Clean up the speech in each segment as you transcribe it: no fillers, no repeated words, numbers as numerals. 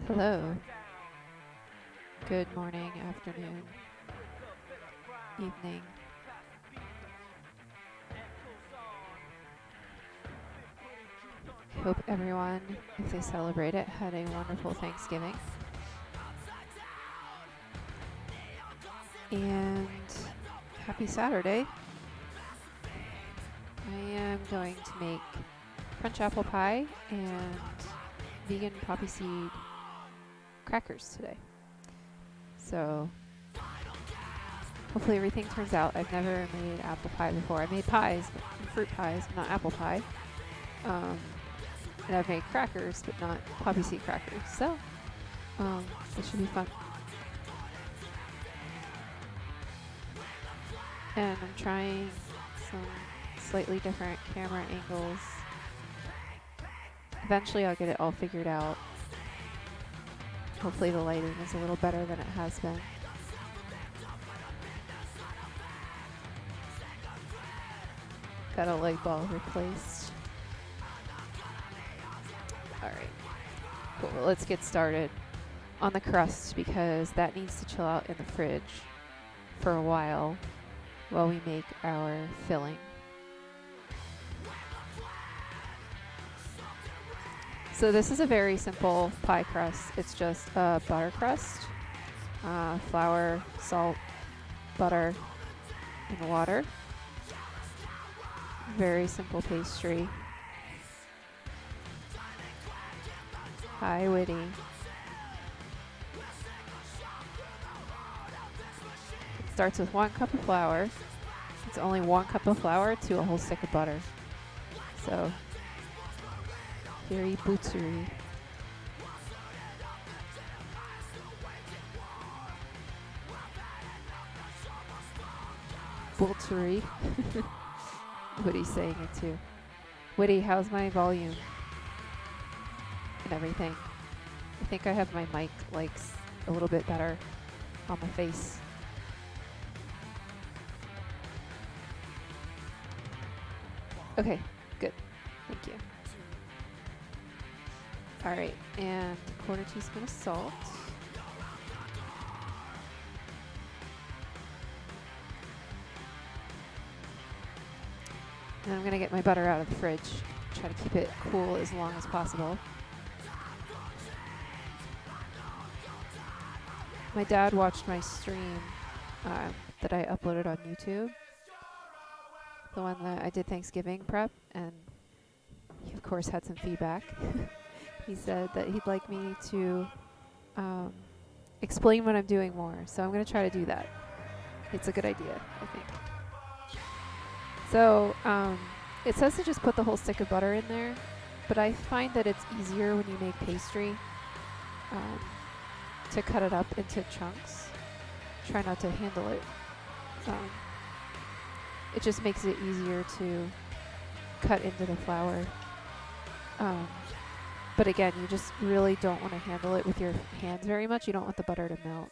Hello. Good morning, afternoon, evening. Hope everyone, if they celebrate it, had a wonderful Thanksgiving. And happy Saturday. I am going to make French apple pie and vegan poppy seed crackers today. So hopefully everything turns out. I've never made apple pie before. I made pies, fruit pies, not apple pie. And I've made crackers, but not poppy seed crackers. So this should be fun. And I'm trying some slightly different camera angles. Eventually I'll get it all figured out. Hopefully the lighting is a little better than it has been. Got a light bulb replaced. Alright, cool. Well, let's get started on the crust because that needs to chill out in the fridge for a while we make our filling. So this is a very simple pie crust. It's just a butter crust, flour, salt, butter, and water. Very simple pastry. Hi, Witty. It starts with 1 cup of flour. It's only 1 cup of flour to a whole stick of butter. So, very bootery. Bootery. Witty's saying it too. Witty, how's my volume? And everything. I think I have my mic a little bit better on my face. Okay, good. Thank you. Alright, and 1/4 teaspoon of salt. And I'm going to get my butter out of the fridge. Try to keep it cool as long as possible. My dad watched my stream that I uploaded on YouTube. The one that I did Thanksgiving prep, and he of course had some feedback. He said that he'd like me to explain what I'm doing more, so I'm going to try to do that. It's a good idea, I think. So it says to just put the whole stick of butter in there, but I find that it's easier when you make pastry to cut it up into chunks. Try not to handle it. It just makes it easier to cut into the flour. But again, you just really don't want to handle it with your hands very much. You don't want the butter to melt.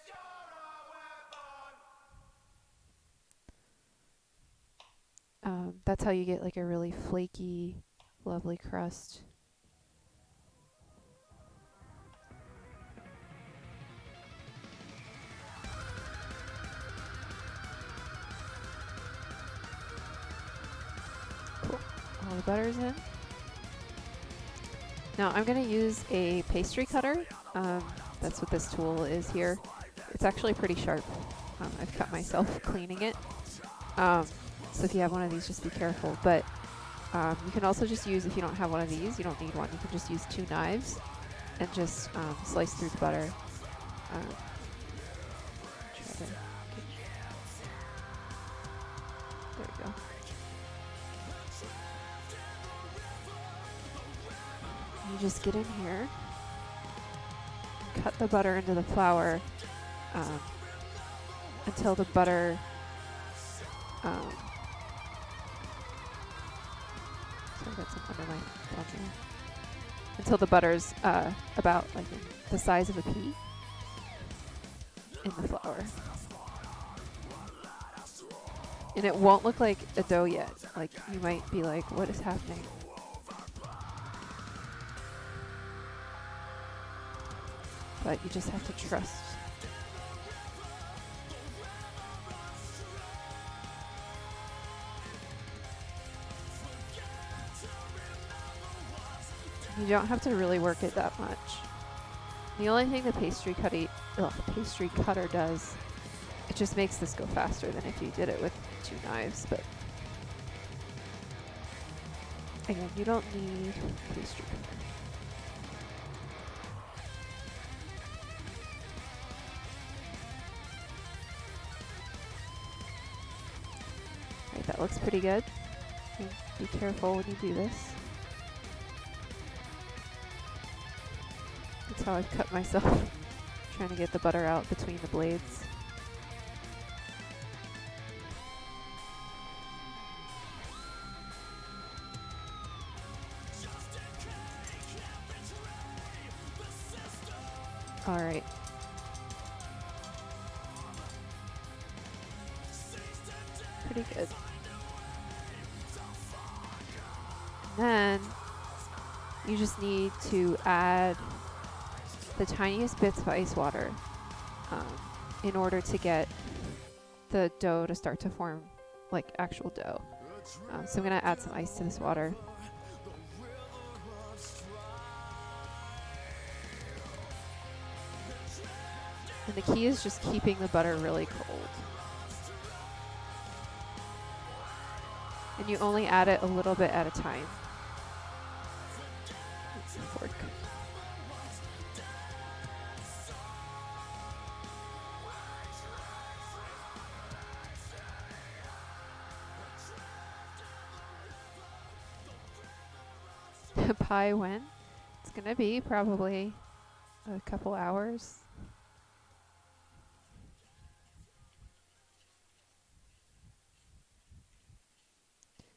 That's how you get like a really flaky, lovely crust. Cool. All the butter's in. Now I'm going to use a pastry cutter. That's what this tool is here. It's actually pretty sharp. I've cut myself cleaning it. So if you have one of these, just be careful. But you can also just use, if you don't have one of these, you don't need one. You can just use 2 knives and just slice through the butter. There we go. You just get in here, cut the butter into the flour until the butter sorry, that's under my thumb there. Until the butter's about like the size of a pea in the flour. And it won't look like a dough yet. Like you might be like, what is happening? but you just have to trust. You don't have to really work it that much. The only thing the pastry cutter does, it just makes this go faster than if you did it with 2 knives, but again, you don't need pastry cutter. Right, that looks pretty good. And be careful when you do this. That's how I've cut myself, trying to get the butter out between the blades. All right. Pretty good. And then you just need to add the tiniest bits of ice water in order to get the dough to start to form like actual dough. So I'm going to add some ice to this water. And the key is just keeping the butter really cold. And you only add it a little bit at a time. That's the fork. Pie when? It's gonna be probably a couple hours.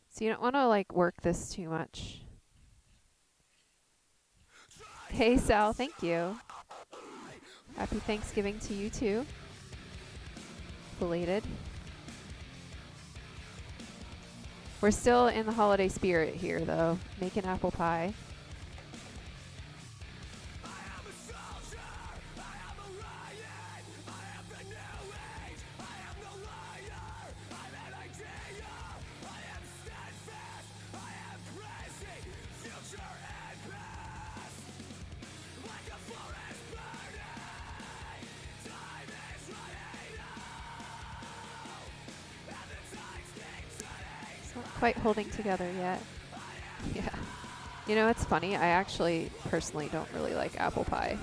So you don't want to like work this too much. Hey Sal, thank you. Happy Thanksgiving to you too. Belated. We're still in the holiday spirit here though, making apple pie. Quite holding together yet. Yeah. You know, it's funny. I actually personally don't really like apple pie.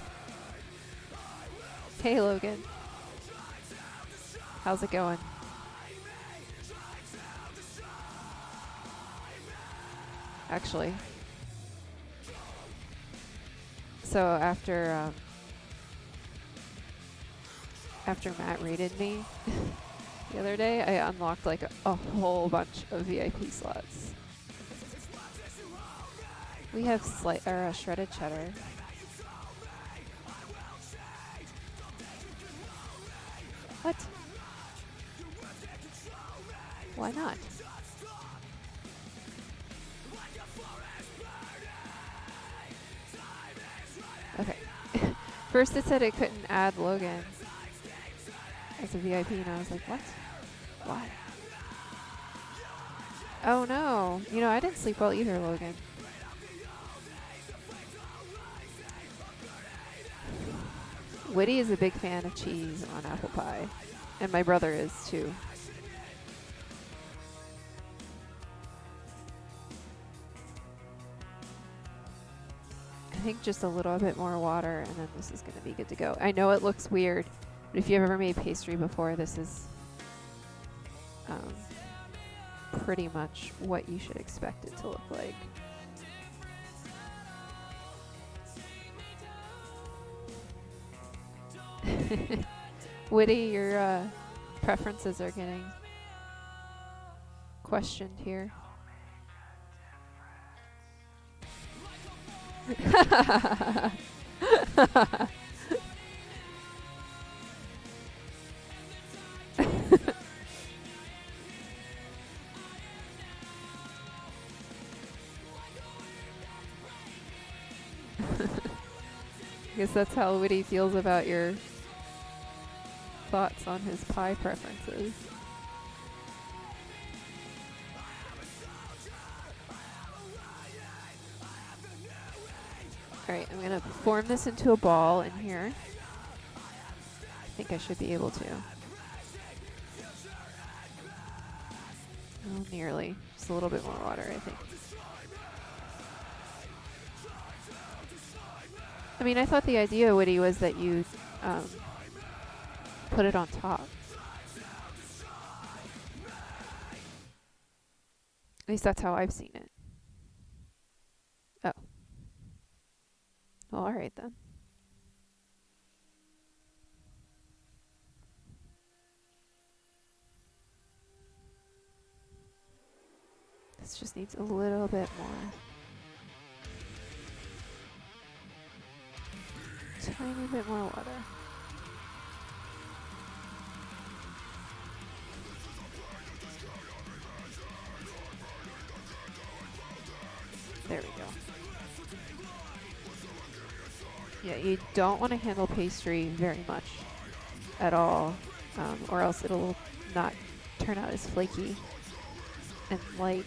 Hey, Logan. How's it going? Actually. So after Matt raided me the other day, I unlocked like a whole bunch of VIP slots. We have shredded cheddar. What? Why not? Okay. First it said it couldn't add Logan as a VIP, and I was like, what? Why? Oh no. You know, I didn't sleep well either, Logan. Whitty is a big fan of cheese on apple pie, and my brother is too. I think just a little bit more water, and then this is going to be good to go. I know it looks weird, but if you've ever made pastry before, this is pretty much what you should expect it to look like. Whitty, your preferences are getting questioned here. guess that's how Woody feels about your thoughts on his pie preferences. Alright, I'm gonna form this into a ball in here. I think I should be able to. Oh, nearly. Just a little bit more water, I think. I mean, I thought the idea, Woody, was that you put it on top. At least that's how I've seen it. Oh. Well, alright then. This just needs a little bit more. Tiny bit more water. There we go. Yeah, you don't want to handle pastry very much at all, or else it'll not turn out as flaky and light.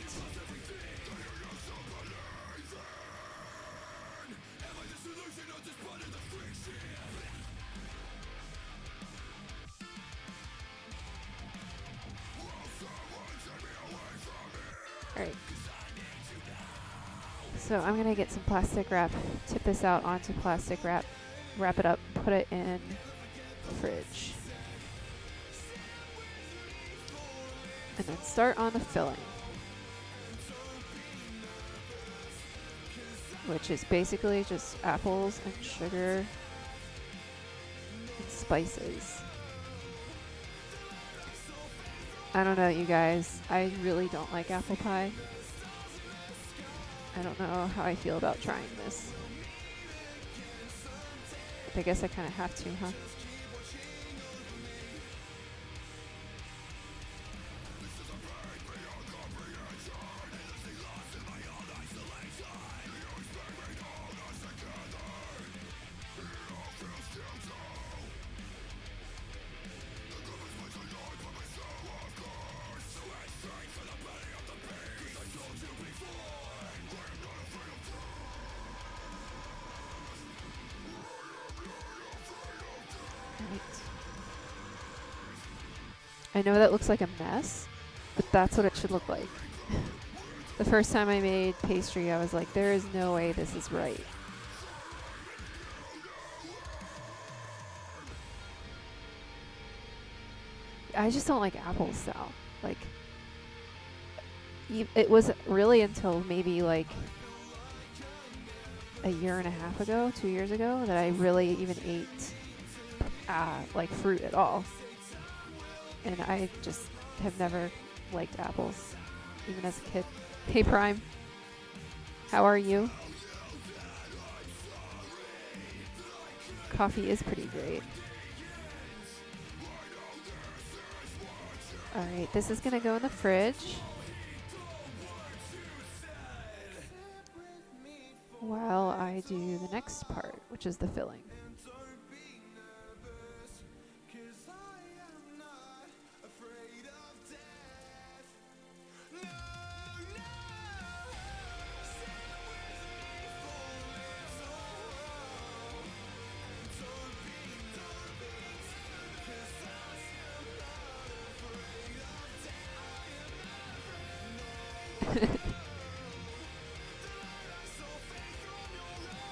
Alright. So I'm going to get some plastic wrap, tip this out onto plastic wrap, wrap it up, put it in the fridge. And then start on the filling, which is basically just apples and sugar and spices. I don't know, you guys. I really don't like apple pie. I don't know how I feel about trying this. But I guess I kind of have to, huh? I know that looks like a mess, but that's what it should look like. The first time I made pastry, I was like, there is no way this is right. I just don't like apple style. Like, it was really until maybe like a year and a half ago, 2 years ago, that I really even ate like fruit at all. And I just have never liked apples, even as a kid. Hey, Prime. How are you? Coffee is pretty great. Alright, this is going to go in the fridge while I do the next part, which is the filling.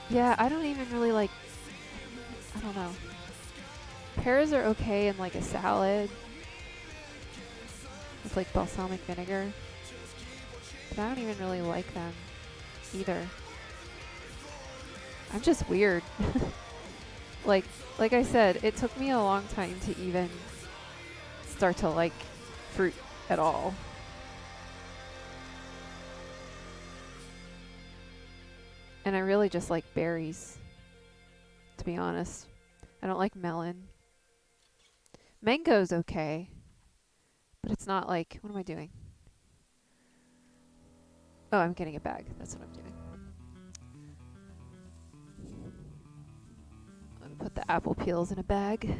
Yeah, I don't even really like, I don't know. Pears are okay in like a salad with like balsamic vinegar, but I don't even really like them either. I'm just weird. like I said, it took me a long time to even start to like fruit at all. And I really just like berries, to be honest. I don't like melon. Mango's okay, but it's not like, what am I doing? Oh, I'm getting a bag. That's what I'm doing. apple peels in a bag.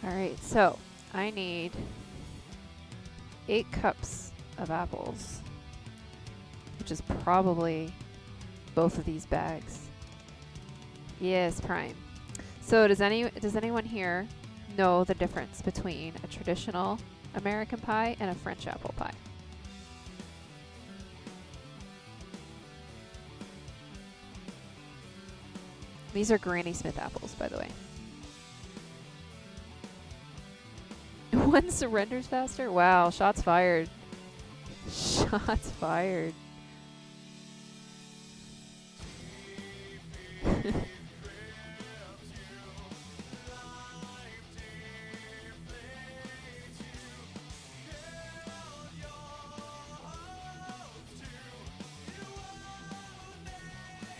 All right, so I need 8 cups of apples, which is probably both of these bags. Yes, prime. So does anyone here know the difference between a traditional American pie and a French apple pie? These are Granny Smith apples, by the way. One surrenders faster? Wow, shots fired. Shots fired.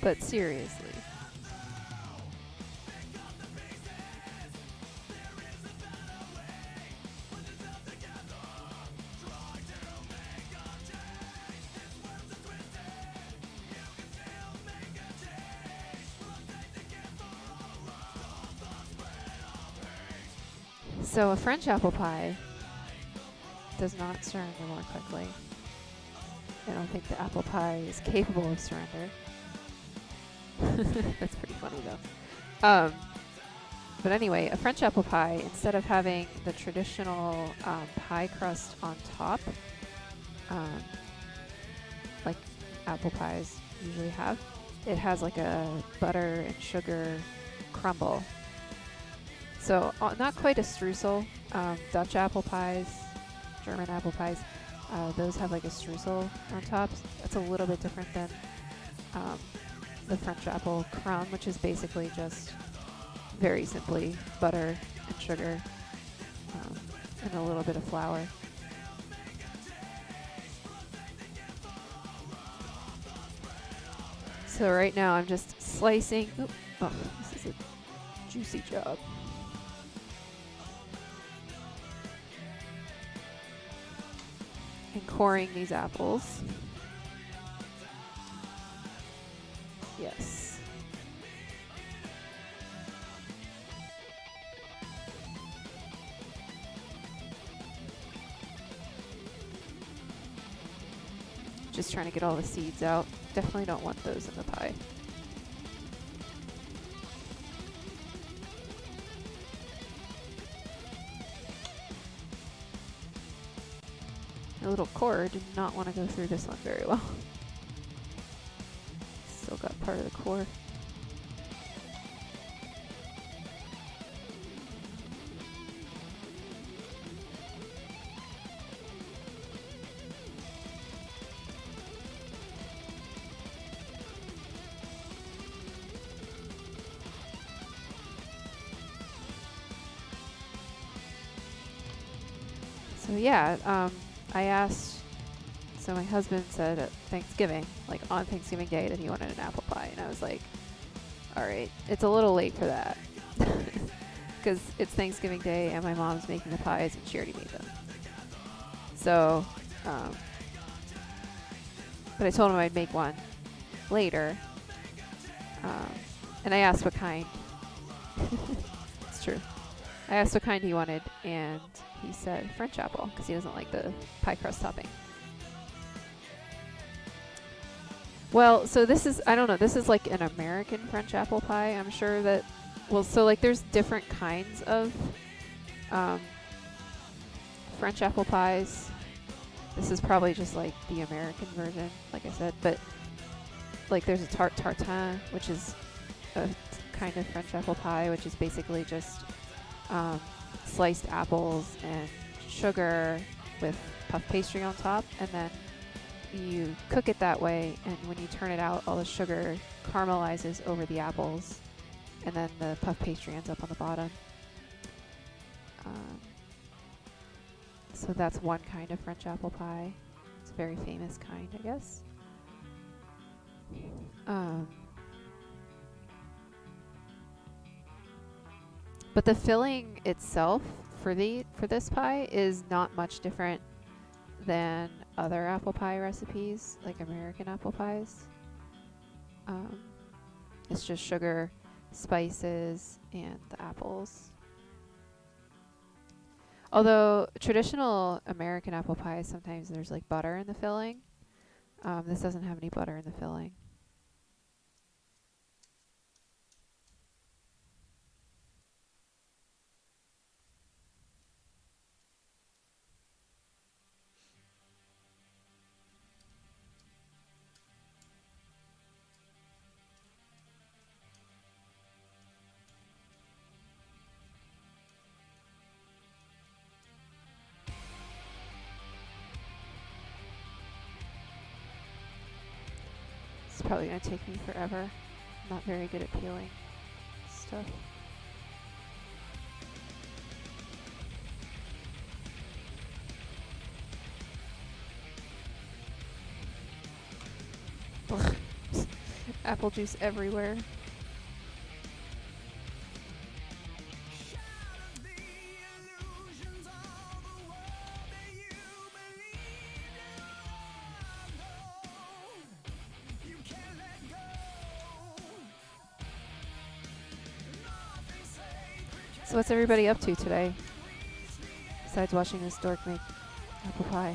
But seriously. So a French apple pie does not surrender more quickly. I don't think the apple pie is capable of surrender. That's pretty funny though. But anyway, a French apple pie, instead of having the traditional pie crust on top, like apple pies usually have, it has like a butter and sugar crumble. So not quite a streusel. Dutch apple pies, German apple pies, those have like a streusel on top. That's a little bit different than the French apple crumb, which is basically just very simply butter and sugar and a little bit of flour. So right now I'm just slicing. Oh, this is a juicy job. And coring these apples. Yes. Just trying to get all the seeds out. Definitely don't want those in the pie. The little core did not want to go through this one very well. Still got part of the core. So yeah, I asked, so my husband said at Thanksgiving, like on Thanksgiving Day, that he wanted an apple pie. And I was like, all right, it's a little late for that. Because it's Thanksgiving Day and my mom's making the pies and she already made them. So, but I told him I'd make one later. And I asked what kind. It's true. I asked what kind he wanted, and he said French apple, because he doesn't like the pie crust topping. Well, so this is, I don't know, this is like an American French apple pie. I'm sure that, well, so like there's different kinds of French apple pies. This is probably just like the American version, like I said, but like there's a tarte tartin, which is a kind of French apple pie, which is basically just sliced apples and sugar with puff pastry on top, and then you cook it that way, and when you turn it out, all the sugar caramelizes over the apples, and then the puff pastry ends up on the bottom. So that's one kind of French apple pie. It's a very famous kind, I guess. But the filling itself for this pie is not much different than other apple pie recipes, like American apple pies. It's just sugar, spices, and the apples. Although traditional American apple pies, sometimes there's like butter in the filling. This doesn't have any butter in the filling. It's probably going to take me forever. I'm not very good at peeling stuff. Apple juice everywhere. So what's everybody up to today, besides watching this dork make apple pie?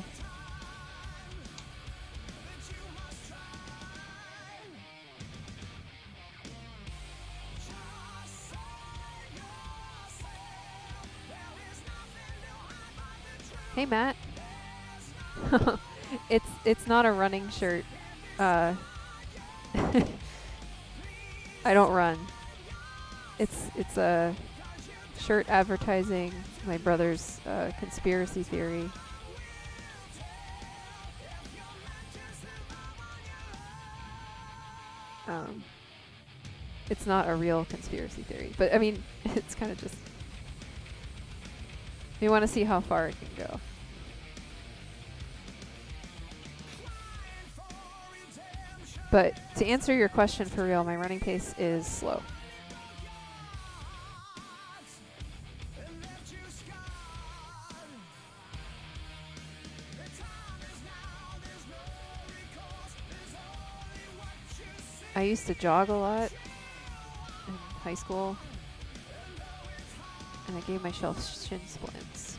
Hey, Matt. It's not a running shirt. I don't run. It's a shirt advertising my brother's conspiracy theory. It's not a real conspiracy theory, but I mean, it's kind of just. We want to see how far it can go. But to answer your question for real, my running pace is slow. I used to jog a lot in high school, and I gave myself shin splints.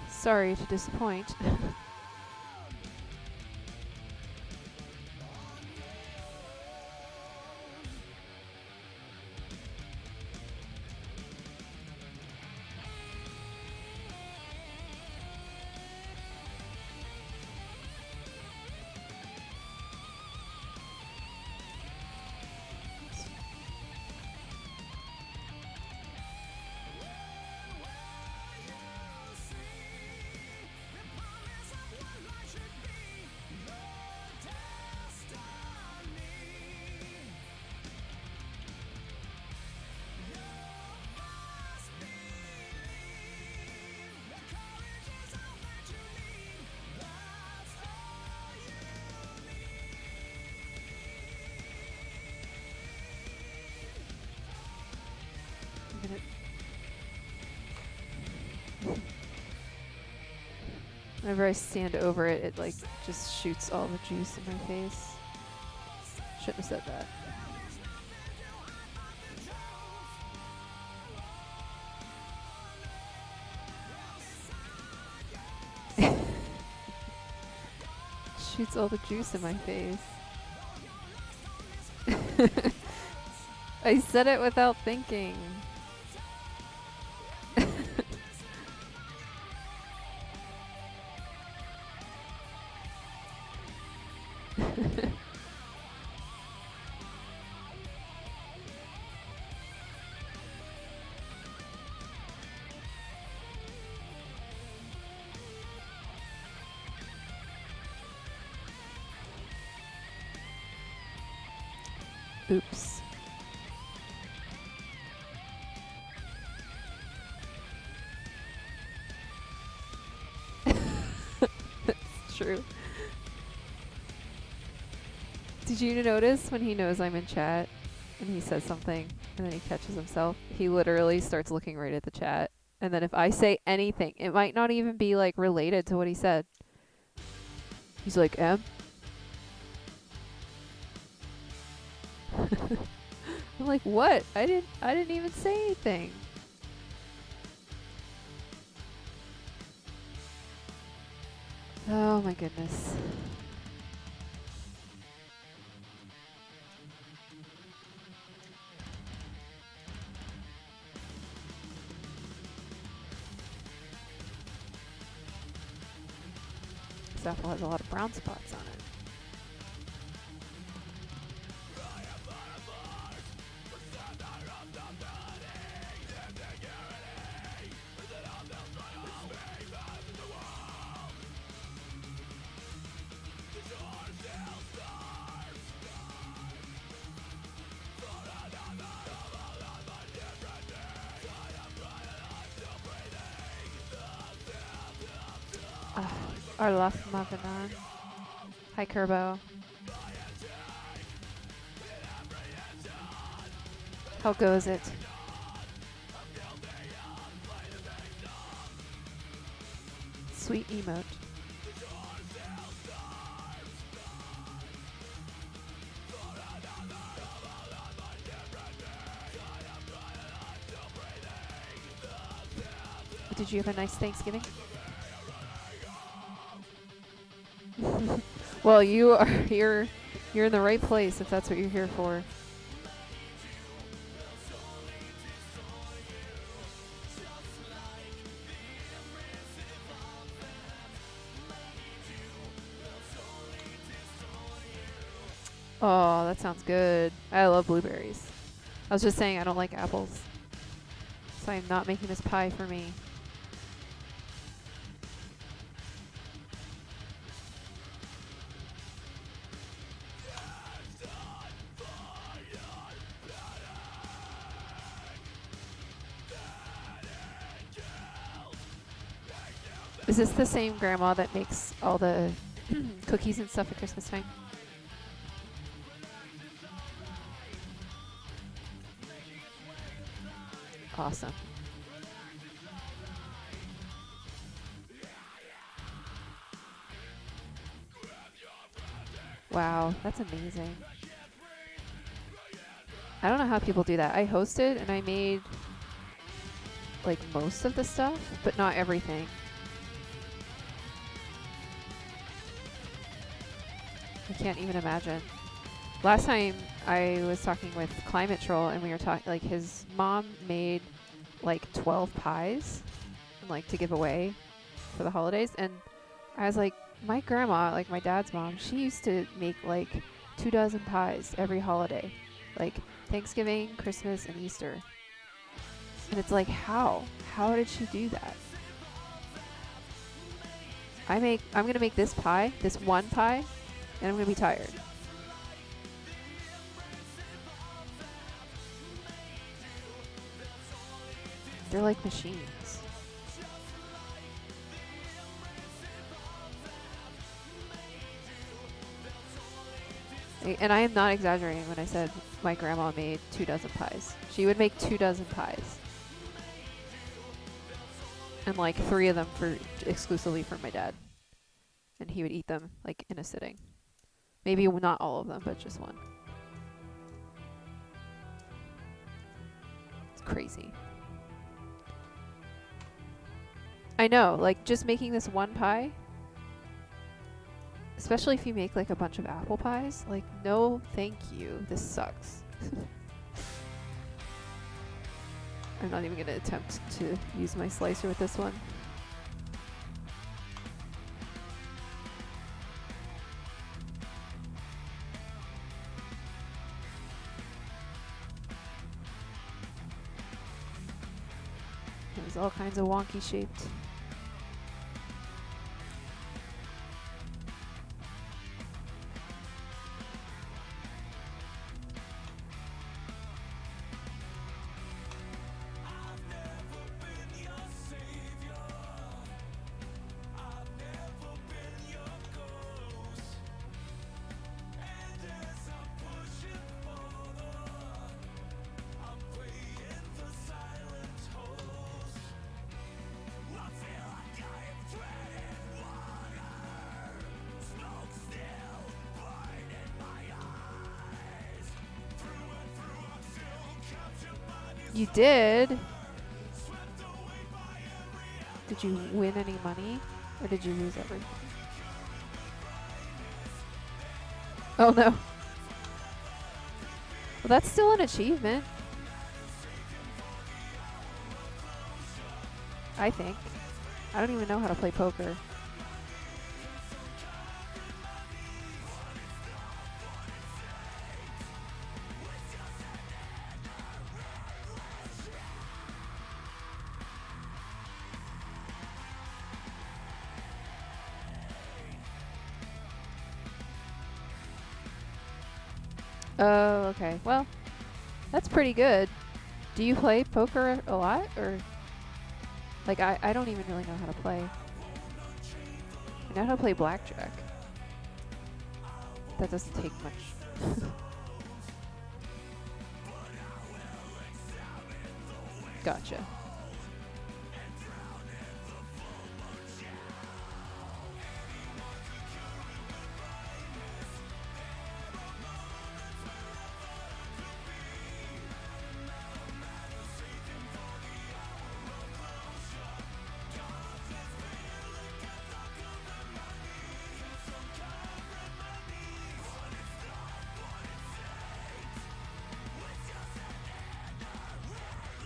Sorry to disappoint. Whenever I stand over it, it like just shoots all the juice in my face. Shouldn't have said that. Shoots all the juice in my face. I said it without thinking. Oops. That's true. Did you notice when he knows I'm in chat and he says something and then he catches himself? He literally starts looking right at the chat. And then if I say anything, it might not even be like related to what he said. He's like, M? I'm like, what? I didn't even say anything. Oh my goodness. This apple has a lot of brown spots on it. I lost my banana. Hi, Kerbo. How goes it? Sweet emote. Did you have a nice Thanksgiving? Well, you're in the right place if that's what you're here for. Oh, that sounds good. I love blueberries. I was just saying I don't like apples. So I'm not making this pie for me. Is this the same grandma that makes all the cookies and stuff at Christmas time? Awesome. Wow, that's amazing. I don't know how people do that. I hosted and I made like most of the stuff, but not everything. I can't even imagine. Last time I was talking with Climate Troll and we were talking, like his mom made like 12 pies like to give away for the holidays. And I was like, my grandma, like my dad's mom, she used to make like 24 pies every holiday, like Thanksgiving, Christmas, and Easter. And it's like, how did she do that? I'm gonna make this pie, this one pie, and I'm gonna be tired. They're like machines. And I am not exaggerating when I said my grandma made 24 pies. She would make 24 pies. And like 3 of them exclusively for my dad. And he would eat them like in a sitting. Maybe not all of them, but just one. It's crazy. I know, like just making this one pie, especially if you make like a bunch of apple pies, like no thank you, this sucks. I'm not even gonna attempt to use my slicer with this one. It was all kinds of wonky shaped. You did? Did you win any money? Or did you lose everything? Oh no. Well, that's still an achievement. I think. I don't even know how to play poker. Oh, okay. Well, that's pretty good. Do you play poker a lot, or like I don't even really know how to play. I know how to play blackjack. That doesn't take much. Gotcha.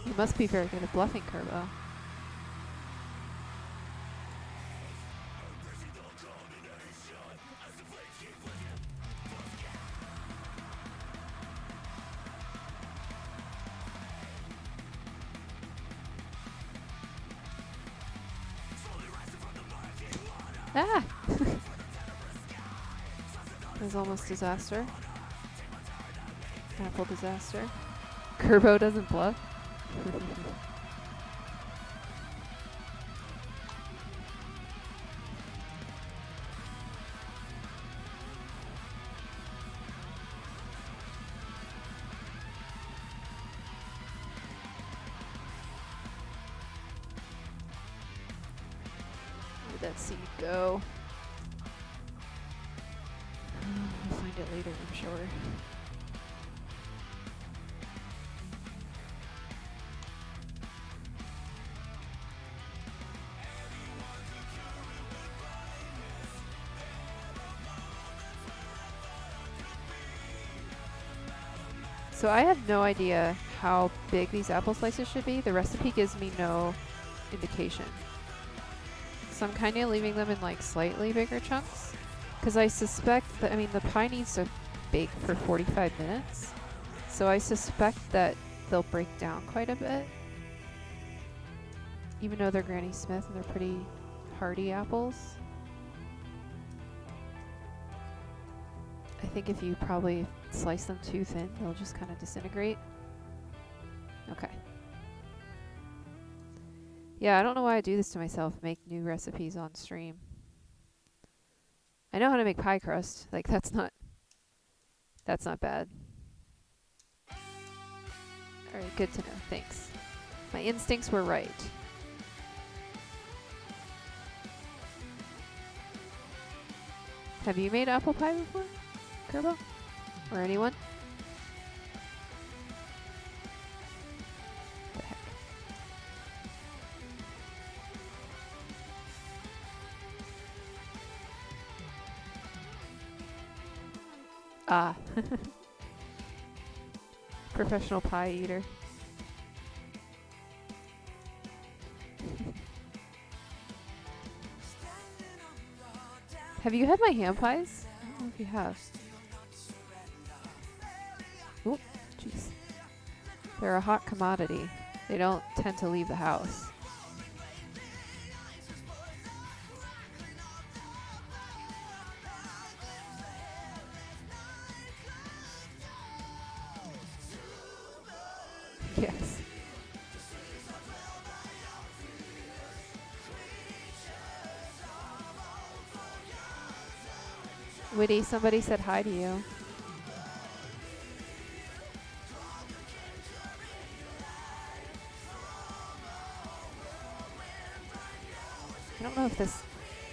You must be very good at bluffing, Kerbo. Ah! That was almost disaster. Apple disaster. Kerbo doesn't bluff. Where'd that seed go? We'll find it later, I'm sure. So I have no idea how big these apple slices should be. The recipe gives me no indication. So I'm kind of leaving them in like slightly bigger chunks. Because I suspect that, I mean, the pie needs to bake for 45 minutes. So I suspect that they'll break down quite a bit. Even though they're Granny Smith and they're pretty hearty apples. I think if you probably slice them too thin, they'll just kind of disintegrate. Okay. Yeah, I don't know why I do this to myself, make new recipes on stream. I know how to make pie crust. Like, that's not bad. Alright, good to know. Thanks. My instincts were right. Have you made apple pie before, Kerbo? Or anyone? The heck? Ah. Professional pie eater. Have you had my ham pies? I don't know if you have. Oop, jeez. They're a hot commodity. They don't tend to leave the house. Witty, somebody said hi to you. I don't know if this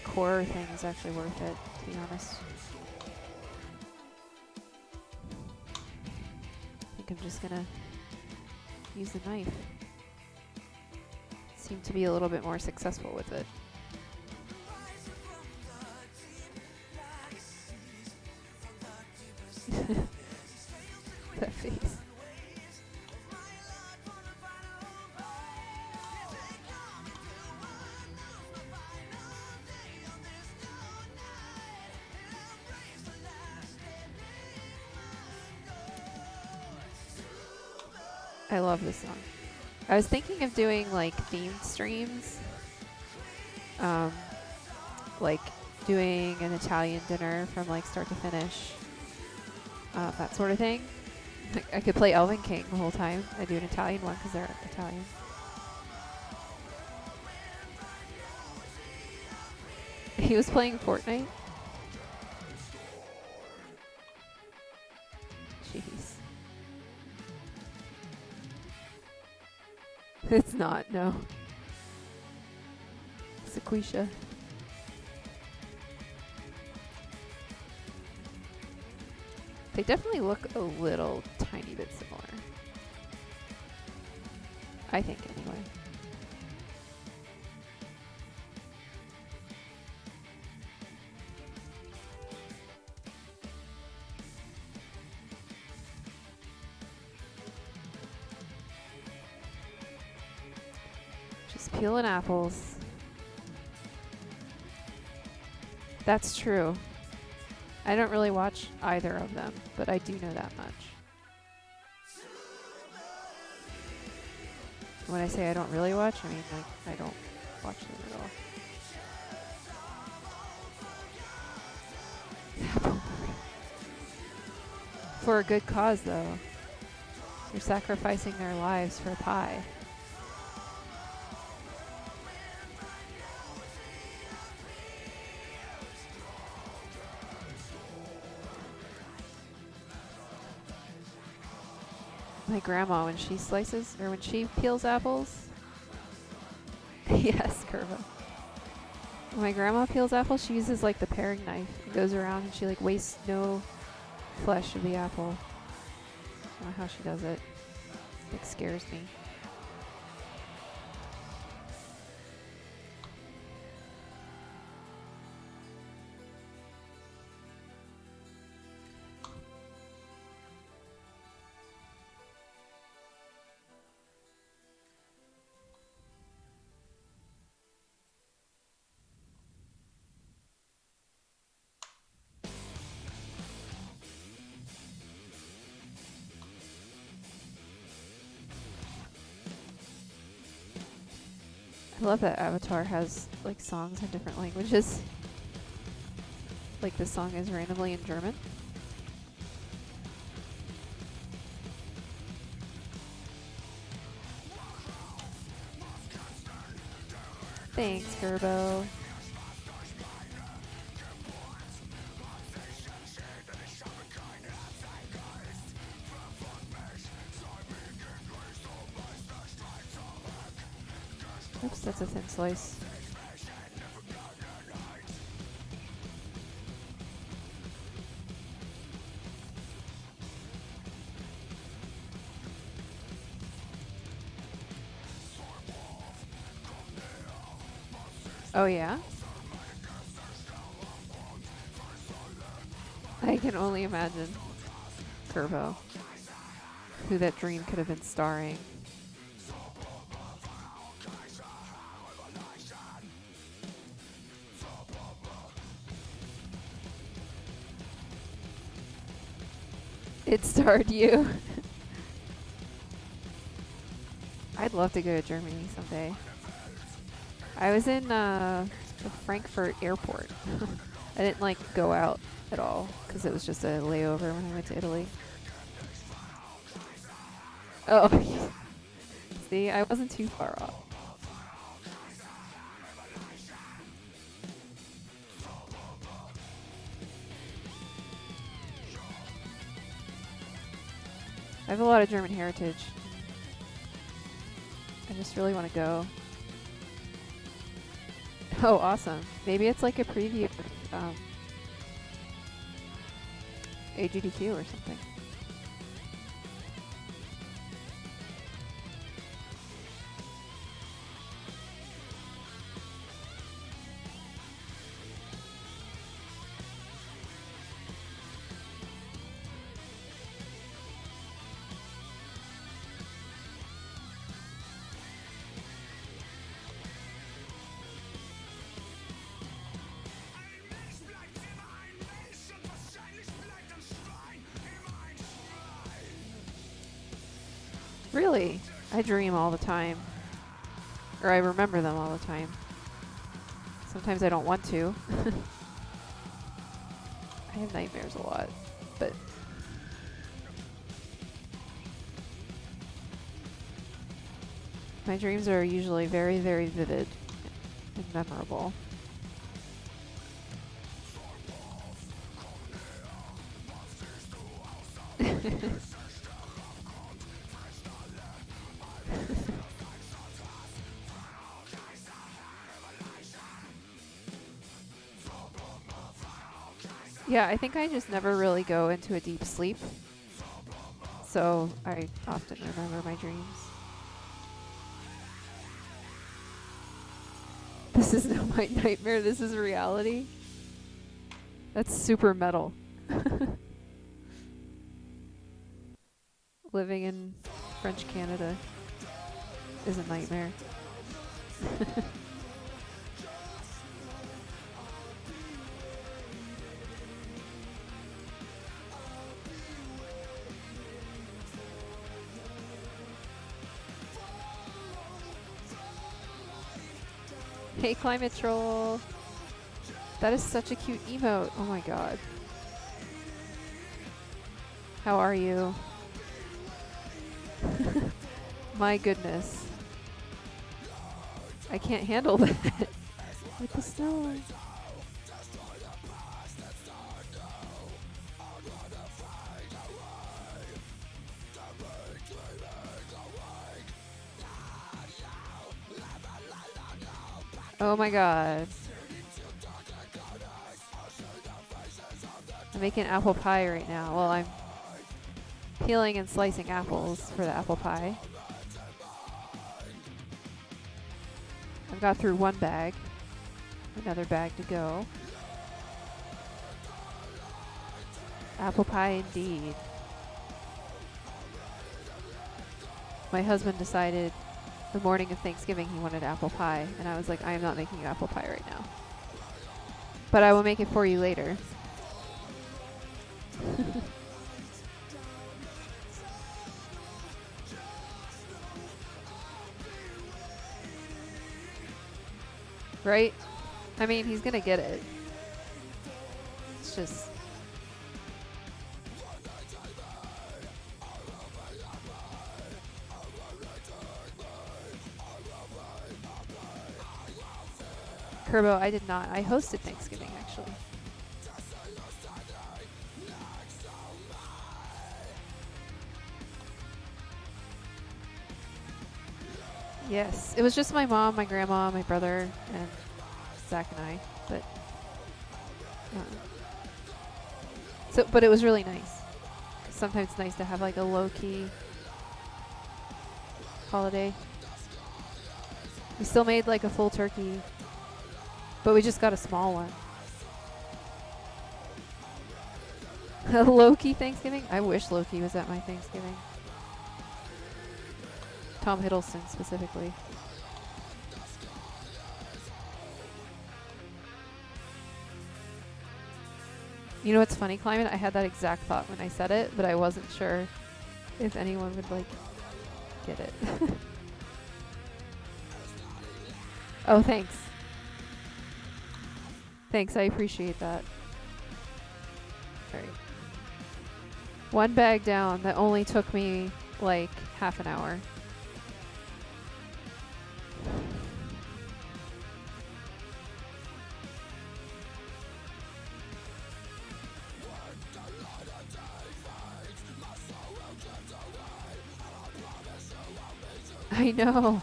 core thing is actually worth it, to be honest. I think I'm just gonna use the knife. Seem to be a little bit more successful with it. That face. I love this song. I was thinking of doing like themed streams, like doing an Italian dinner from like start to finish, that sort of thing. I could play Elven King the whole time. I do an Italian one because they're Italian. He was playing Fortnite. Jeez. It's not, no. Sequisha. They definitely look a little tiny bit similar. I think, anyway. Just peeling apples. That's true. I don't really watch either of them, but I do know that much. When I say I don't really watch, I mean like I don't watch them at all. For a good cause, though. They're sacrificing their lives for pie. My grandma, when she slices, or when she peels apples. Yes, Curva. When my grandma peels apples, she uses like the paring knife. It goes around and she like wastes no flesh of the apple. I don't know how she does it. It scares me. I love that Avatar has like songs in different languages. Like this song is randomly in German. Thanks, Gerbo. Oops, that's a thin slice. Oh yeah? I can only imagine Curvo, who that dream could have been starring. It starred you. I'd love to go to Germany someday. I was in the Frankfurt airport. I didn't like go out at all because it was just a layover when I went to Italy. Oh, see, I wasn't too far off. I have a lot of German heritage. I just really want to go. Oh, awesome. Maybe it's like a preview of AGDQ or something. Really? I dream all the time. Or I remember them all the time. Sometimes I don't want to. I have nightmares a lot, but my dreams are usually very, very vivid and memorable. Yeah, I think I just never really go into a deep sleep. So I often remember my dreams. This is not my nightmare, this is reality. That's super metal. Living in French Canada is a nightmare. Hey, Climate Troll. That is such a cute emote. Oh my god. How are you? My goodness. I can't handle that. With the snow. Oh my god. I'm making apple pie right now. Well, I'm peeling and slicing apples for the apple pie. I've got through one bag. Another bag to go. Apple pie indeed. My husband decided the morning of Thanksgiving he wanted apple pie, and I was like, I am not making you apple pie right now. But I will make it for you later. Right? I mean, he's gonna get it. It's just... Kerbo, I did not. I hosted Thanksgiving, actually. Yes. It was just my mom, my grandma, my brother, and Zach and I. But... but it was really nice. Sometimes it's nice to have like a low-key holiday. We still made like a full turkey, but we just got a small one. A low-key Thanksgiving? I wish Loki was at my Thanksgiving. Tom Hiddleston specifically. You know what's funny, Climate? I had that exact thought when I said it, but I wasn't sure if anyone would like get it. Oh, thanks. Thanks, I appreciate that. Alright. One bag down that only took me like half an hour. I know.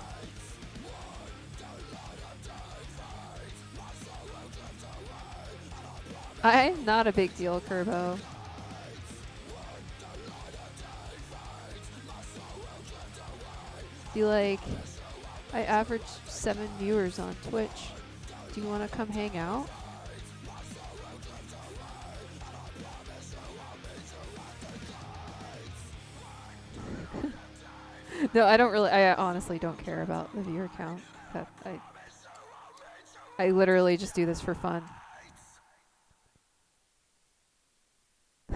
I'm not a big deal, Kerbo. Be like, I average 7 viewers on Twitch. Do you want to come hang out? No, I don't really. I honestly don't care about the viewer count. That I literally just do this for fun.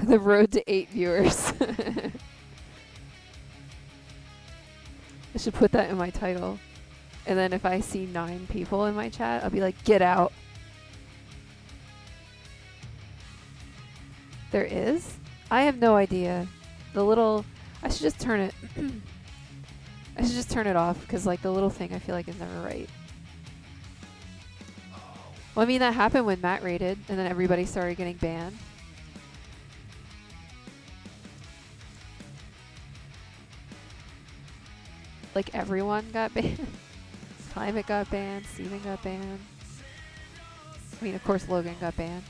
The road to 8 viewers. I should put that in my title. And then if I see 9 people in my chat, I'll be like, get out. There is? I have no idea. The little... I should just turn it... I should just turn it off, because like the little thing I feel like is never right. Well, I mean, that happened when Matt raided, and then everybody started getting banned. Like, everyone got banned. Climate got banned, Steven got banned. I mean, of course, Logan got banned.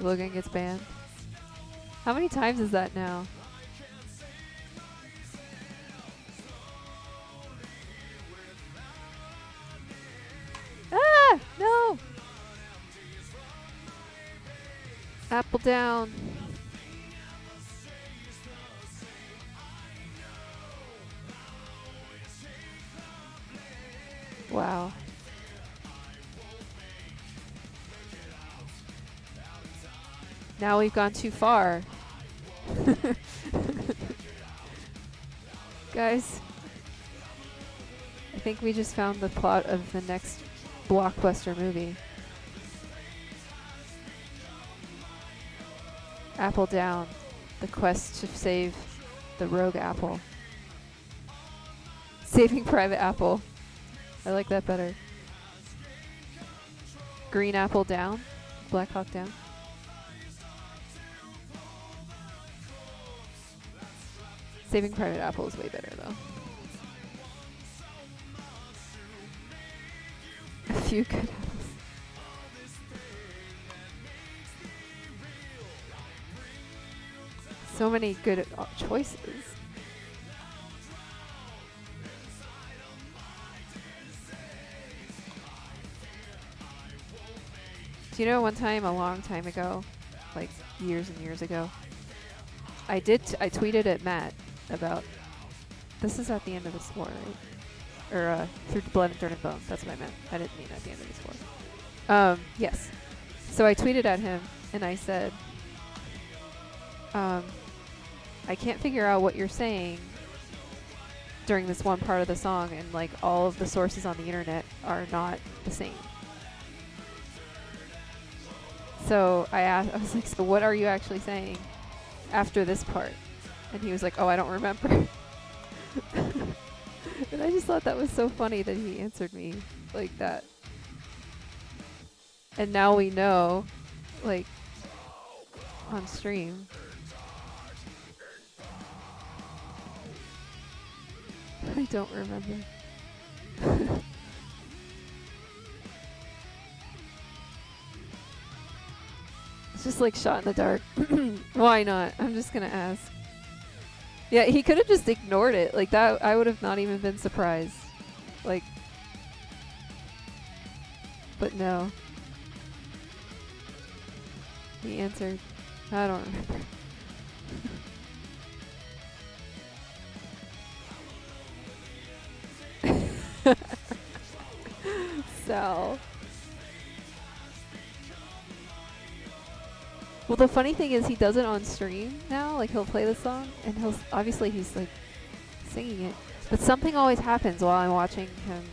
Logan gets banned. How many times is that now? Ah! No! Apple down. Wow. Now we've gone too far. Guys, I think we just found the plot of the next blockbuster movie. Apple down. The quest to save the rogue apple. Saving Private Apple. I like that better. Green apple down. Black Hawk down. Saving Private Apple is way better, though. A few good apples. So many good choices. Do you know one time, a long time ago, like years and years ago, I tweeted at Matt about, this is at the end of this war, right? Or through blood and dirt and bone. That's what I meant. I didn't mean at the end of this war. Yes. So I tweeted at him and I said, I can't figure out what you're saying during this one part of the song, and like all of the sources on the internet are not the same. So I was like, so what are you actually saying after this part? And he was like, oh, I don't remember. And I just thought that was so funny that he answered me like that. And now we know, like, on stream. I don't remember. It's just like shot in the dark. Why not? I'm just gonna ask. Yeah, he could have just ignored it. Like that, I would have not even been surprised. Like, but no. He answered. I don't remember. Sal. Well, the funny thing is he does it on stream now. Like, he'll play the song, and obviously he's, like, singing it. But something always happens while I'm watching him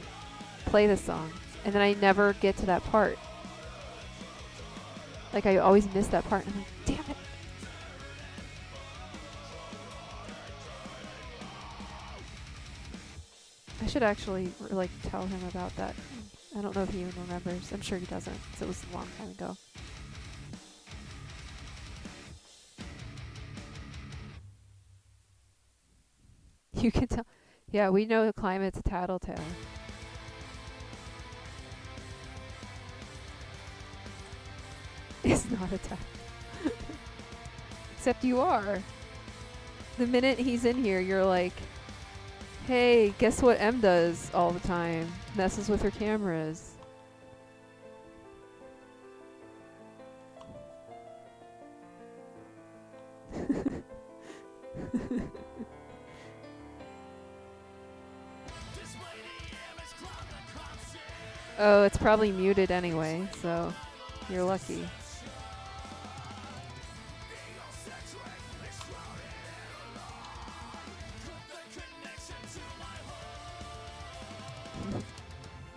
play the song, and then I never get to that part. Like, I always miss that part, and I'm like, damn it. I should actually, like, tell him about that. I don't know if he even remembers. I'm sure he doesn't, because it was a long time ago. You can tell. Yeah, we know the climate's a tattletale. It's not a tattletale. Except you are. The minute he's in here, you're like, hey, guess what M does all the time? Messes with her cameras. Oh, it's probably muted anyway, so you're lucky.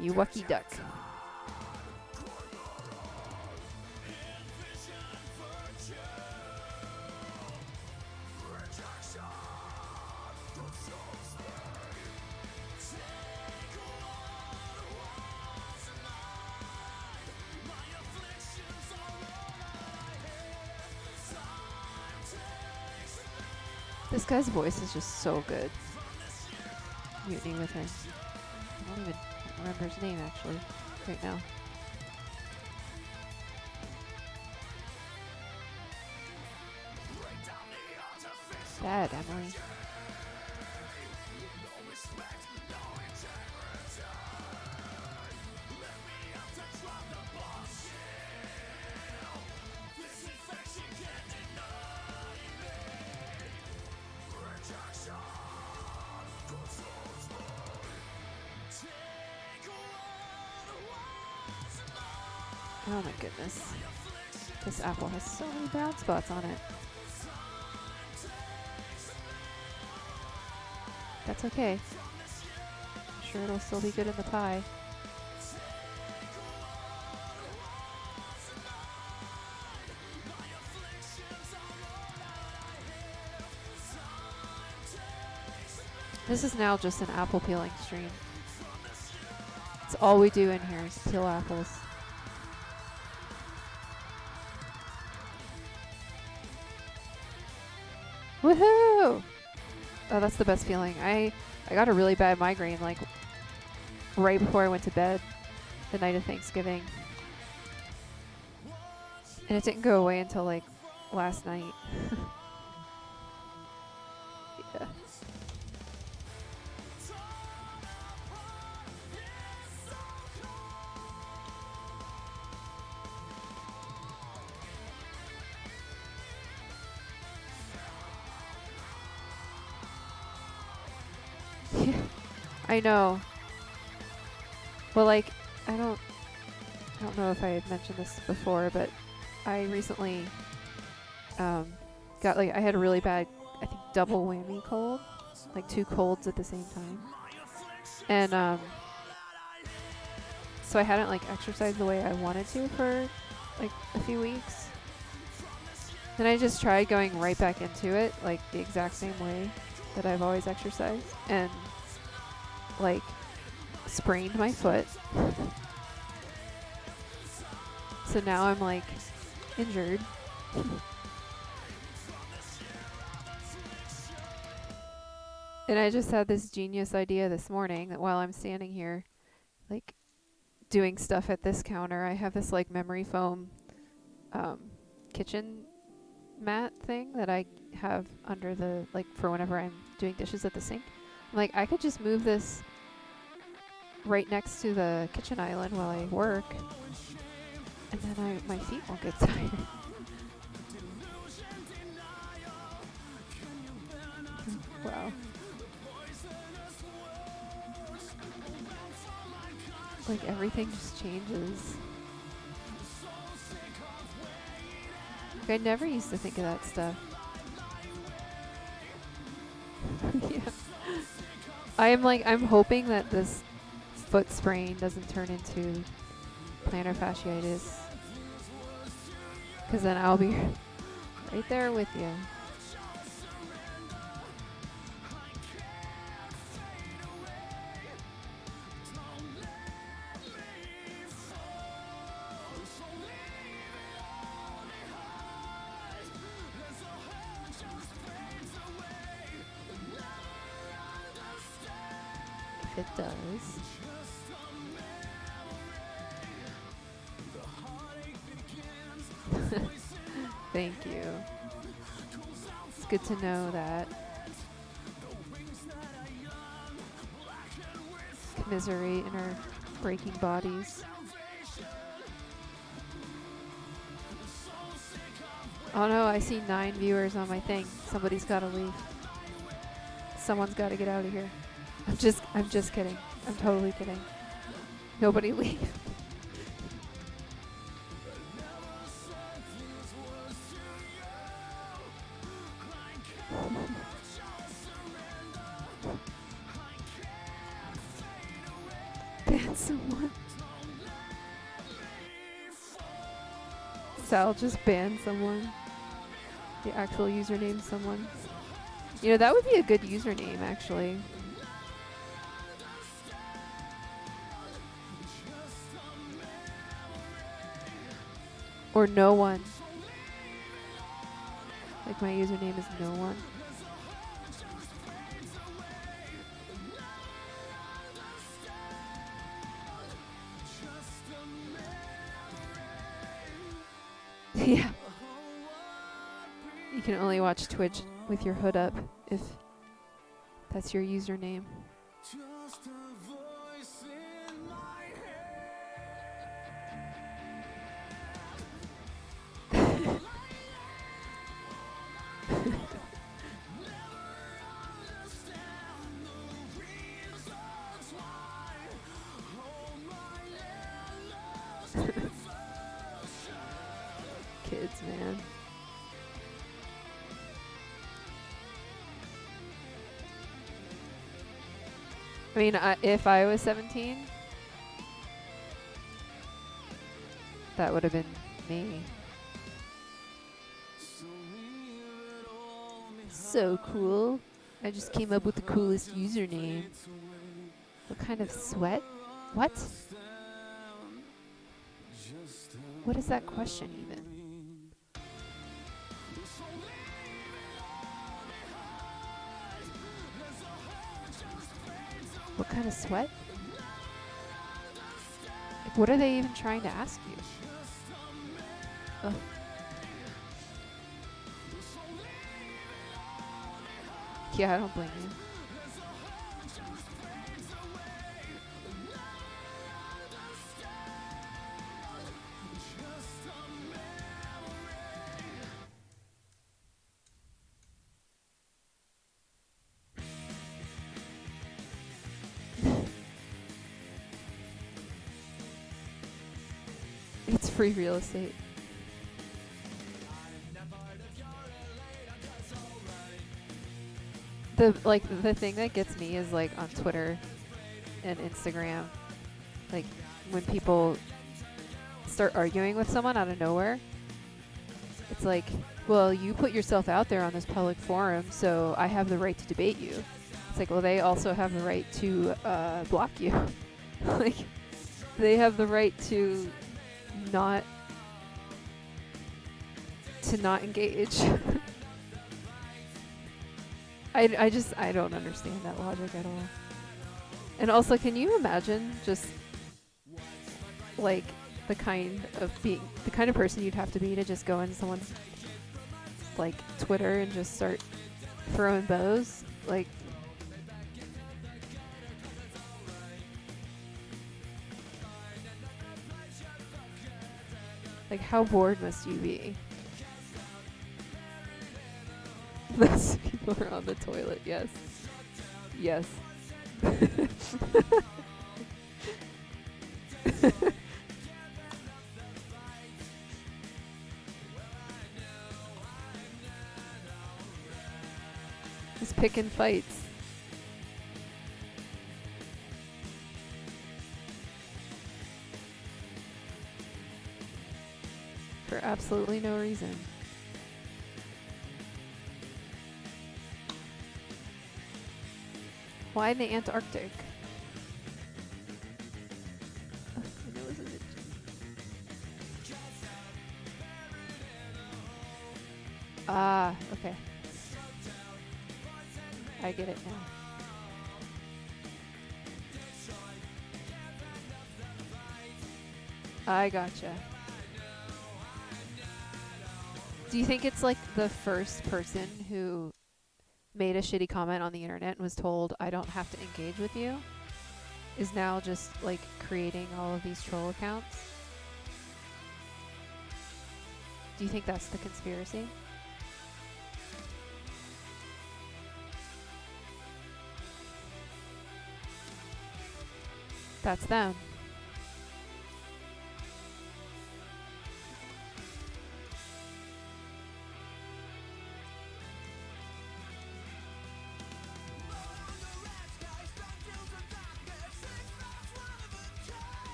You lucky duck. This guy's voice is just so good. Mutiny with him. I don't even remember his name actually right now. Bad, Emily. Oh my goodness. This apple has so many brown spots on it. That's okay. I'm sure it'll still be good in the pie. This is now just an apple peeling stream. It's all we do in here is peel apples. Woohoo! Oh, that's the best feeling. I got a really bad migraine like right before I went to bed the night of Thanksgiving. And it didn't go away until like last night. Yeah. I know. Well, like, I don't know if I had mentioned this before, but I recently got I had a really bad, I think, double whammy cold, like 2 colds at the same time, and so I hadn't like exercised the way I wanted to for like a few weeks. Then I just tried going right back into it, like the exact same way that I've always exercised, and like sprained my foot. So now I'm like injured. And I just had this genius idea this morning that while I'm standing here, like doing stuff at this counter, I have this like memory foam kitchen mat thing that I have under the, like, for whenever I'm doing dishes at the sink. Like, I could just move this right next to the kitchen island while I work, and then my feet won't get tired. Wow. Like, everything just changes. Like, I never used to think of that stuff. Yeah. I'm hoping that this foot sprain doesn't turn into plantar fasciitis, because then I'll be right there with you. It does. Thank you. It's good to know that. Commiserate in our breaking bodies. Oh no, I see 9 viewers on my thing. Somebody's gotta leave. Someone's gotta get out of here. I'm just kidding. I'm totally kidding. Nobody leave. Ban someone. Sal just banned someone. The actual username someone. You know, that would be a good username, actually. Or no one. Like my username is no one. Yeah. You can only watch Twitch with your hood up if that's your username. Kids, man. I mean, if I was 17, that would have been me. So cool. I just came up with the coolest username. What kind of sweat? What? What is that question even? What kind of sweat? Like, what are they even trying to ask you? Ugh. Yeah, I don't blame you. It's free real estate. The thing that gets me is like on Twitter and Instagram, like when people start arguing with someone out of nowhere, it's like, well, you put yourself out there on this public forum, so I have the right to debate you. It's like, well, they also have the right to block you. Like, they have the right to not engage. I don't understand that logic at all. And also, can you imagine just like the kind of person you'd have to be to just go into someone's like Twitter and just start throwing bows? Like, how bored must you be? Those people are on the toilet, yes. Yes. Just picking fights. For absolutely no reason. Why in the Antarctic? Oh, my nose is itchy. Ah, okay. I get it now. I gotcha. Do you think it's like the first person who made a shitty comment on the internet and was told, I don't have to engage with you, is now just like creating all of these troll accounts? Do you think that's the conspiracy? That's them.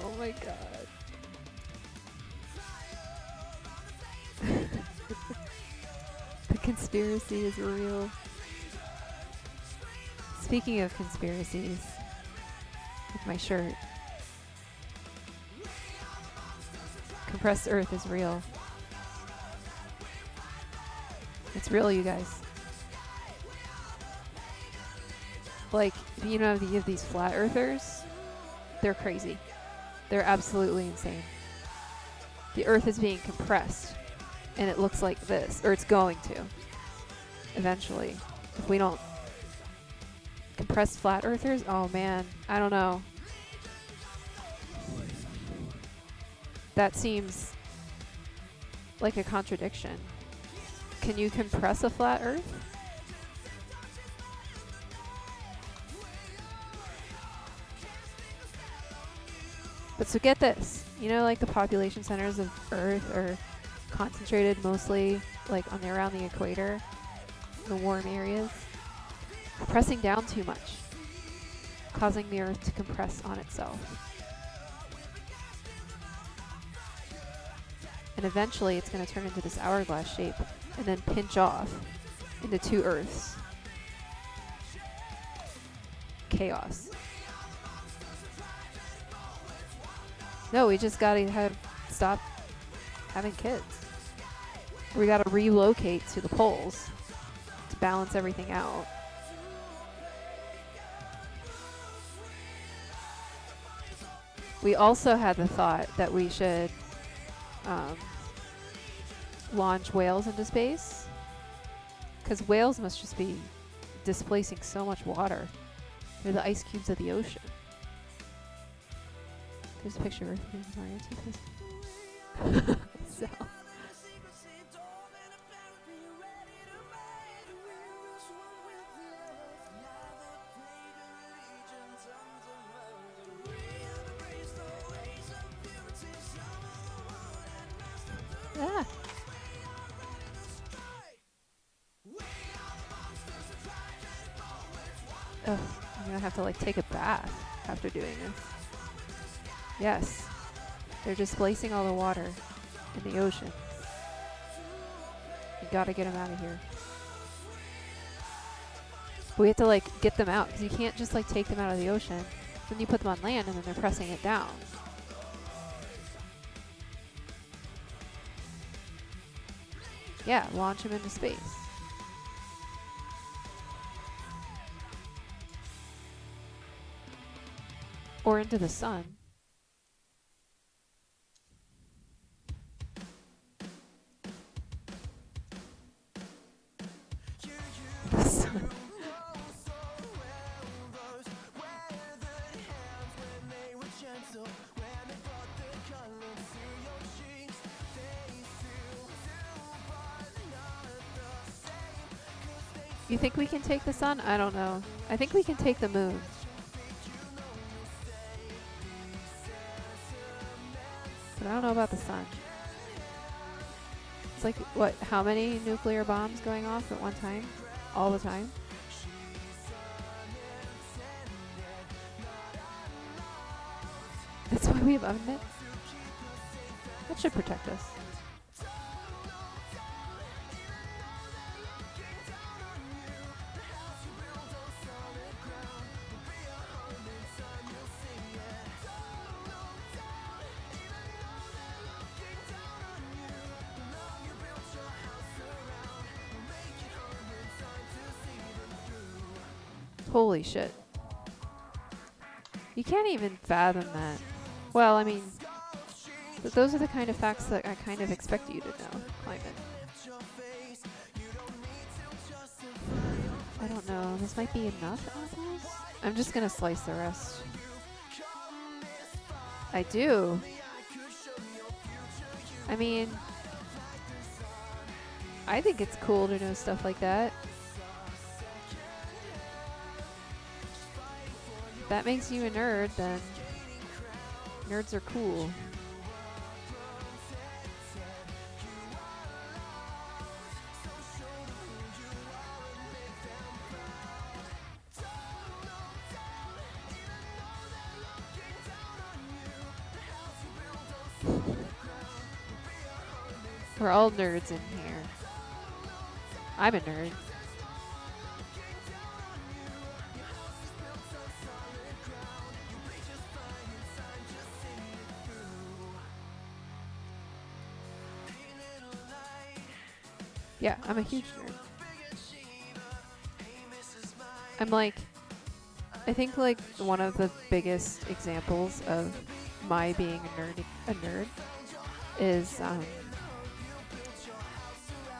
Oh my god. The conspiracy is real. Speaking of conspiracies, with my shirt, compressed earth is real. It's real, you guys. Like, you know, you have these flat earthers, they're crazy. They're absolutely insane. The earth is being compressed, and it looks like this, or it's going to, eventually. If we don't compress flat earthers, oh man, I don't know. That seems like a contradiction. Can you compress a flat earth? But so get this, you know, like the population centers of Earth are concentrated mostly like on around the equator, the warm areas. We're pressing down too much, causing the Earth to compress on itself. And eventually it's going to turn into this hourglass shape and then pinch off into two Earths. Chaos. No, we just gotta stop having kids. We gotta relocate to the poles to balance everything out. We also had the thought that we should launch whales into space, because whales must just be displacing so much water. They're the ice cubes of the ocean. There's a picture of Earth being Mario too. So. Ah. Oh, I'm gonna have to like take a bath after doing this. Yes, they're displacing all the water in the ocean. You gotta get them out of here. But we have to like get them out, because you can't just like take them out of the ocean. Then you put them on land and then they're pressing it down. Yeah, launch them into space. Or into the sun. The sun. You think we can take the sun? I don't know. I think we can take the moon. But I don't know about the sun. It's like, what, how many nuclear bombs going off at one time? All the time? That's why we have oven mitts? That should protect us. Holy shit. You can't even fathom that. Well, I mean, those are the kind of facts that I kind of expect you to know, climate. I don't know. This might be enough apples? I'm just gonna slice the rest. I do. I mean, I think it's cool to know stuff like that. If that makes you a nerd, then nerds are cool. We're all nerds in here. I'm a nerd. Yeah, I'm a huge nerd. I'm like, I think like one of the biggest examples of my being a nerd is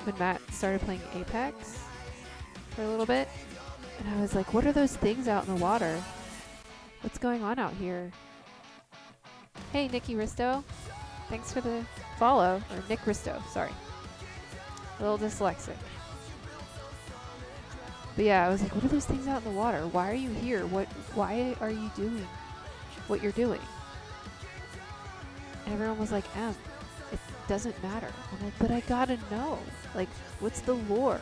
when Matt started playing Apex for a little bit, and I was like, what are those things out in the water? What's going on out here? Hey, Nikki Risto. Thanks for the follow. Or Nick Risto, sorry. A little dyslexic. But yeah, I was like, what are those things out in the water? Why are you here? Why are you doing what you're doing? And everyone was like, it doesn't matter. I'm like, but I gotta know. Like, what's the lore?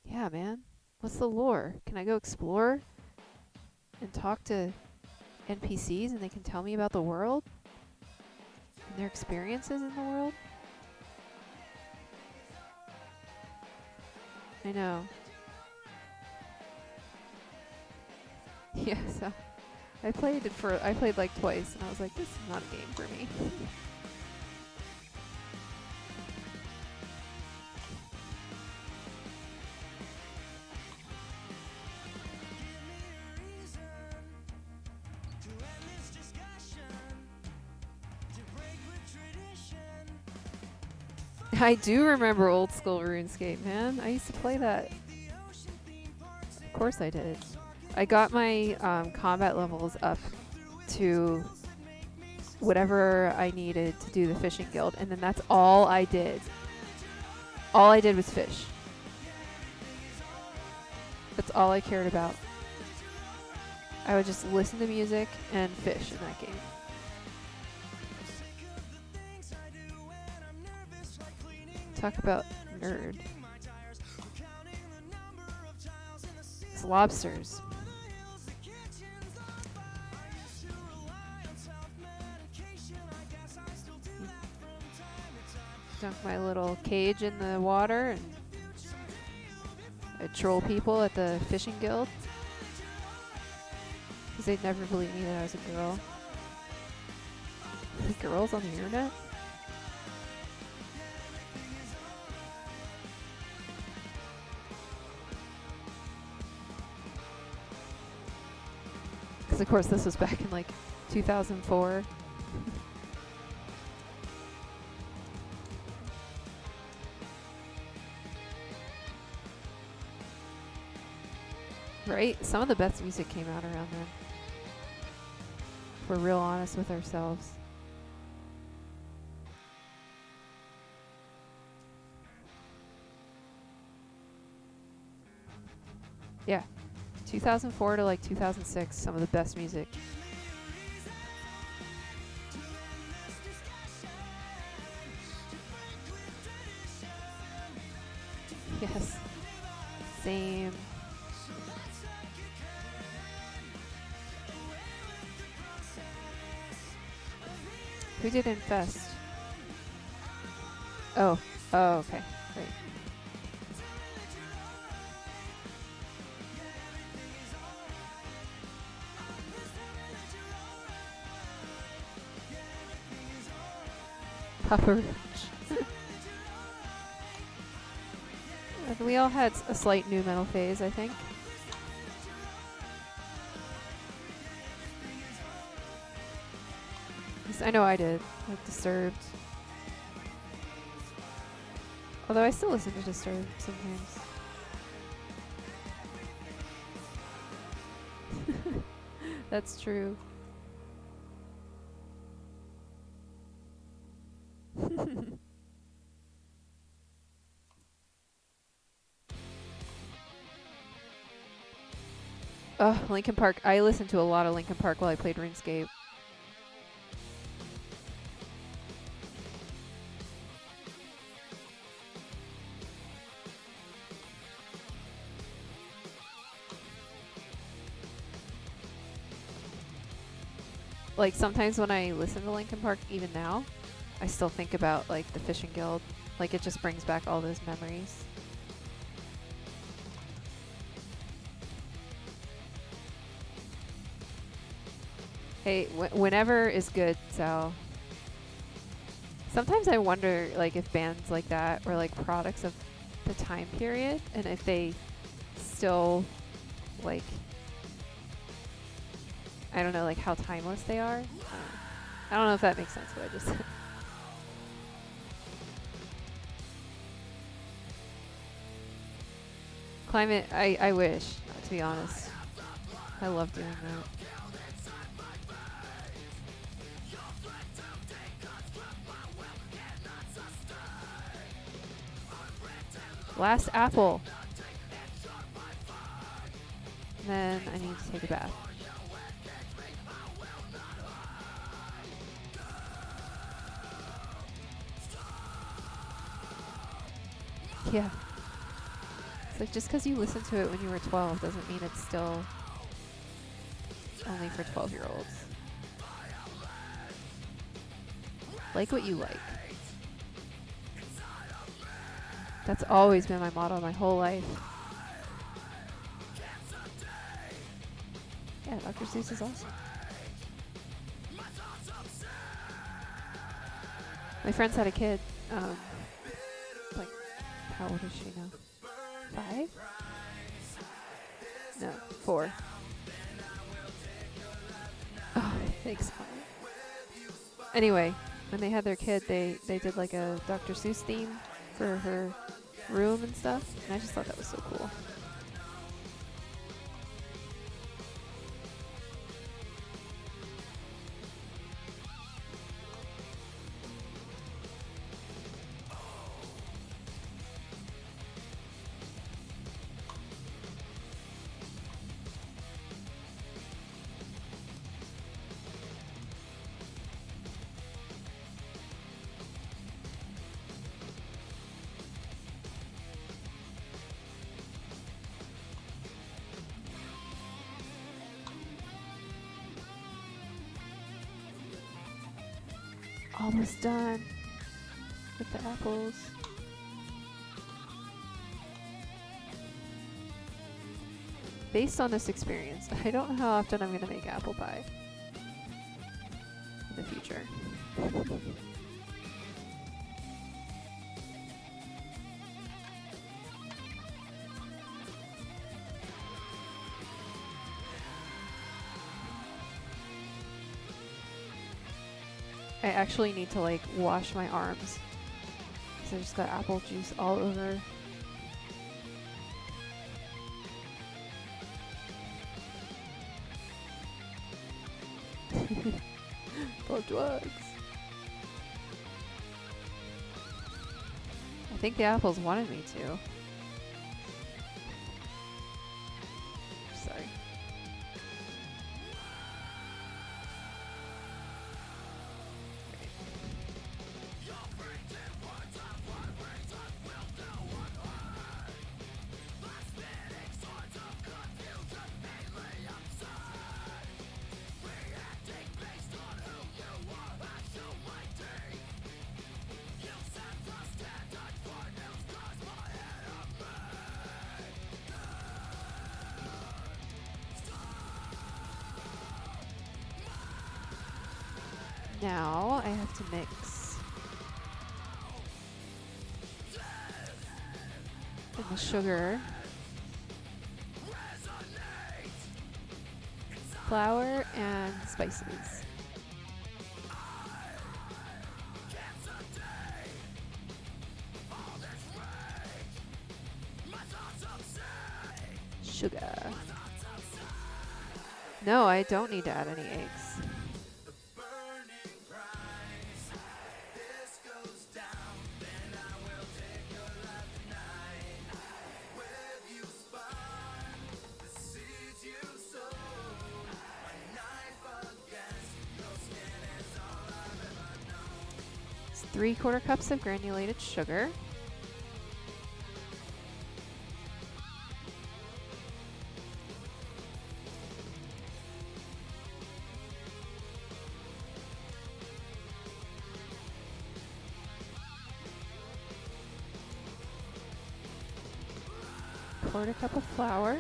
Yeah, man. What's the lore? Can I go explore and talk to NPCs and they can tell me about the world and their experiences in the world? I know. Yeah, so I played like twice and I was like, this is not a game for me. I do remember old school RuneScape, man. I used to play that. Of course I did. I got my combat levels up to whatever I needed to do the fishing guild, and then that's all I did. All I did was fish. That's all I cared about. I would just listen to music and fish in that game. Talk about nerd. It's lobsters. Dunk my little cage in the water and I troll people at the fishing guild because they'd never believe me that I was a girl. Are girls on the internet? Because of course this was back in like 2004. Right? Some of the best music came out around then. If we're real honest with ourselves. Yeah. 2004 to like 2006, some of the best music. Yes. Same. Who did Infest? Oh. Oh, okay. Great. Papa Roach. And we all had a slight new metal phase, I think. At least I know I did. Like Disturbed. Although I still listen to Disturbed sometimes. That's true. Linkin Park. I listened to a lot of Linkin Park while I played RuneScape. Like sometimes when I listen to Linkin Park, even now, I still think about like the Fishing Guild. Like it just brings back all those memories. Hey, whenever is good, so. Sometimes I wonder like if bands like that were like products of the time period and if they still like, I don't know, like how timeless they are. I don't know if that makes sense what I just said. Climate, I wish, to be honest. I love doing that. Last apple. And then I need to take a bath. Yeah. It's like just because you listened to it when you were 12 doesn't mean it's still only for 12-year-olds. Like what you like. That's always been my motto my whole life. Yeah, Dr. Seuss is awesome. My friends had a kid. Like, how old is she now? 5? No, 4. Oh, thanks, Mom. Anyway, when they had their kid, they did like a Dr. Seuss theme for her room and stuff, and I just thought that was so cool. Almost done with the apples. Based on this experience, I don't know how often I'm going to make apple pie in the future. I actually need to like wash my arms because I just got apple juice all over. Love drugs. I think the apples wanted me to. Sorry. Now I have to mix And the sugar. Flour and spices. Sugar. No, I don't need to add any eggs. It's 3/4 cups of granulated sugar. Quarter cup of flour.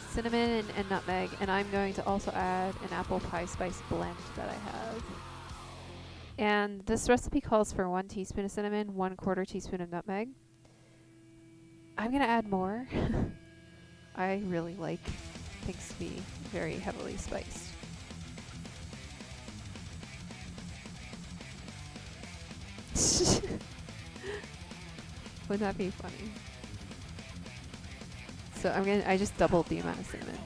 Cinnamon and nutmeg, and I'm going to also add an apple pie spice blend that I have. And this recipe calls for 1 teaspoon of cinnamon, 1/4 teaspoon of nutmeg. I'm going to add more. I really like things to be very heavily spiced. Wouldn't that be funny? So I just doubled the amount of cinnamon.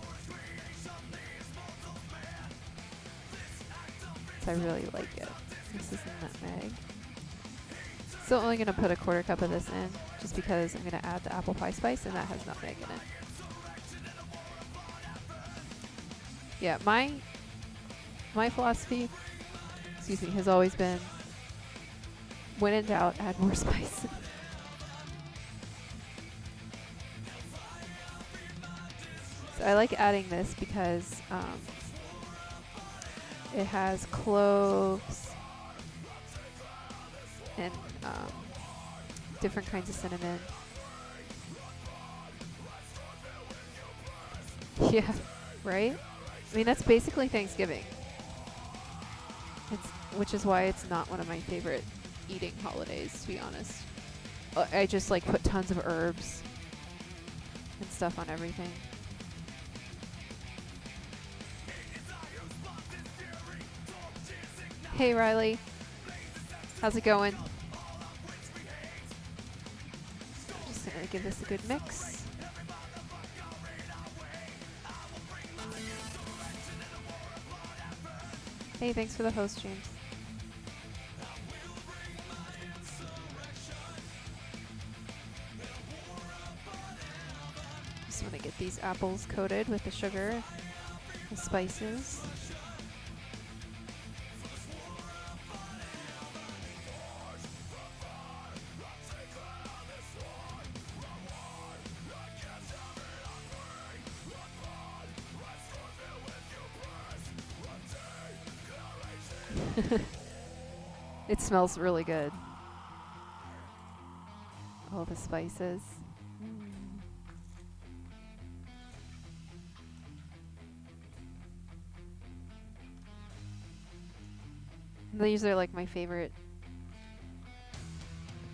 So I really like it. This is nutmeg. Still only gonna put a 1/4 cup of this in, just because I'm gonna add the apple pie spice and that has nutmeg in it. Yeah, my philosophy, excuse me, has always been, when in doubt, add more spice. So I like adding this because it has cloves and different kinds of cinnamon. Yeah, right? I mean, that's basically Thanksgiving. Which is why it's not one of my favorite eating holidays, to be honest. I just like put tons of herbs and stuff on everything. Hey Riley, how's it going? I'm just gonna give this a good mix. Hey, thanks for the host, James. Just want to get these apples coated with the sugar, the spices. It smells really good. All the spices. These are like my favorite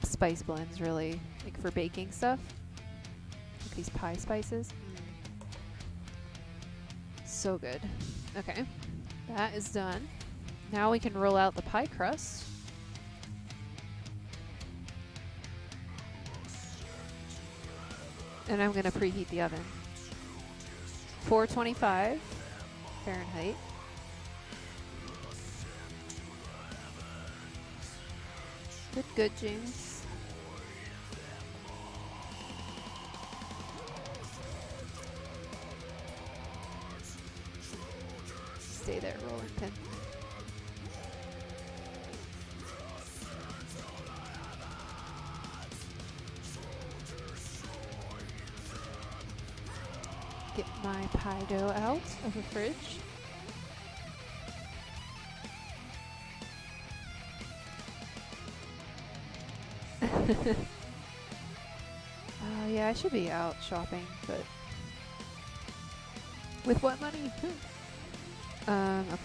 spice blends, really, like for baking stuff. Like these pie spices. So good. Okay, that is done. Now we can roll out the pie crust. And I'm going to preheat the oven. 425 Fahrenheit. Good, good, James. Stay there, rolling pin. Get my pie dough out of the fridge. Yeah, I should be out shopping, but With what money? Okay.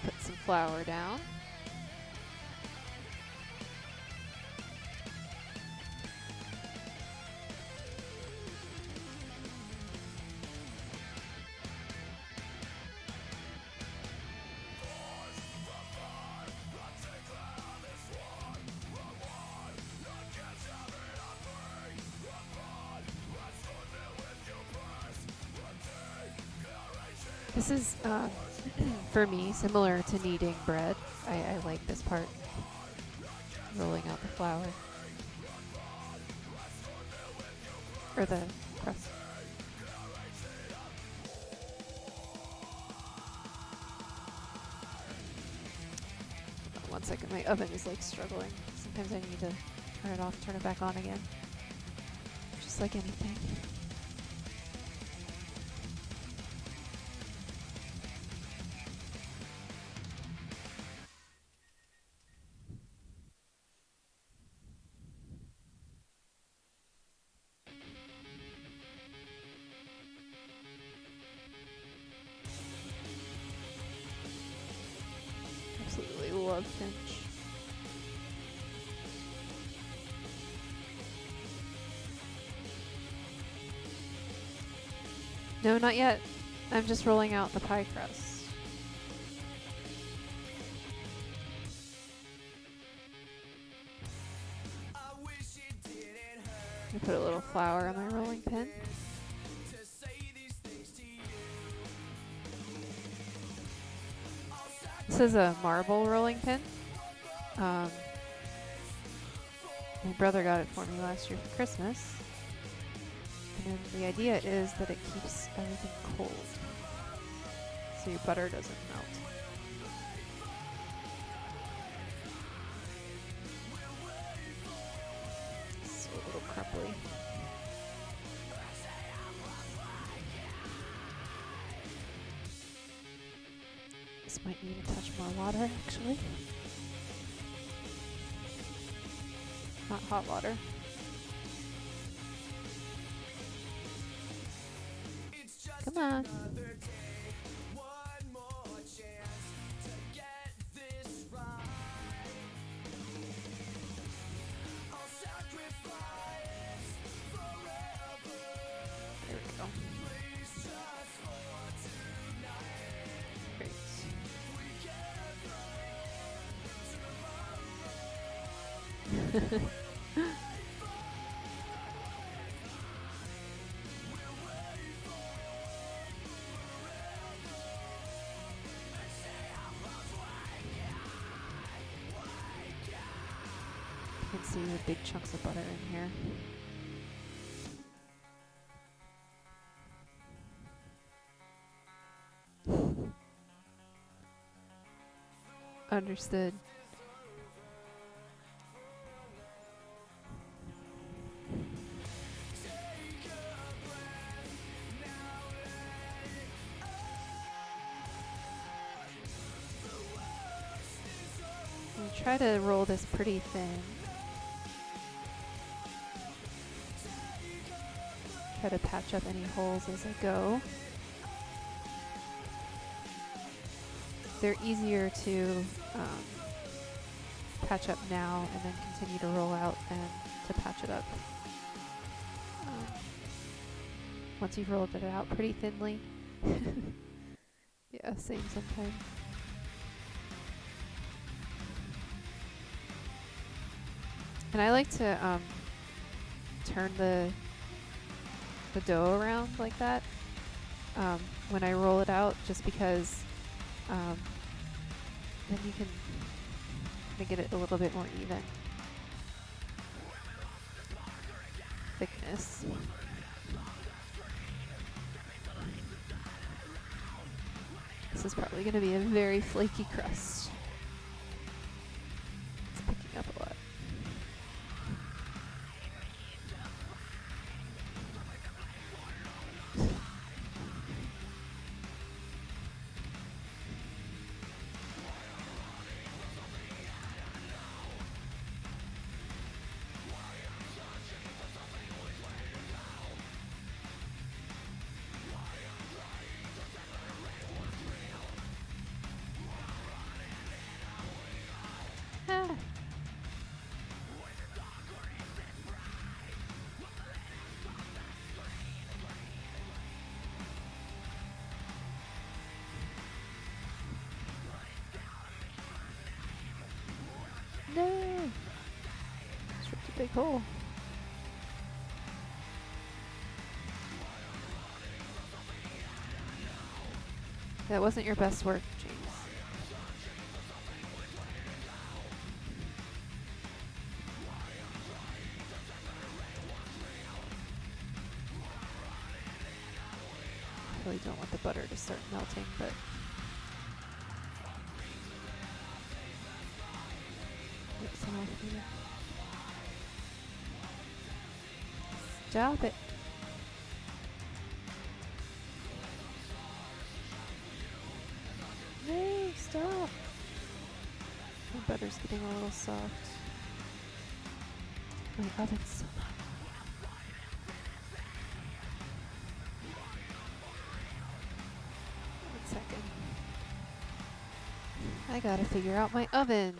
Put some flour down. This is, for me, similar to kneading bread. I like this part, rolling out the flour. Or the crust. One second, my oven is like struggling. Sometimes I need to turn it off, turn it back on again. Just like anything. Absolutely love Finch. No, not yet. I'm just rolling out the pie crust. I put a little flour on my rolling pin. This is a marble rolling pin. My brother got it for me last year for Christmas. And the idea is that it keeps everything cold, so your butter doesn't melt. It's a little crumbly. This might need a touch more water, actually. Not hot water. Come on. There we go. Great. You can see the big chunks of butter in here. Understood. I'll try to roll this pretty thin. Try to patch up any holes as I go. They're easier to patch up now and then continue to roll out than to patch it up once you've rolled it out pretty thinly. Yeah, same sometimes. And I like to turn the dough around like that when I roll it out, just because then you can get it a little bit more even thickness. This is probably going to be a very flaky crust. It's picking up a lot. big hole. That wasn't your best work, James. I really don't want the butter to start melting, but it's off here. Stop it. No, stop. My butter's getting a little soft. My oven's so hot. One second. I gotta figure out my oven.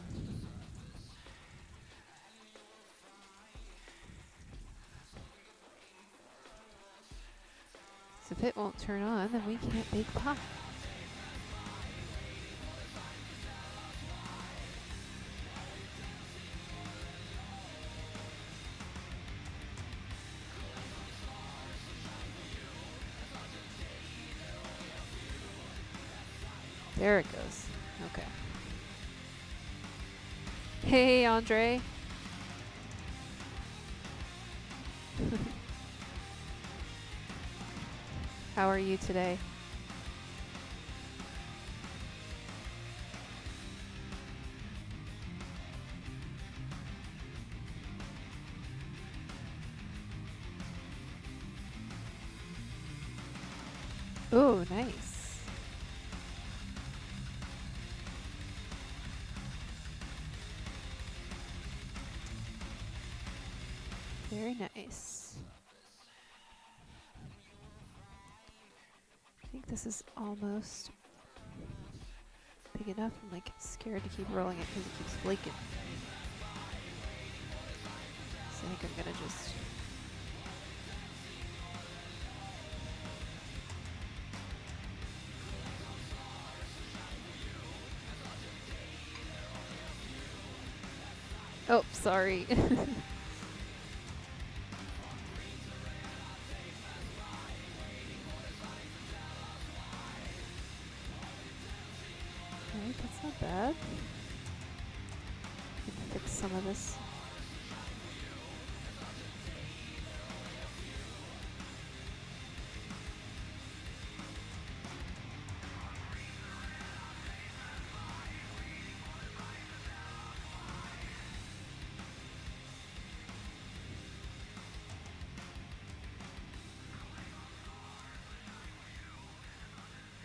So if it won't turn on, then we can't bake pie. There it goes. Okay. Hey, Andre. How are you today? Oh, nice. Very nice. I think this is almost big enough. I'm like scared to keep rolling it because it keeps flaking. So I think I'm gonna just oh, sorry. Alright, that's not bad. Can fix some of this.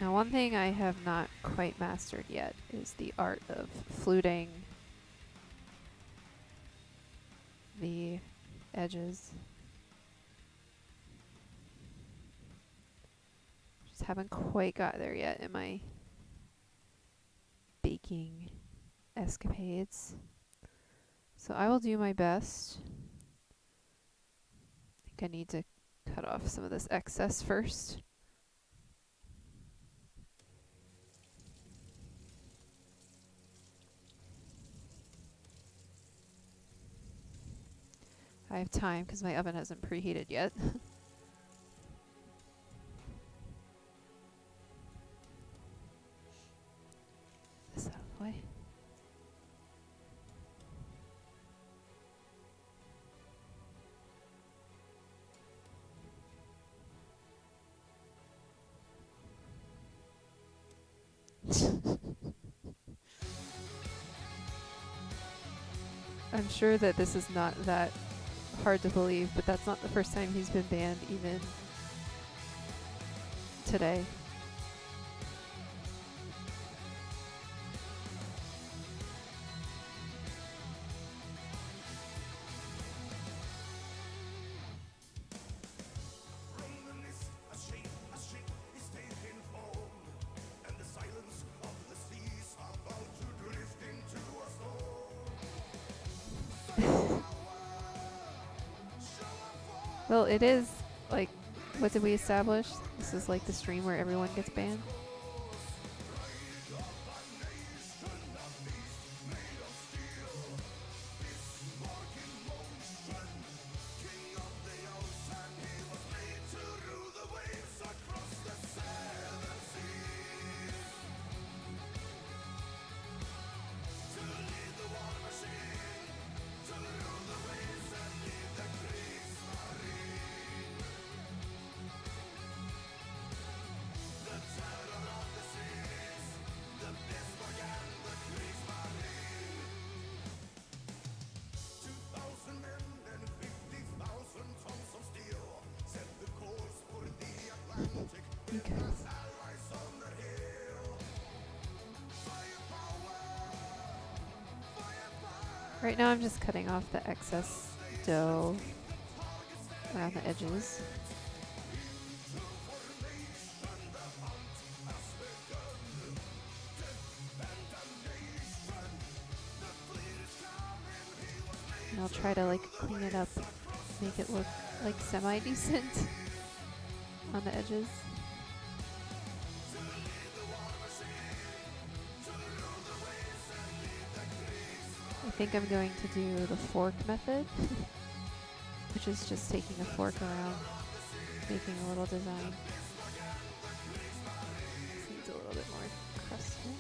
Now, one thing I have not quite mastered yet is the art of fluting the edges. Just haven't quite got there yet in my baking escapades. So I will do my best. I think I need to cut off some of this excess first. I have time because my oven hasn't preheated yet. This out of the way. I'm sure that this is not that hard to believe, but that's not the first time he's been banned even today. Well, it is, like, what did we establish? This is like the stream where everyone gets banned. You guys. Right now I'm just cutting off the excess dough around the edges. And I'll try to like clean it up, make it look like semi-decent on the edges. I think I'm going to do the fork method, which is just taking a fork around, making a little design. This needs a little bit more crust here.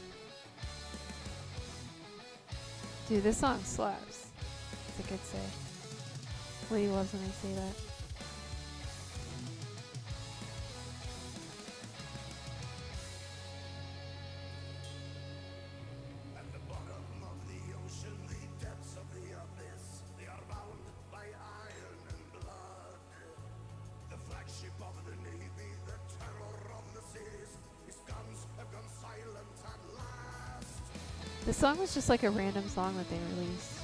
Dude, this song slaps. As I could say. Lady loves when I say that. This song was just like a random song that they released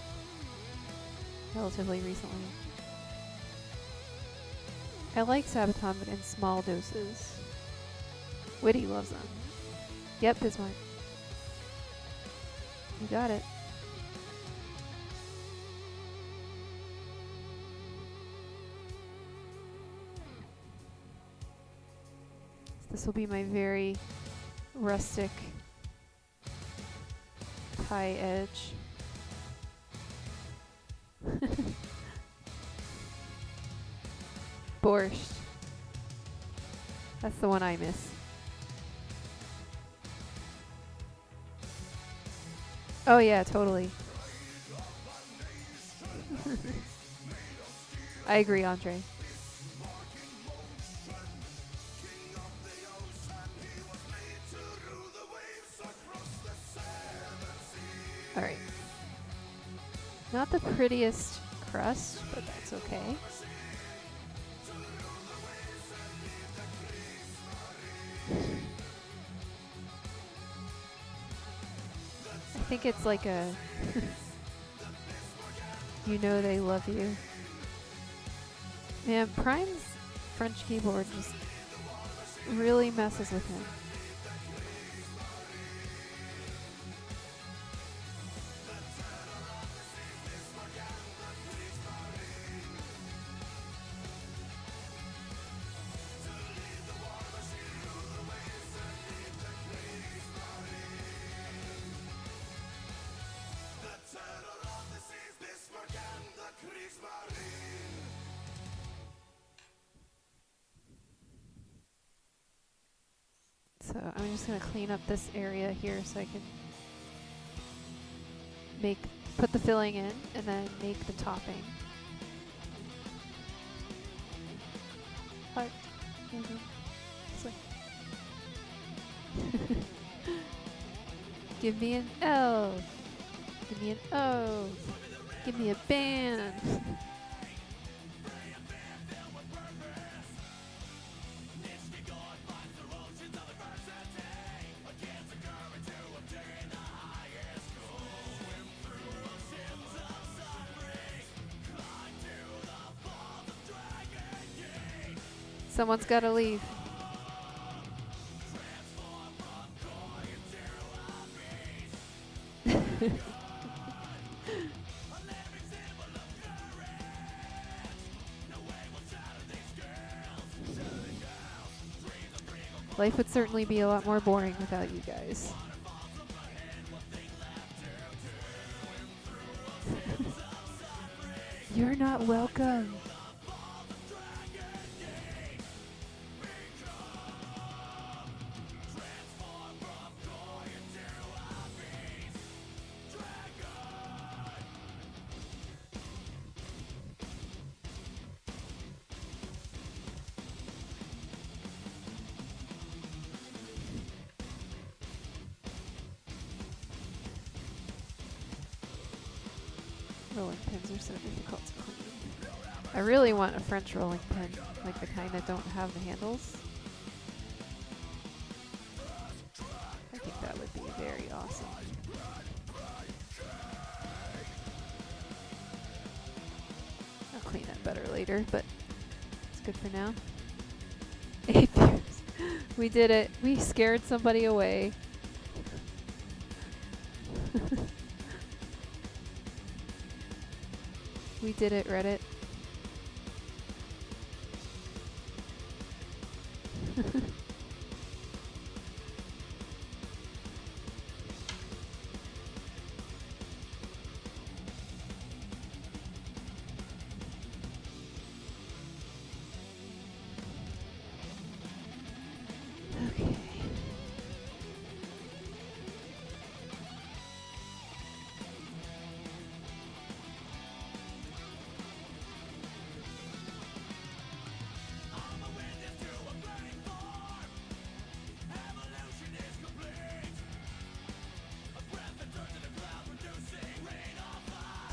relatively recently. I like Sabaton, but in small doses. Witty loves them. Yep, Bismarck. You got it. This will be my very rustic pie edge. Borscht. That's the one I miss. Oh yeah, totally. I agree, Andre. All right. Not the prettiest crust, but that's okay. I think it's like a you know they love you. Man, Prime's French keyboard just really messes with him. So I'm just going to clean up this area here so I can put the filling in and then make the topping. Heart. This way. Give me an L. Give me an O. Give me a band. Someone's got to leave. Life would certainly be a lot more boring without you guys. You're not welcome. Rolling pins are so difficult to clean. I really want a French rolling pin, like the kind that don't have the handles. think that would be very awesome. I'll clean that better later, but it's good for now. 8 views. We did it. We scared somebody away. We did it, Reddit. Okay.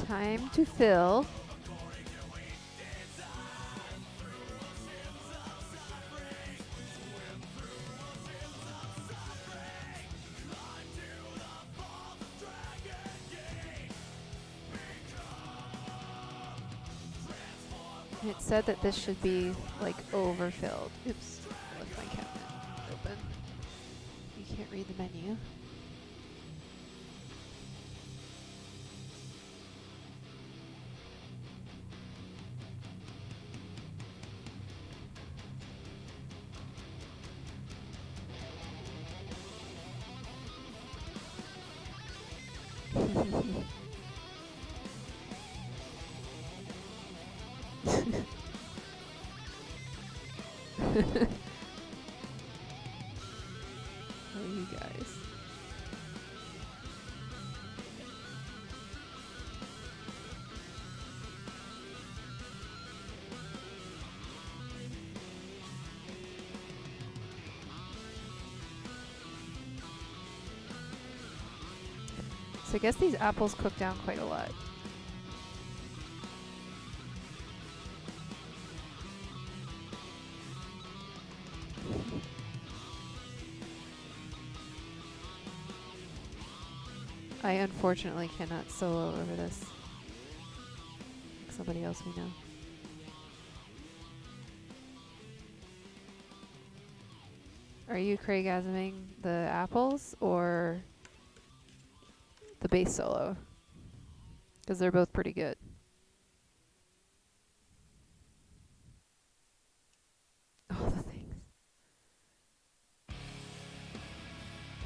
Time to fill. It said that this should be like overfilled. Oops, I left my cabinet open. You can't read the menu. Oh, you guys. So I guess these apples cook down quite a lot. I unfortunately cannot solo over this. Like somebody else we know. Are you Craigasming the apples or the bass solo? Because they're both pretty good. Oh, the things.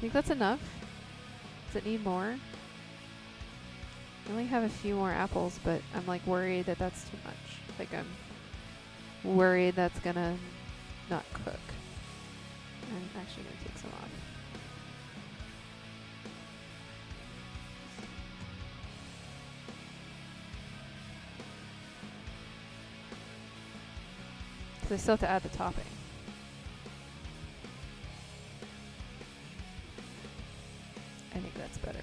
Think that's enough? Does it need more? I only have a few more apples, but I'm like worried that that's too much. Like I'm worried that's gonna not cook. I'm actually gonna take some off. Because I still have to add the topping. I think that's better.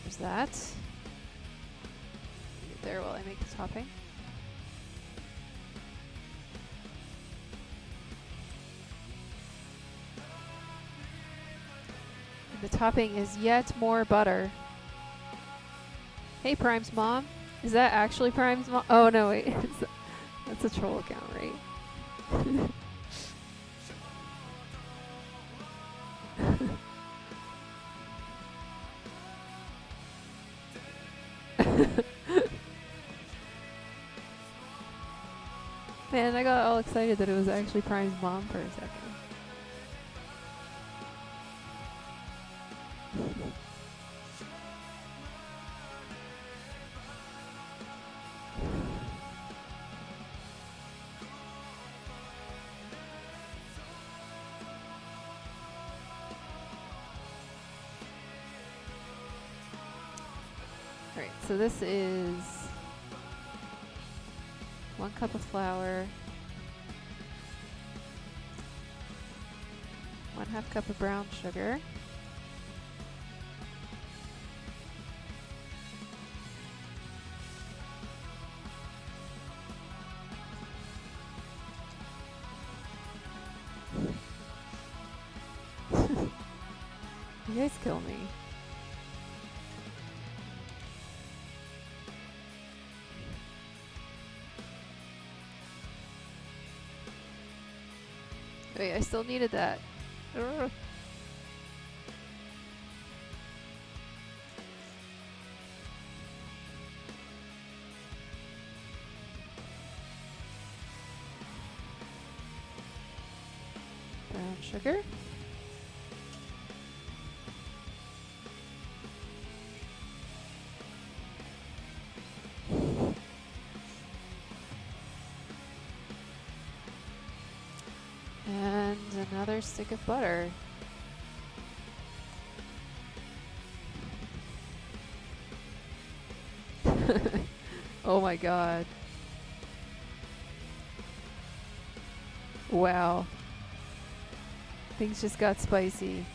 There's that. Leave it there while I make the topping. And the topping is yet more butter. Hey, Prime's mom. Is that actually Prime's mom? Oh, no, wait. That's a troll account, right? Man, I got all excited that it was actually Prime's mom for a second. Alright, so this is 1 cup of flour, 1/2 cup of brown sugar. You guys kill me. Wait, I still needed that. Ugh. Brown sugar. And another stick of butter. Oh my god. Wow. Things just got spicy.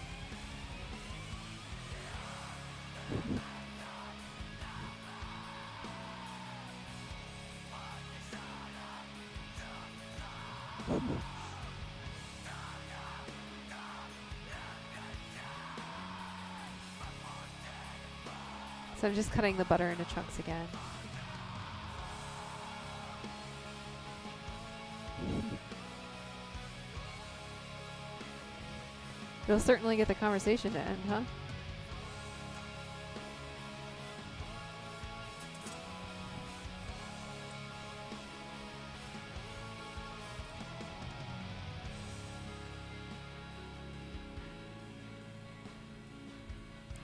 So I'm just cutting the butter into chunks again. It'll certainly get the conversation to end, huh?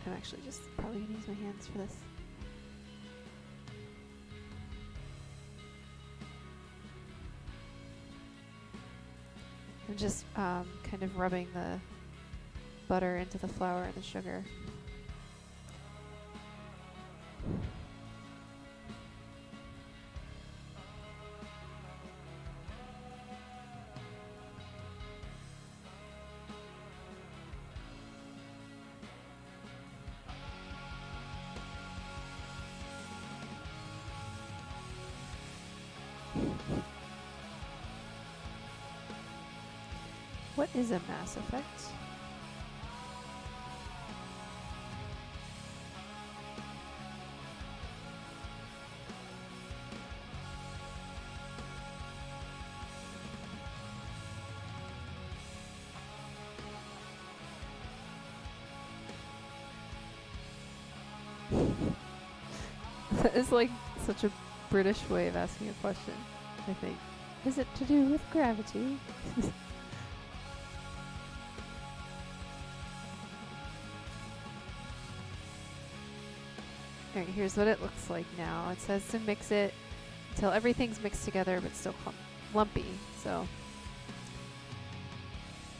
I'm actually just probably gonna use my hands for this. I'm just kind of rubbing the butter into the flour and the sugar. What is a Mass Effect? That is like such a British way of asking a question, I think. Is it to do with gravity? Alright, here's what it looks like now. It says to mix it until everything's mixed together but still lumpy. So,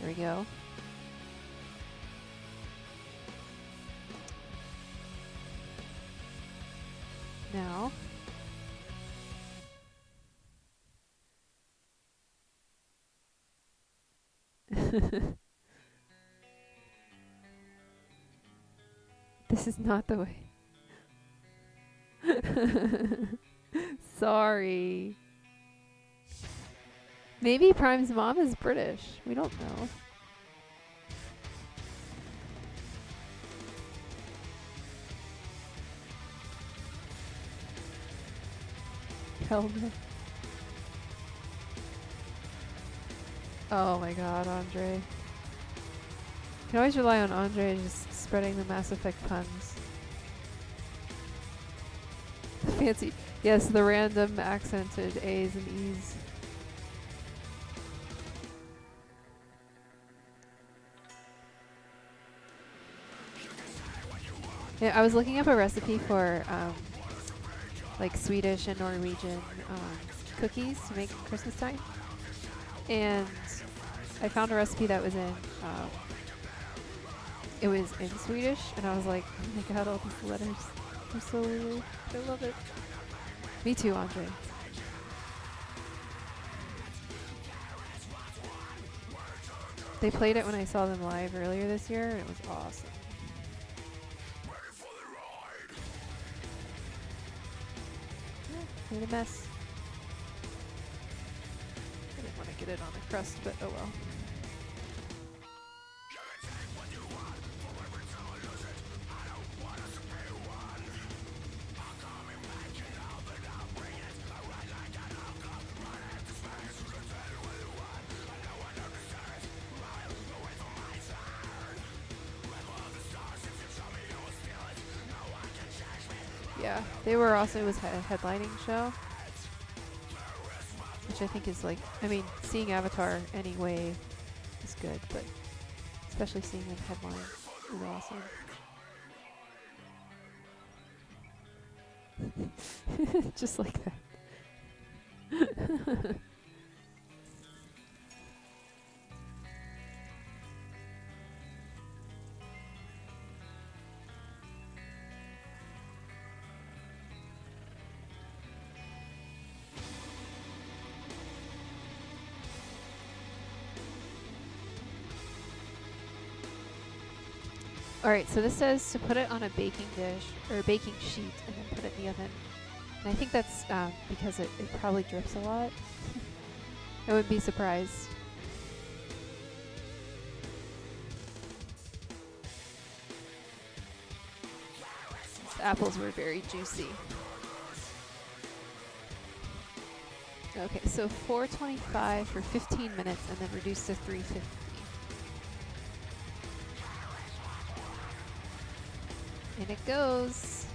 there we go. Now, this is not the way. Sorry. Maybe Prime's mom is British. We don't know. Hell no. Oh my god, Andre. You can always rely on Andre just spreading the Mass Effect puns. Fancy. Yes, the random accented A's and E's. Yeah, I was looking up a recipe for like Swedish and Norwegian cookies to make Christmas time, and I found a recipe that was in it was in Swedish, and I was like, oh my god, all these letters are so weird. I love it. Me too, Andre. They played it when I saw them live earlier this year, and it was awesome. Made a mess. I didn't want to get it on the crust, but oh well. Yeah, they were also, it was a headlining show, which I think is like, I mean, seeing Avatar anyway is good, but especially seeing them headline is awesome. Just like that. Alright, so this says to put it on a baking dish, or a baking sheet, and then put it in the oven. And I think that's because it probably drips a lot. I wouldn't be surprised. The apples were very juicy. Okay, so 425 for 15 minutes, and then reduce to 350. And it goes.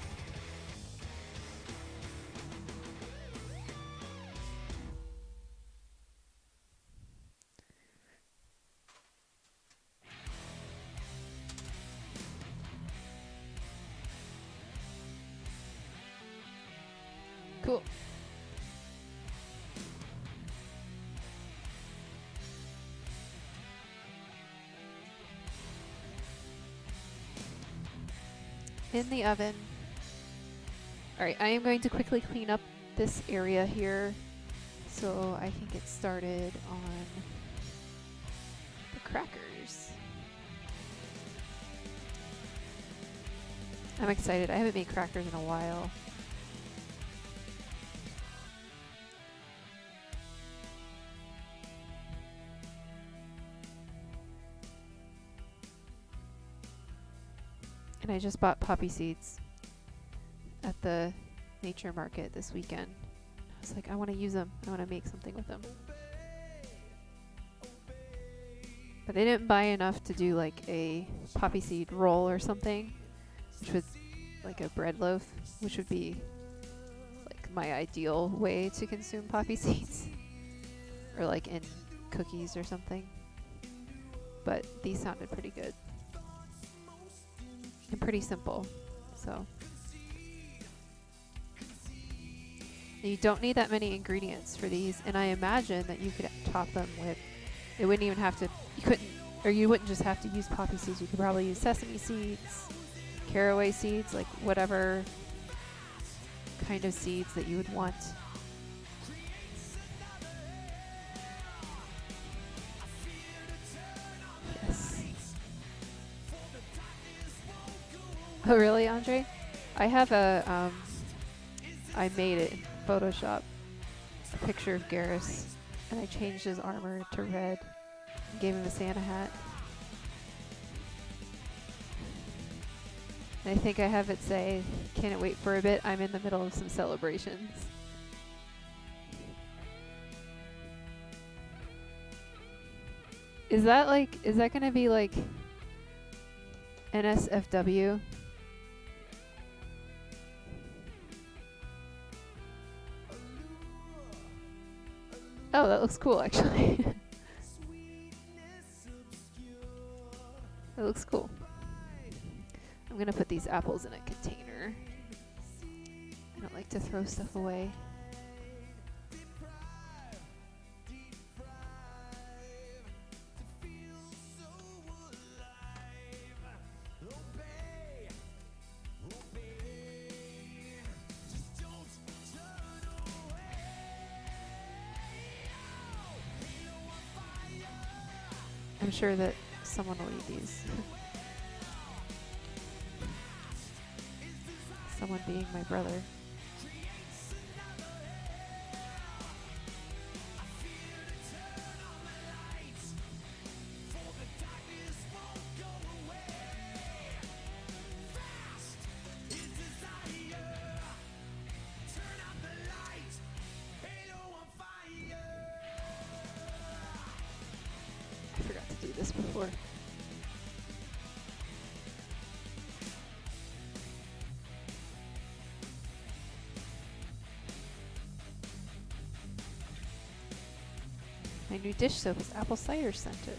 Cool. In the oven. Alright, I am going to quickly clean up this area here so I can get started on the crackers. I'm excited. I haven't made crackers in a while. And I just bought poppy seeds at the nature market this weekend. I was like, I want to use them. I want to make something with them. But I didn't buy enough to do like a poppy seed roll or something, which would like a bread loaf, which would be like my ideal way to consume poppy seeds, or like in cookies or something. But these sounded pretty good. And pretty simple, so. You don't need that many ingredients for these, and I imagine that you could top them with, it wouldn't even have to, you couldn't, or you wouldn't just have to use poppy seeds, you could probably use sesame seeds, caraway seeds, like whatever kind of seeds that you would want. Yes. Oh really, Andre? I have a, I made it in Photoshop, a picture of Garrus, and I changed his armor to red and gave him a Santa hat. And I think I have it say, "Can't wait for a bit, I'm in the middle of some celebrations." Is that like, is that gonna be like NSFW? Oh, that looks cool, actually. That looks cool. I'm gonna put these apples in a container. I don't like to throw stuff away. I'm sure that someone will eat these. Someone being my brother. I forgot to do this before. My new dish soap is apple cider scented.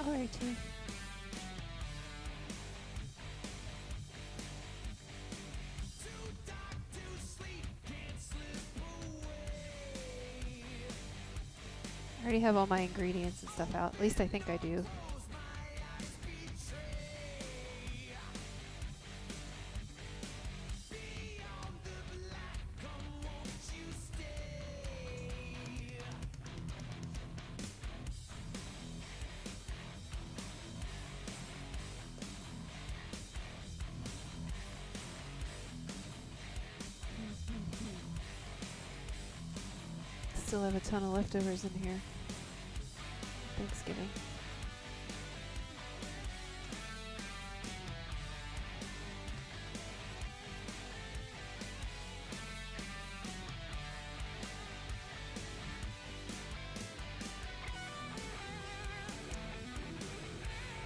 Alrighty. I already have all my ingredients and stuff out. At least I think I do. Still have a ton of leftovers in here. Thanksgiving.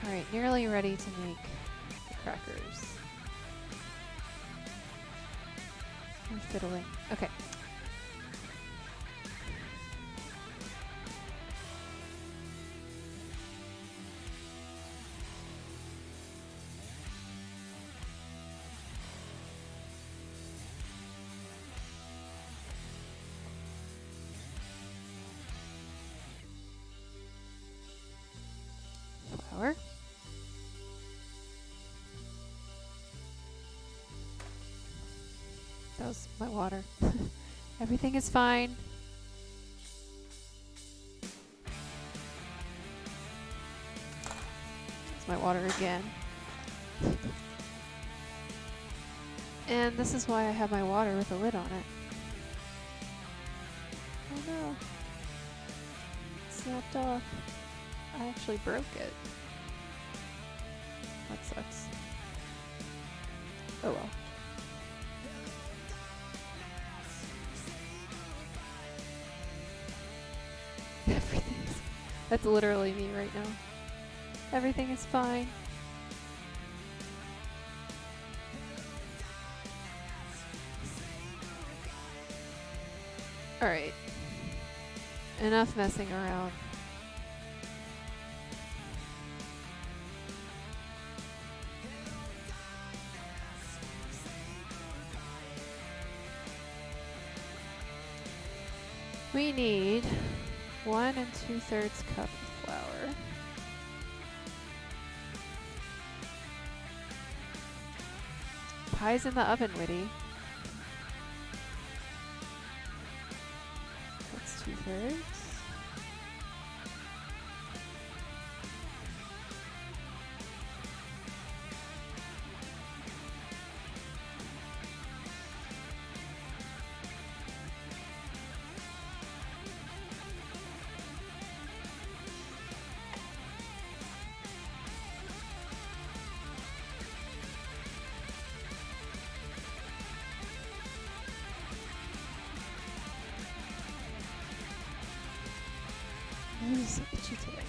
Alright, nearly ready to make the crackers. I'm fiddling. Okay. Flour. That was my water. Everything is fine. That's my water again. And this is why I have my water with a lid on it. Oh no. It snapped off. I actually broke it. That sucks. Oh well. That's literally me right now. Everything is fine. Alright. Enough messing around. We need 1 2/3 cup of flour. Pie's in the oven, Witty. That's 2/3. I'm so itchy today.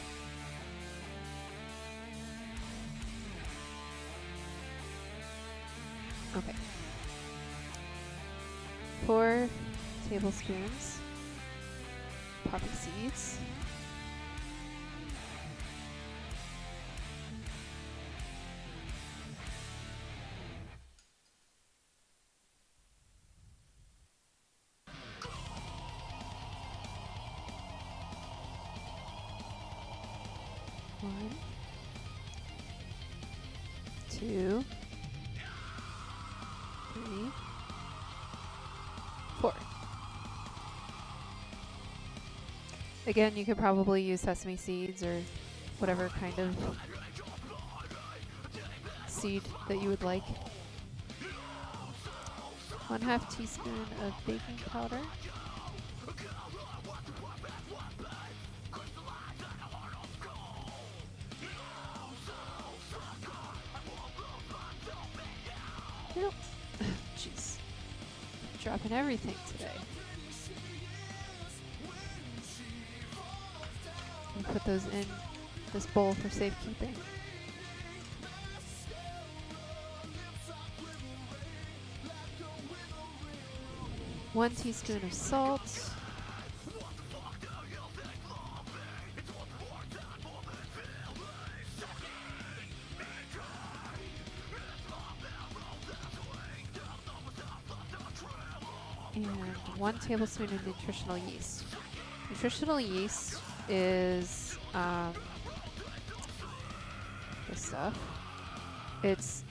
Okay. 4 tablespoons poppy seeds. One, 2, 3, 4. Again, you could probably use sesame seeds or whatever kind of seed that you would like. 1/2 teaspoon of baking powder. Yep. Jeez. Dropping everything today. And put those in this bowl for safekeeping. One teaspoon of salt. And 1 tablespoon of nutritional yeast. Nutritional yeast is this stuff. It's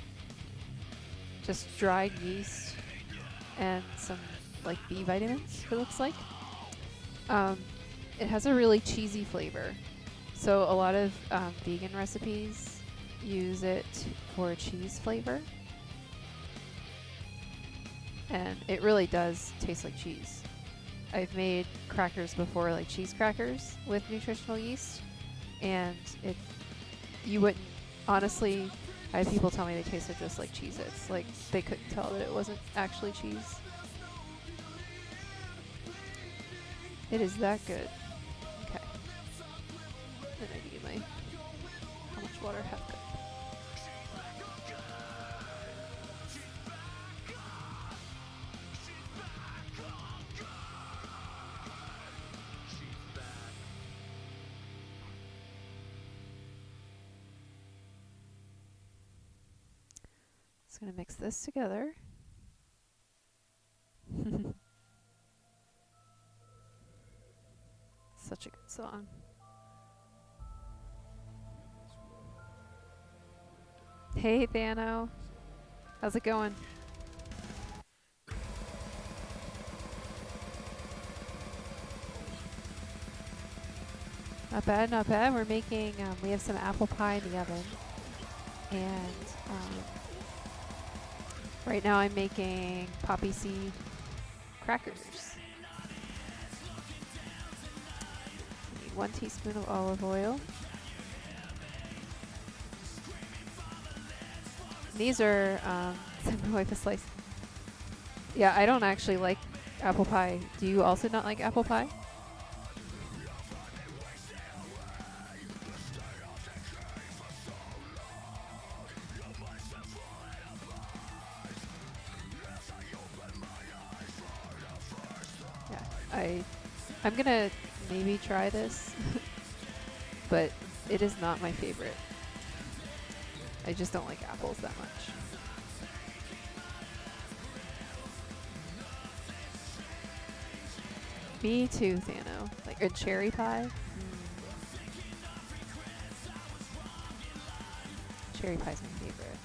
just dried yeast and some like B vitamins, it looks like. It has a really cheesy flavor. So a lot of vegan recipes use it for cheese flavor. And it really does taste like cheese. I've made crackers before, like cheese crackers with nutritional yeast, and you wouldn't, honestly, I had people tell me they tasted just like Cheez-Its. Like, they couldn't tell that it wasn't actually cheese. It is that good. Okay. Then I need my, how much water I have got. Just gonna mix this together. Such a good song. Hey Thano, how's it going? Not bad, not bad. We're making, we have some apple pie in the oven, and right now I'm making poppy seed crackers. Need 1 teaspoon of olive oil. These are, send my wife a slice. Yeah, I don't actually like apple pie. Do you also not like apple pie? I'm gonna maybe try this, but it is not my favorite. I just don't like apples that much. Me too, Thano. Like a cherry pie. Cherry pie's my favorite.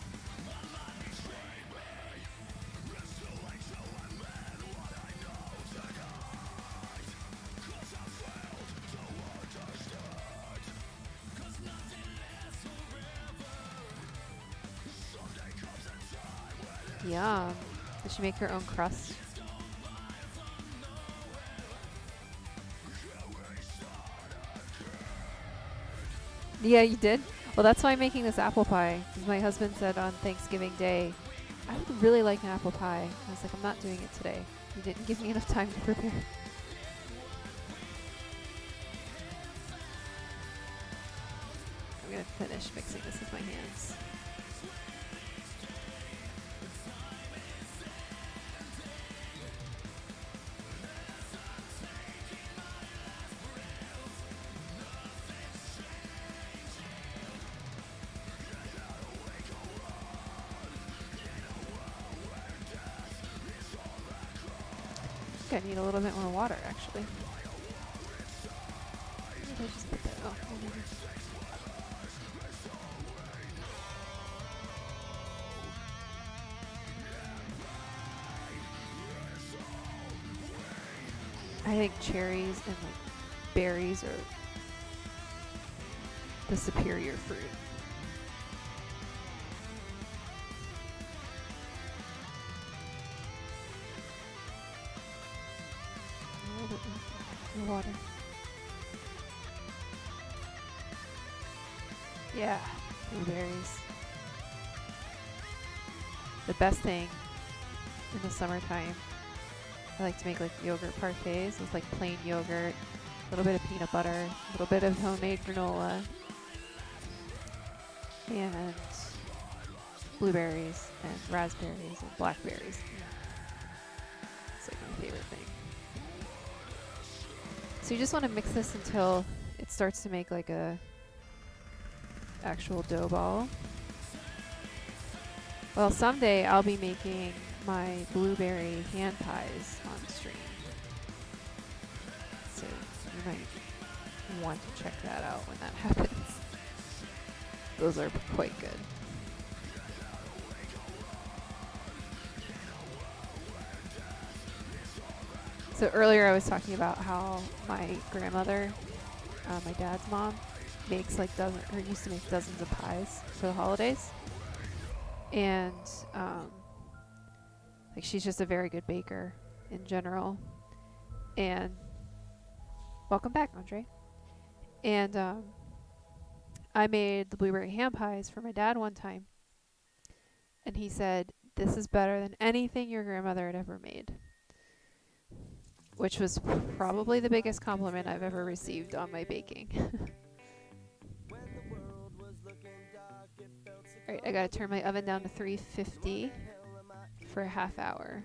Yum. Did she make her own crust? Yeah, you did? Well, that's why I'm making this apple pie. Because my husband said on Thanksgiving Day, I would really like an apple pie. I was like, I'm not doing it today. You didn't give me enough time to prepare. I'm going to finish mixing this with my hands. think I need a little bit more water, actually. Maybe I just put that. Oh, maybe. I think cherries and like berries are the superior fruit. A little bit more water. Yeah, blueberries. The best thing in the summertime, I like to make like yogurt parfaits with like plain yogurt, a little bit of peanut butter, a little bit of homemade granola, and blueberries and raspberries and blackberries. It's like my favorite thing. So you just want to mix this until it starts to make like a actual dough ball. Well, someday I'll be making my blueberry hand pies on stream. So you might want to check that out when that happens. Those are quite good. So earlier I was talking about how my grandmother, my dad's mom, makes like used to make dozens of pies for the holidays. And like she's just a very good baker in general. And welcome back, Andre. And I made the blueberry ham pies for my dad one time. And he said, "This is better than anything your grandmother had ever made." Which was probably the biggest compliment I've ever received on my baking. Alright, I gotta turn my oven down to 350 for a half hour.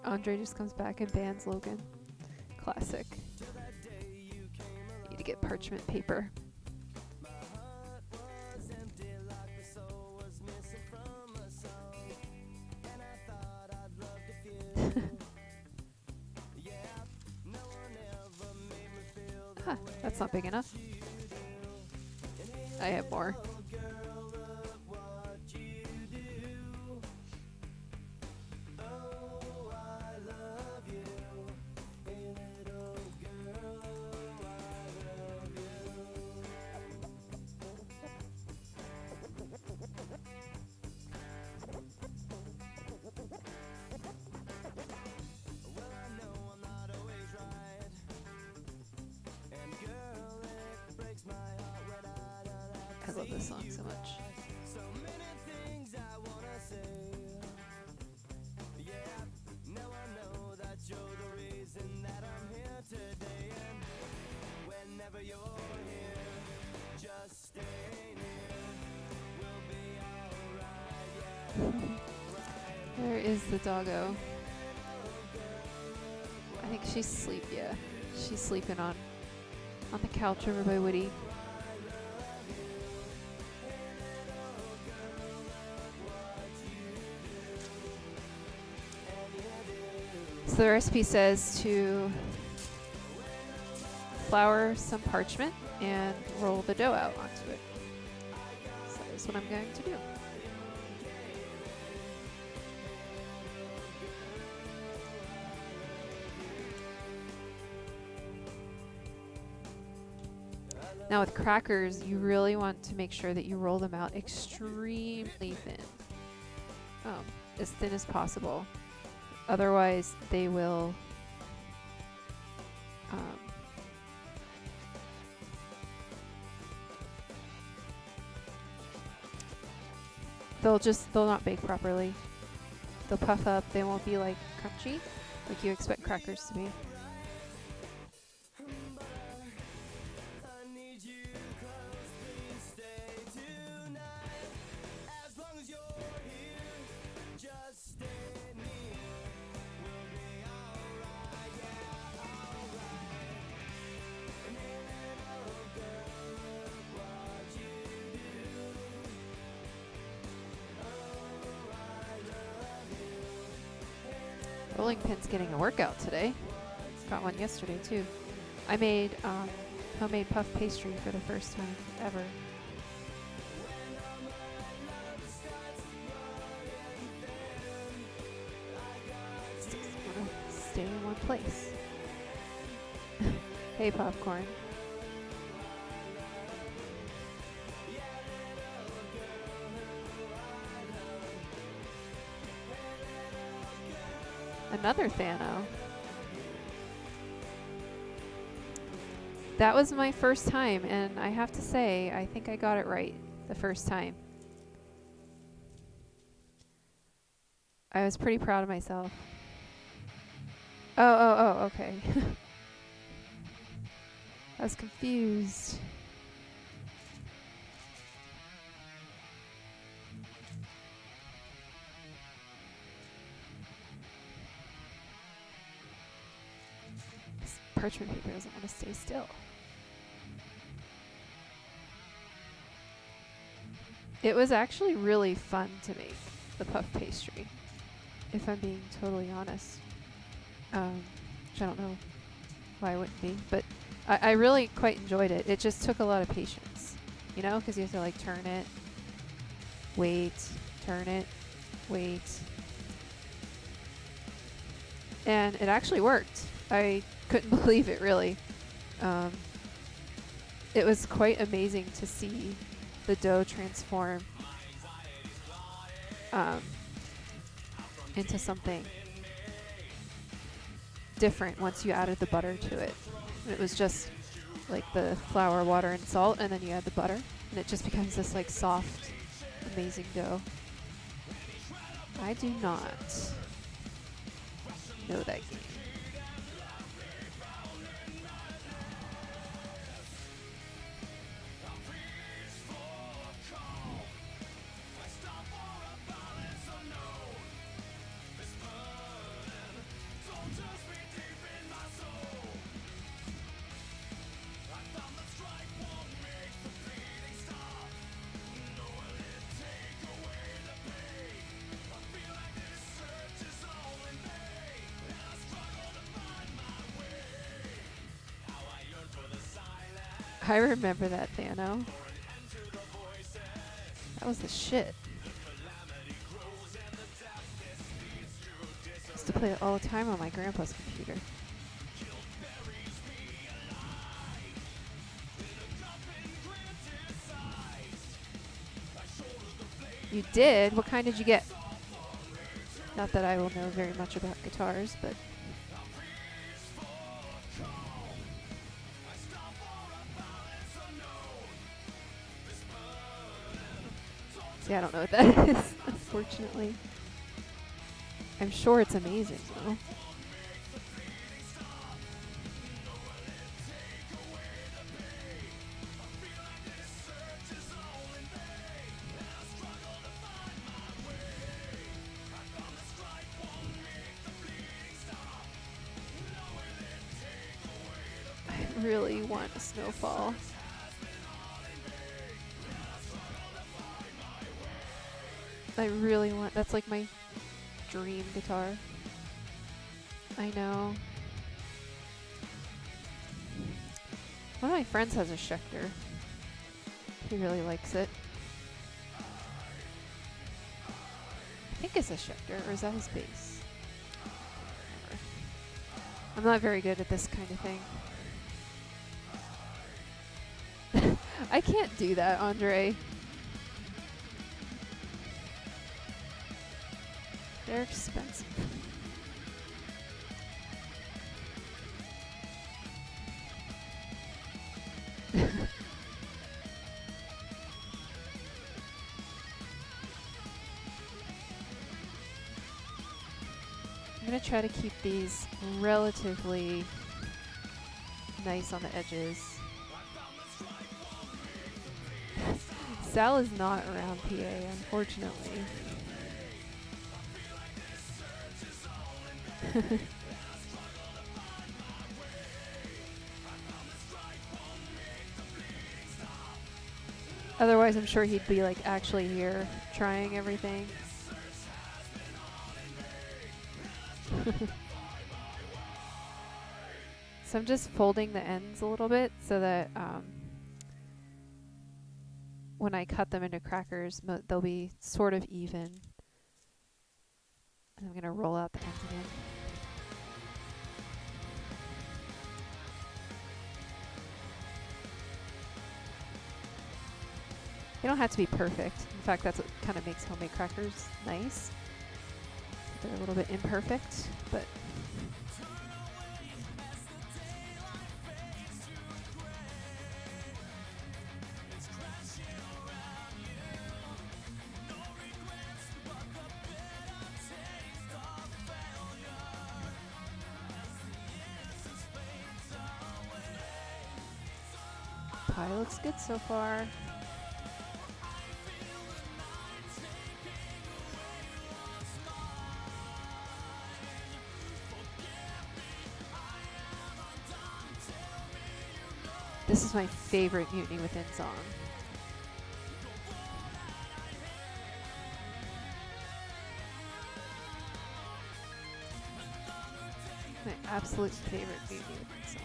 Andre just comes back and bans Logan. Classic. Need to get parchment paper. Huh, that's not big enough. I have more. I love this song so much. There is the doggo. I think she's asleep, yeah. She's sleeping on the couch over by Woody. So the recipe says to flour some parchment and roll the dough out onto it. So that's what I'm going to do. Now with crackers, you really want to make sure that you roll them out extremely thin. As thin as possible. Otherwise, they will they'll not bake properly. They'll puff up. They won't be like crunchy like you expect crackers to be. Rolling pin's getting a workout today. Got one yesterday too. I made homemade puff pastry for the first time ever. Just wanna stay in one place. Hey, popcorn. Another Thano. That was my first time, and I have to say, I think I got it right the first time. I was pretty proud of myself. Oh, okay. I was confused. This parchment paper doesn't want to stay still. It was actually really fun to make the puff pastry, if I'm being totally honest. Which I don't know why I wouldn't be, but I really quite enjoyed it. It just took a lot of patience, you know, because you have to like turn it, wait, turn it, wait. And it actually worked. I couldn't believe it, really. It was quite amazing to see the dough transform into something different once you added the butter to it. And it was just like the flour, water, and salt, and then you add the butter, and it just becomes this like soft, amazing dough. I do not know that game. I remember that, Thano. That was the shit. I used to play it all the time on my grandpa's computer. You did? What kind did you get? Not that I will know very much about guitars, but... Yeah, I don't know what that is, unfortunately. I'm sure it's amazing, though. I really want a snowfall. I really want, that's like my dream guitar. I know. One of my friends has a Schecter. He really likes it. I think it's a Schecter, or is that his bass? I'm not very good at this kind of thing. I can't do that, Andre. They're expensive. I'm going to try to keep these relatively nice on the edges. Sal is not around PA, unfortunately. Otherwise, I'm sure he'd be like actually here trying everything. So I'm just folding the ends a little bit so that when I cut them into crackers, they'll be sort of even. And I'm going to roll out the ends again. They don't have to be perfect. In fact, that's what kind of makes homemade crackers nice. They're a little bit imperfect, but pie looks good so far. This is my favorite Mutiny Within song. My absolute favorite Mutiny Within song.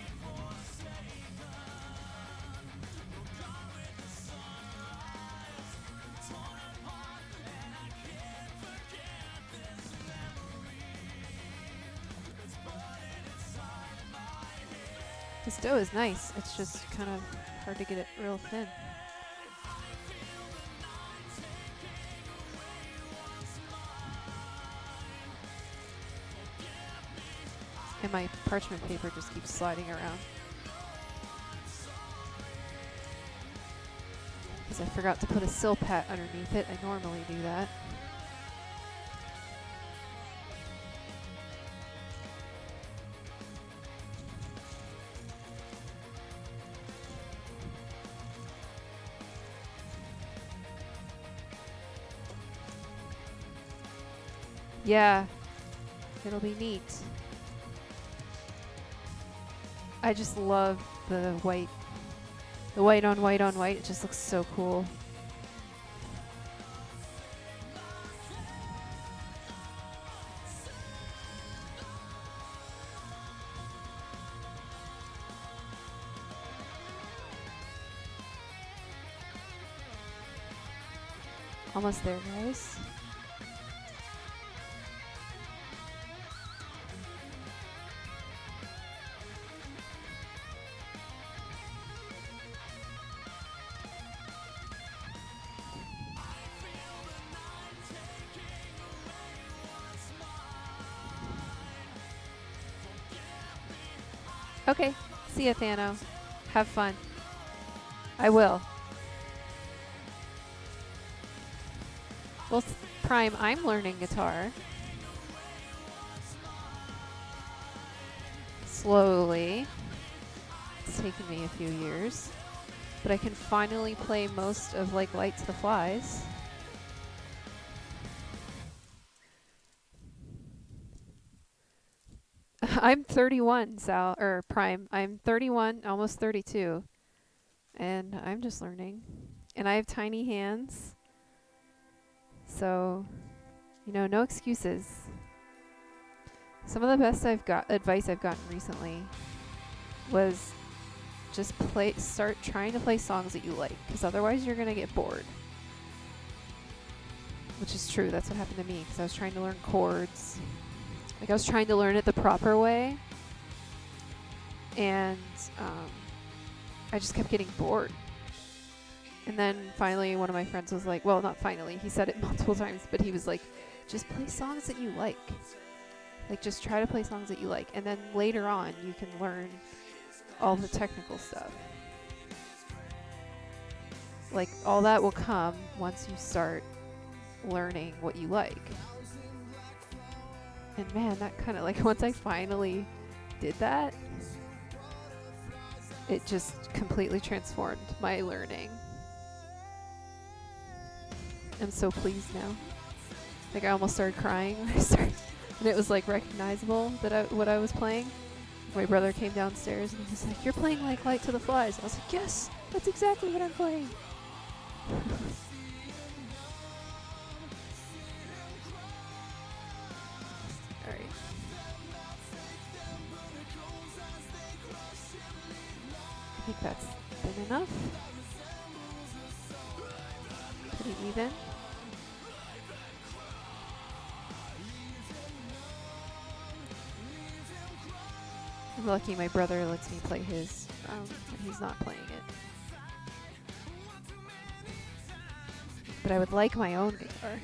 This dough is nice. It's just kind of hard to get it real thin. And my parchment paper just keeps sliding around. Because I forgot to put a sill pat underneath it. I normally do that. Yeah, it'll be neat. I just love the white on white on white. It just looks so cool. Almost there, guys. Okay, see ya, Thano. Have fun. I will. Well, Prime, I'm learning guitar. Slowly. It's taken me a few years. But I can finally play most of like Light to the Flies. I'm 31, Sal, or Prime. I'm 31, almost 32. And I'm just learning. And I have tiny hands. So, you know, no excuses. Some of the best advice I've gotten recently was just start trying to play songs that you like, because otherwise you're going to get bored. Which is true. That's what happened to me, because I was trying to learn chords. Like, I was trying to learn it the proper way, and I just kept getting bored. And then finally one of my friends was like, well, not finally, he said it multiple times, but he was like, just play songs that you like. Like, just try to play songs that you like, and then later on you can learn all the technical stuff. Like, all that will come once you start learning what you like. And man, that kind of, like, once I finally did that, it just completely transformed my learning. I'm so pleased now. Like, I almost started crying when I started, and it was like recognizable that what I was playing. My brother came downstairs and he was like, "You're playing like Light to the Flies." I was like, "Yes, that's exactly what I'm playing." Alright. I think that's thin enough. Pretty even. I'm lucky my brother lets me play his when he's not playing it. But I would like my own guitar.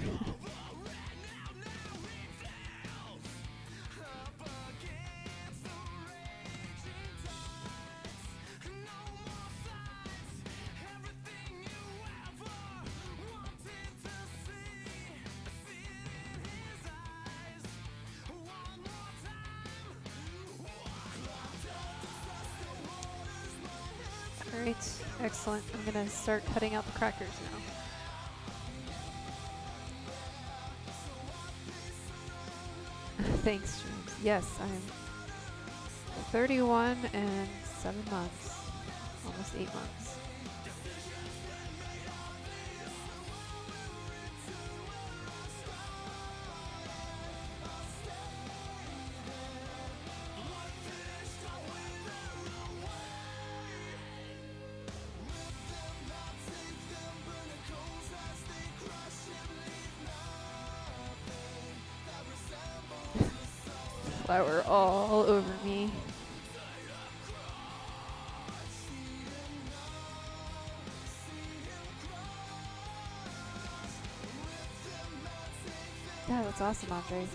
Alright, excellent. I'm gonna start cutting out the crackers now. Thanks, James. Yes, I'm 31 and 7 months. Almost 8 months. Flour all over me. Yeah, that's awesome, Andre.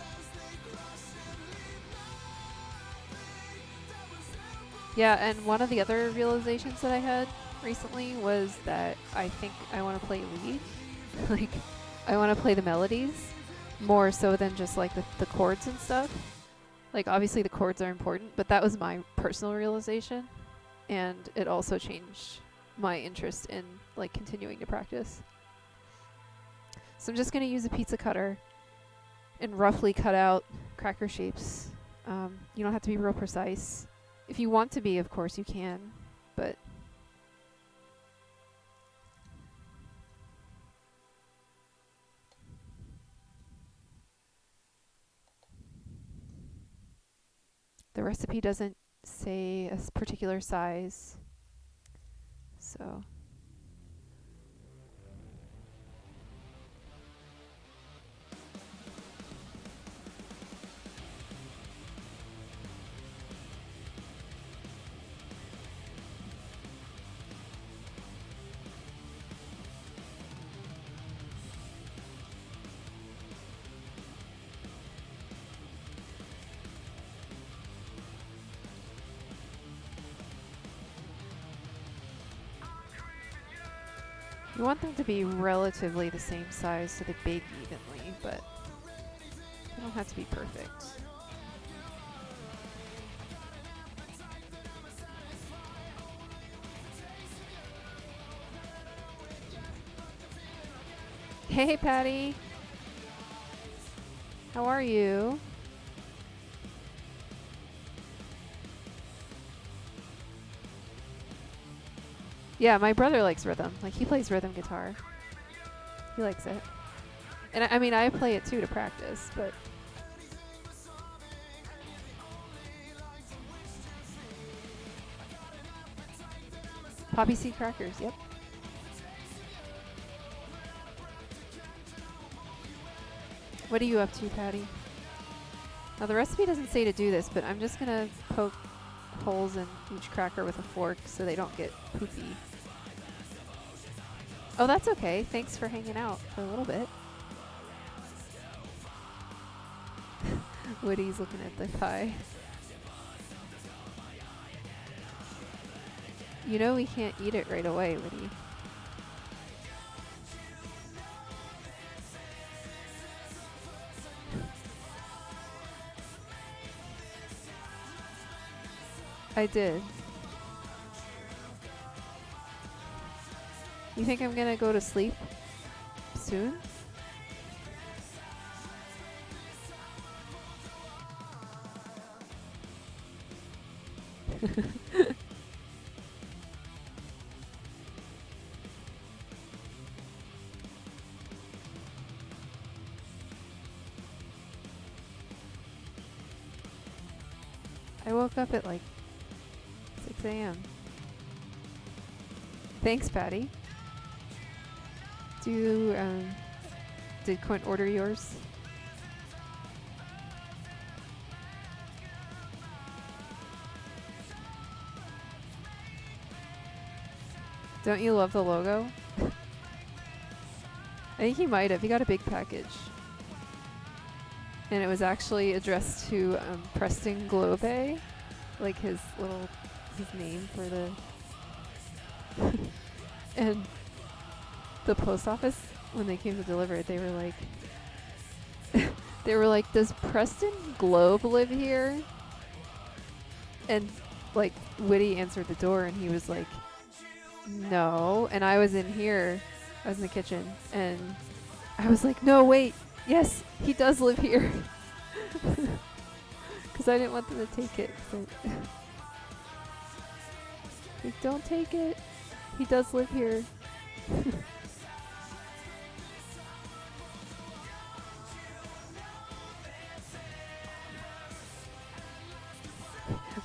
Yeah, and one of the other realizations that I had recently was that I think I want to play lead. Like, I want to play the melodies more so than just like the chords and stuff. Like, obviously the chords are important, but that was my personal realization, and it also changed my interest in like continuing to practice. So I'm just going to use a pizza cutter and roughly cut out cracker shapes. You don't have to be real precise. If you want to be, of course you can, but the recipe doesn't say a particular size, so. You want them to be relatively the same size so they bake evenly, but they don't have to be perfect. Hey, Patty. How are you? Yeah, my brother likes rhythm. Like, he plays rhythm guitar. He likes it. And I mean, I play it too to practice, but. Poppy seed crackers, yep. What are you up to, Patty? Now, the recipe doesn't say to do this, but I'm just gonna poke holes in each cracker with a fork so they don't get poopy. Oh, that's okay. Thanks for hanging out for a little bit. Woody's looking at the pie. You know we can't eat it right away, Woody. I did. You think I'm gonna go to sleep soon? I woke up at like 6 a.m. Thanks, Patty. Did Quint order yours? Don't you love the logo? I think he might have. He got a big package. And it was actually addressed to Preston Globe, like his name for the... And the post office, when they came to deliver it, they were like, does Preston Globe live here? And like Whitty answered the door and he was like, no. And I was in here, I was in the kitchen, and I was like, no, wait, yes, he does live here. Because I didn't want them to take it. Like, don't take it. He does live here.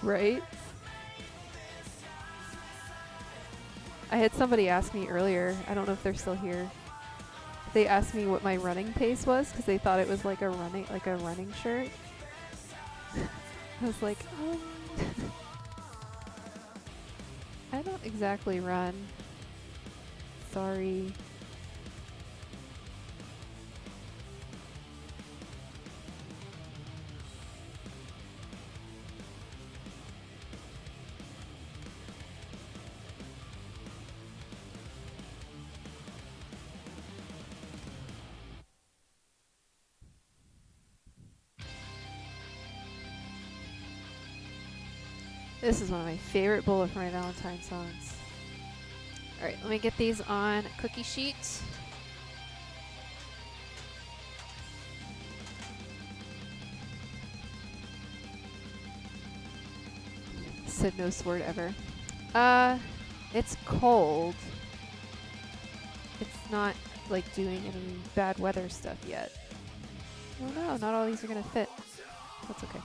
Right? I had somebody ask me earlier, I don't know if they're still here. They asked me what my running pace was because they thought it was like a running shirt. I was like, I don't exactly run. Sorry. This is one of my favorite Bullet for My Valentine songs. Alright, let me get these on cookie sheet. Said no word ever. It's cold. It's not like doing any bad weather stuff yet. Oh no, not all these are gonna fit. That's okay.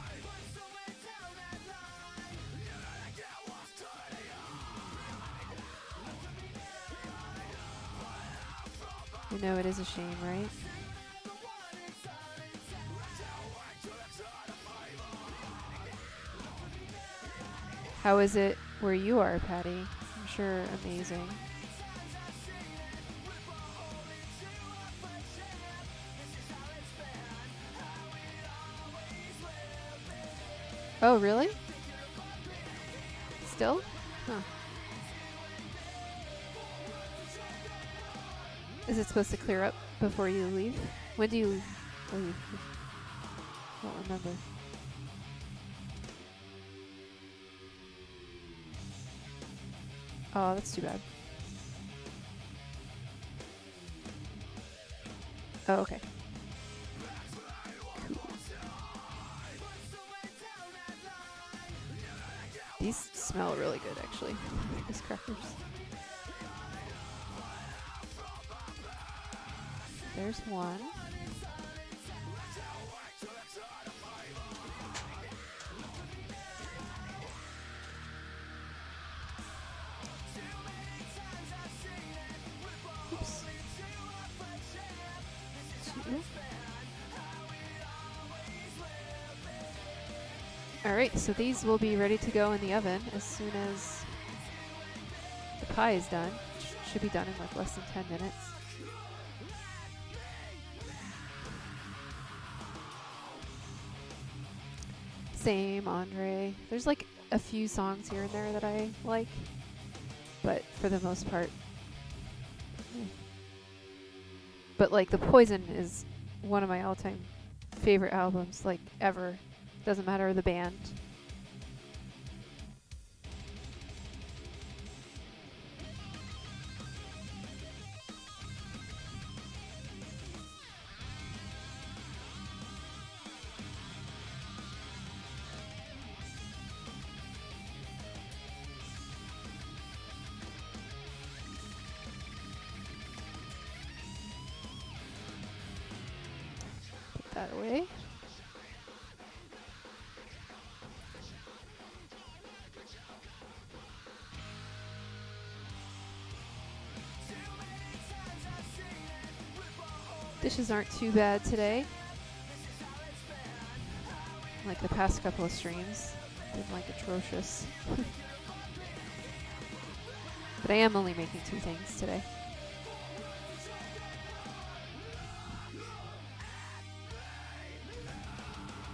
I know it is a shame, right? How is it where you are, Patty? I'm sure amazing. Oh, really? Still? Huh. Is it supposed to clear up before you leave? When do you leave? I don't remember. Oh, that's too bad. Oh, okay. Cool. These smell really good, actually. These crackers. There's one. Oops. Two. Alright, so these will be ready to go in the oven as soon as the pie is done. Should be done in like less than 10 minutes. Same, Andre. There's like a few songs here and there that I like, but for the most part. But like The Poison is one of my all-time favorite albums, like ever. Doesn't matter the band. Put that away. Dishes aren't too bad today. Like the past couple of streams, been like atrocious. But I am only making 2 things today.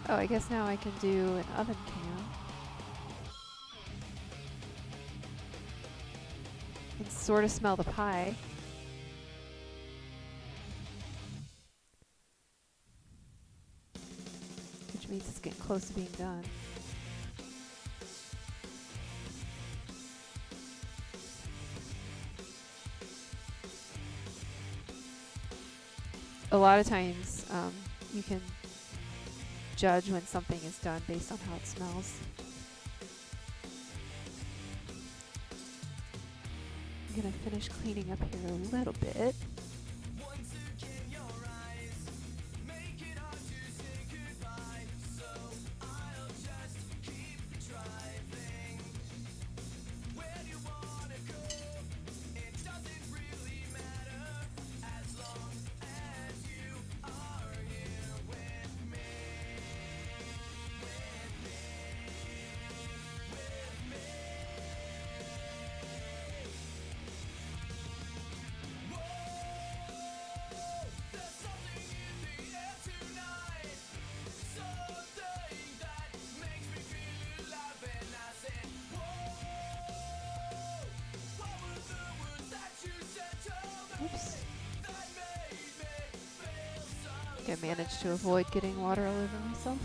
Oh, I guess now I can do an oven can. And sort of smell the pie. Which means it's getting close to being done. A lot of times you can judge when something is done based on how it smells. I'm gonna finish cleaning up here a little bit. Oops. I managed to avoid getting water all over myself.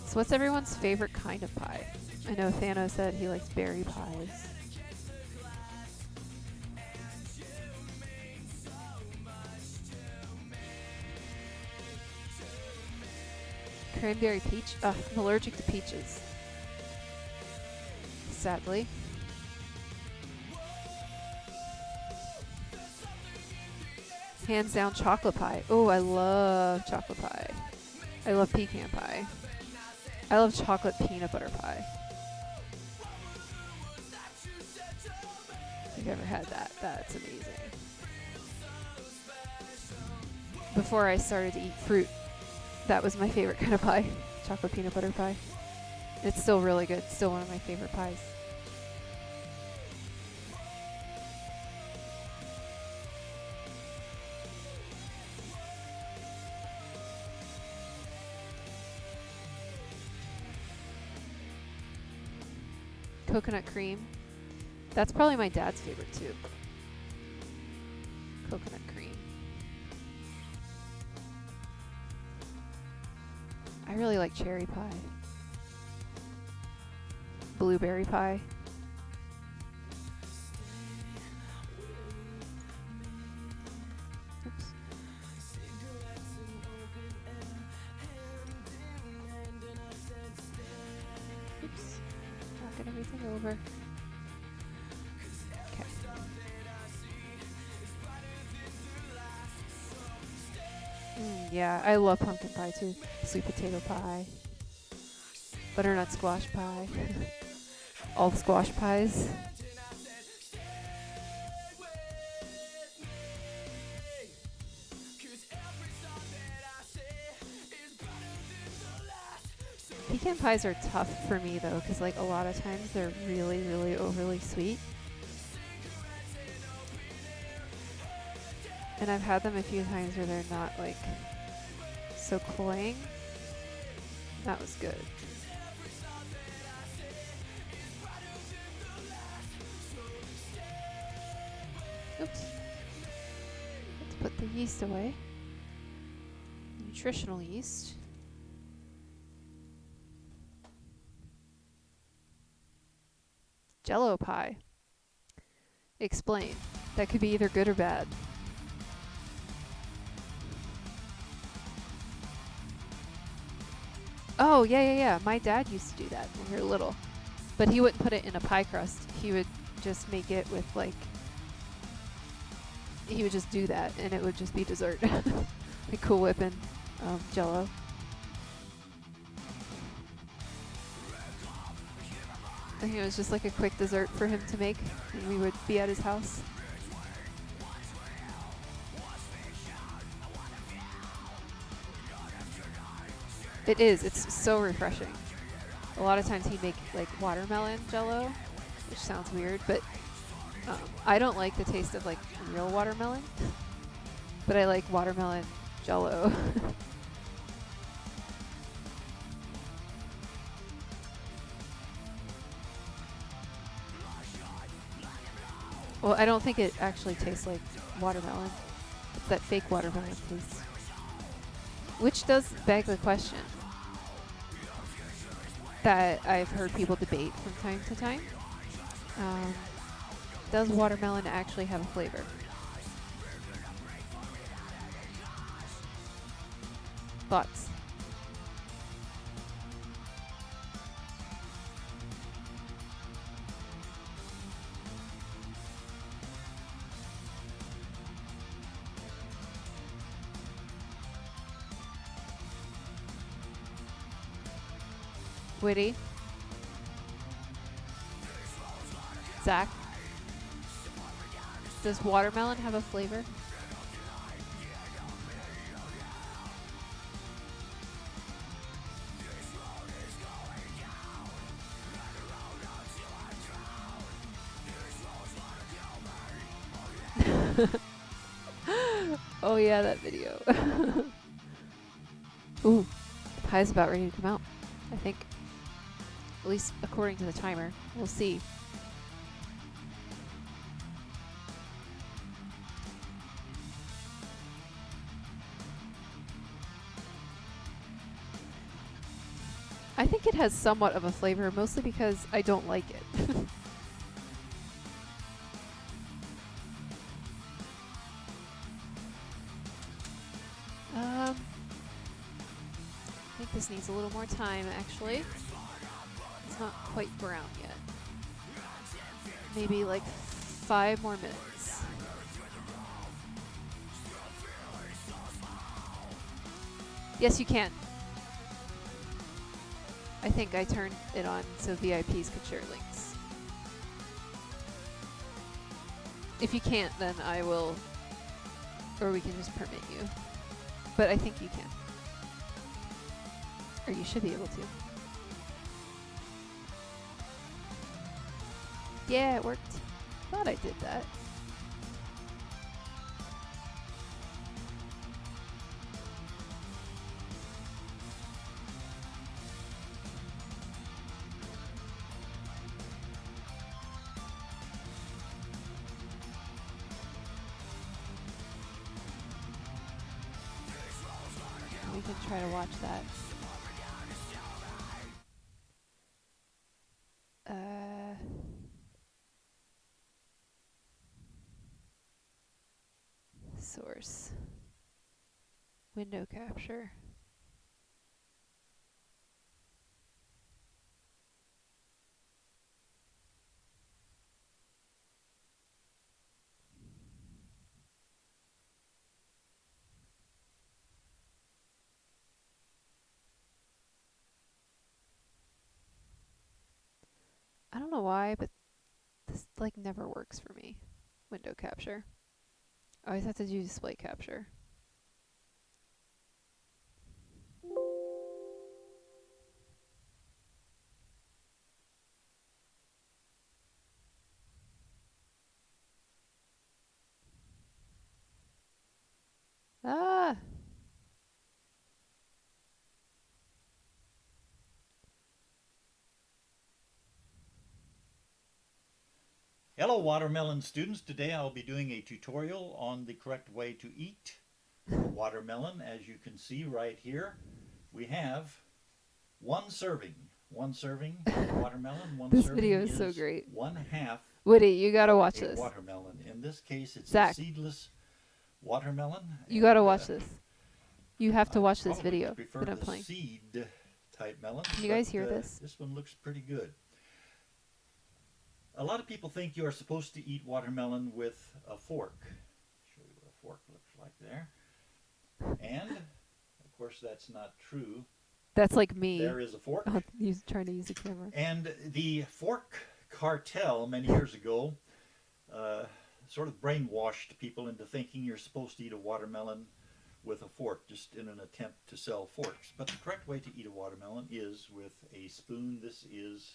So what's everyone's favorite kind of pie? I know Thanos said he likes berry pies. Cranberry peach? Ugh, I'm allergic to peaches. Sadly. Hands down chocolate pie. Oh, I love chocolate pie. I love pecan pie. I love chocolate peanut butter pie. If you've ever had that, that's amazing. Before I started to eat fruit, that was my favorite kind of pie. Chocolate peanut butter pie. It's still really good. Still one of my favorite pies. Coconut cream. That's probably my dad's favorite too. Coconut cream. I really like cherry pie. Blueberry pie. Oops. Oops. Knocking everything over. Okay. Yeah, I love pumpkin pie too. Sweet potato pie. Butternut squash pie. All the squash pies. Pecan pies are tough for me though, because like a lot of times they're really, really overly sweet. And I've had them a few times where they're not like so cloying. That was good. Oops. Let's put the yeast away. Nutritional yeast. Jello pie. Explain. That could be either good or bad. Oh, yeah. My dad used to do that when we were little. But he wouldn't put it in a pie crust. He would just make it with like... He would just do that and it would just be dessert. Like Cool Whip and Jello. I think it was just like a quick dessert for him to make, and we would be at his house. It is. It's so refreshing. A lot of times he'd make like watermelon jello, which sounds weird, but I don't like the taste of like real watermelon, but I like watermelon jello. Well, I don't think it actually tastes like watermelon. It's that fake watermelon taste. Which does beg the question that I've heard people debate from time to time. Does watermelon actually have a flavor? Thoughts? Witty? Zach? Does watermelon have a flavor? Oh yeah, that video. Ooh, the pie's about ready to come out, I think. At least according to the timer. We'll see. I think it has somewhat of a flavor, mostly because I don't like it. I think this needs a little more time, actually. It's not quite brown yet. Maybe like 5 more minutes. Yes, you can. I think I turned it on so VIPs could share links. If you can't, then I will, or we can just permit you. But I think you can. Or you should be able to. Yeah, it worked. Thought I did that. We can try to watch that. Source. Window capture. I don't know why, but this like never works for me. Window capture. I always have to do display capture. Ah! Hello watermelon students, today I'll be doing a tutorial on the correct way to eat a watermelon. As you can see right here, we have one serving. One serving of watermelon, one This serving video is so great. 1/2 Woody, you gotta watch a this. watermelon. In this case, it's Zach, a seedless watermelon. you gotta watch this. You have to I watch this probably video prefer that I'm the playing. seed type melon. Can you guys hear this? This one looks pretty good. A lot of people think you are supposed to eat watermelon with a fork. I'll show you what a fork looks like there. And, of course, that's not true. That's like me. There is a fork. Trying to use the camera. And the fork cartel many years ago uh, sort of brainwashed people into thinking you're supposed to eat a watermelon with a fork, just in an attempt to sell forks. But the correct way to eat a watermelon is with a spoon. This is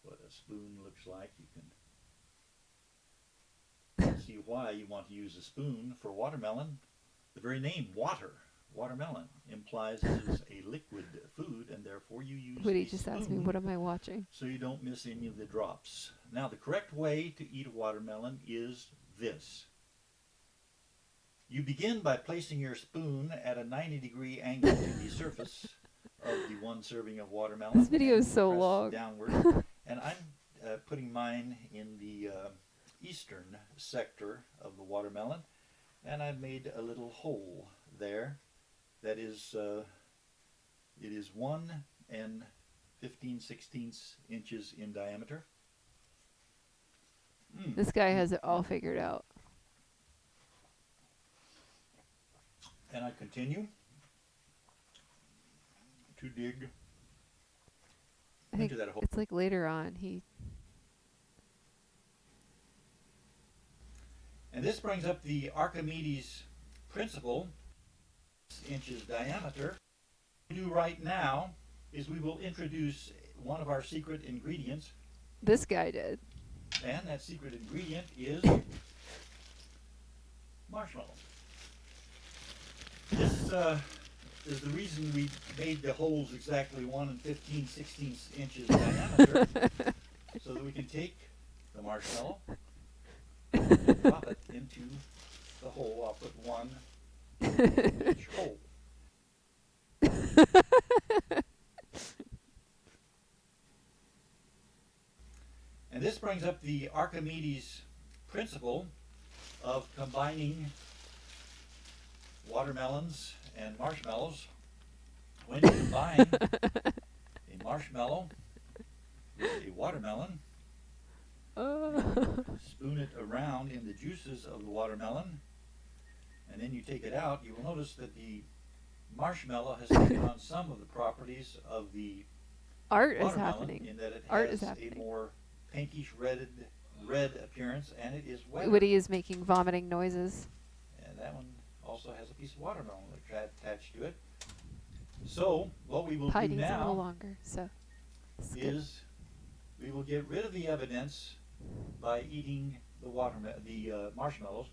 what a spoon looks like. You can see why you want to use a spoon for watermelon. The very name, watermelon, implies this is a liquid food, and therefore you use Woody a just spoon asked me, what am I watching? so you don't miss any of the drops. Now, the correct way to eat a watermelon is this. You begin by placing your spoon at a 90-degree angle to the surface of the one serving of watermelon. This video and is so press long. downward. And I'm putting mine in the eastern sector of the watermelon, and I've made a little hole there that is it is 1 15/16 inches in diameter. This guy has it all figured out. And I continue to dig I think into that hole. it's like later on. And this brings up the Archimedes principle, 6 inches diameter. What we do right now is we will introduce one of our secret ingredients, This guy did. and that secret ingredient is marshmallow. This is the reason we made the holes exactly 1 15/16 inches diameter, so that we can take the marshmallow and drop it into the hole. I'll put 1 in each hole. And this brings up the Archimedes principle of combining watermelons and marshmallows. When you combine a marshmallow with a watermelon, spoon it around in the juices of the watermelon, and then you take it out, you will notice that the marshmallow has taken on some of the properties of the Art is watermelon, happening. in that it Art is has happening. a more pinkish red appearance, and it is wetter. Woody is making vomiting noises. And that one also has a piece of watermelon attached to it. So what we will Pie do needs a little now longer, so skip. is we will get rid of the evidence by eating the marshmallows.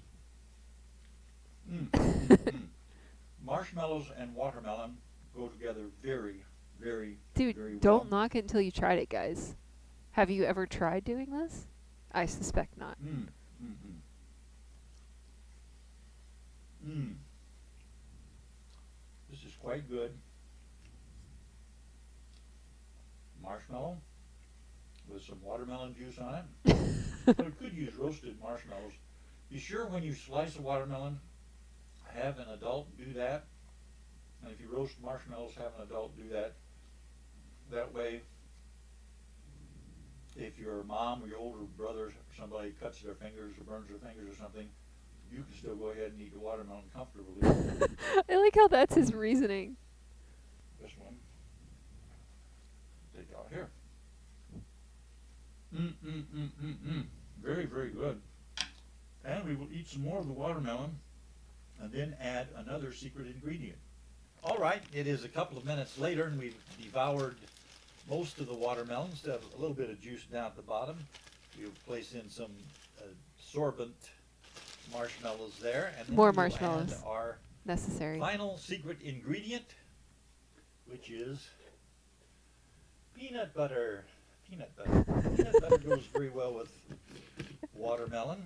Marshmallows and watermelon go together very, very, Dude, very well. don't knock it until you tried it, guys. Have you ever tried doing this? I suspect not. This is quite good. Marshmallow with some watermelon juice on it. But you could use roasted marshmallows. Be sure when you slice a watermelon, have an adult do that. And if you roast marshmallows, have an adult do that. That way, if your mom or your older brother or somebody cuts their fingers or burns their fingers or something, you can still go ahead and eat the watermelon comfortably. I like how that's his reasoning. This one, take out here. Very, very good. And we will eat some more of the watermelon and then add another secret ingredient. All right, it is a couple of minutes later and we've devoured most of the watermelons. They have a little bit of juice down at the bottom. We'll place in some sorbent marshmallows there. And then More we'll marshmallows. add our Necessary. final secret ingredient, which is peanut butter. Peanut butter. Peanut butter goes very well with watermelon.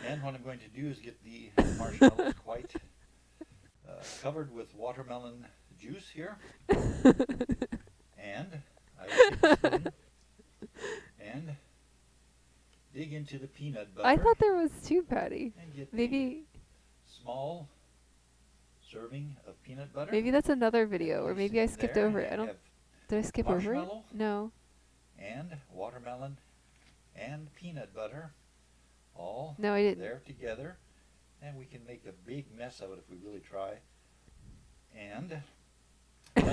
And what I'm going to do is get the marshmallows quite covered with watermelon juice here. And I will take a spoon and dig into the peanut butter. I thought there was two, Patty. And get Maybe a small serving of peanut butter. maybe that's another video, or Place maybe I it skipped there, over and it. you have Did I skip over it? marshmallow. No. And watermelon and peanut butter all No, I didn't. there together, and we can make a big mess of it if we really try. And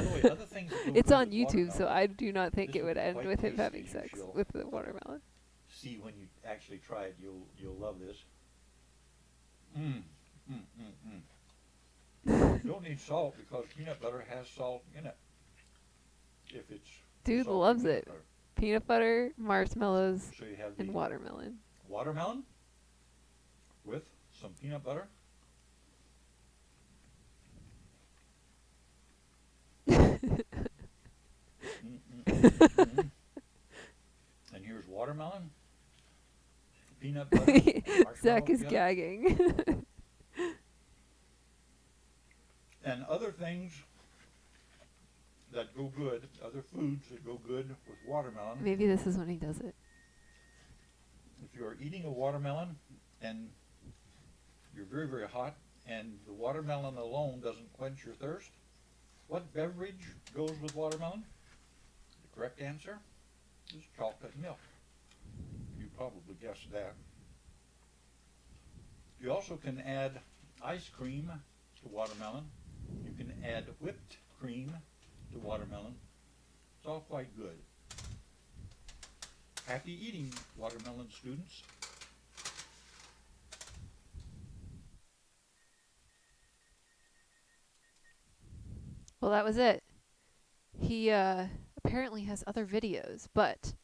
the way, other things that go It's good on with YouTube, so watermelon. I do not think This it would would be end quite with him tasty, having as you sex shall with the watermelon. see when you actually try it. You'll love this. Mmm, mmm, mmm, mmm. You don't need salt because peanut butter has salt in it. If it's Dude salty loves peanut it. butter. Peanut butter, marshmallows, So you have the and watermelon. watermelon with some peanut butter. Mm, mm, mm, mm, mm. And here's watermelon, peanut butter, and marshmallow Zach is together. gagging. And other things that go good, other foods that go good with watermelon. Maybe this is when he does it. If you're eating a watermelon and you're very, very hot and the watermelon alone doesn't quench your thirst, what beverage goes with watermelon? The correct answer is chocolate milk. You probably guessed that. You also can add ice cream to watermelon. You can add whipped cream to watermelon. It's all quite good. Happy eating, watermelon students. Well, that was it. He apparently has other videos, but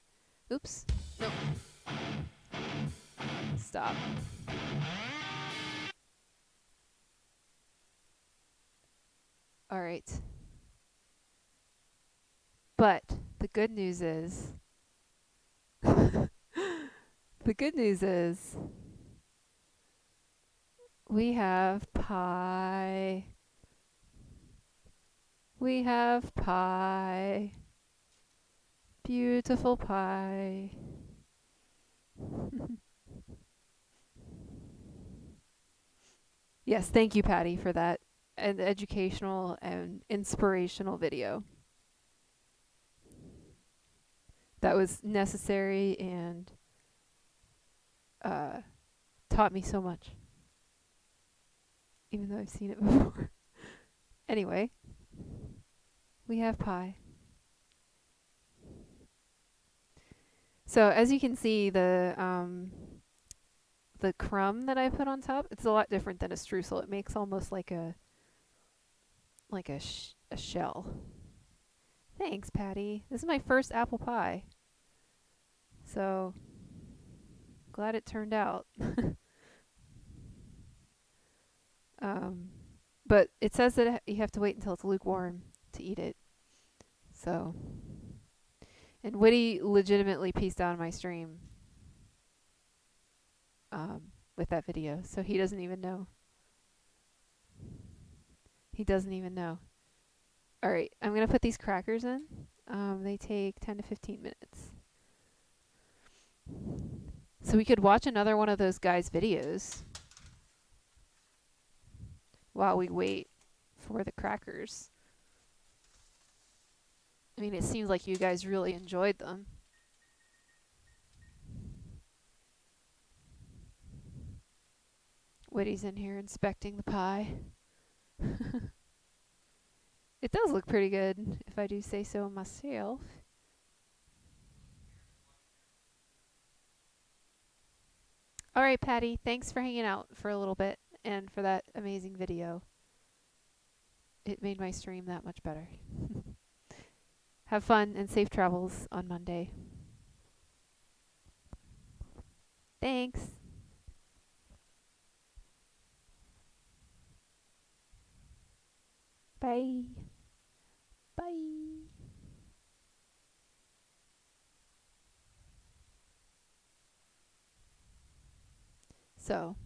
oops. No. Stop. All right. But the good news is the good news is we have pie. We have pie. Beautiful pie. Yes, thank you, Patty, for that an educational and inspirational video. That was necessary and uh, taught me so much, even though I've seen it before. Anyway, we have pie. So as you can see, the crumb that I put on top, it's a lot different than a streusel. It makes almost like a a shell. Thanks, Patty. This is my first apple pie. So glad it turned out. um, but it says that you have to wait until it's lukewarm to eat it. So, and Whitty legitimately pieced out my stream with that video, so he doesn't even know. He doesn't even know. All right, I'm gonna put these crackers in. They take 10 to 15 minutes. So we could watch another one of those guys' videos while we wait for the crackers. I mean, it seems like you guys really enjoyed them. Whitty's in here inspecting the pie. It does look pretty good, if I do say so myself. All right, Patty, thanks for hanging out for a little bit and for that amazing video. It made my stream that much better. Have fun and safe travels on Monday. Thanks. Bye. Bye. So,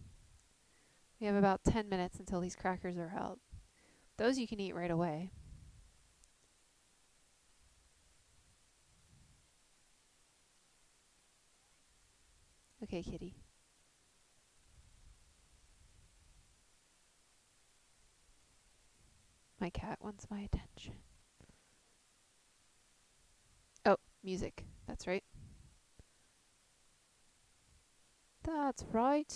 we have about 10 minutes until these crackers are out. Those you can eat right away. Okay, kitty. My cat wants my attention. Oh, music. That's right. That's right.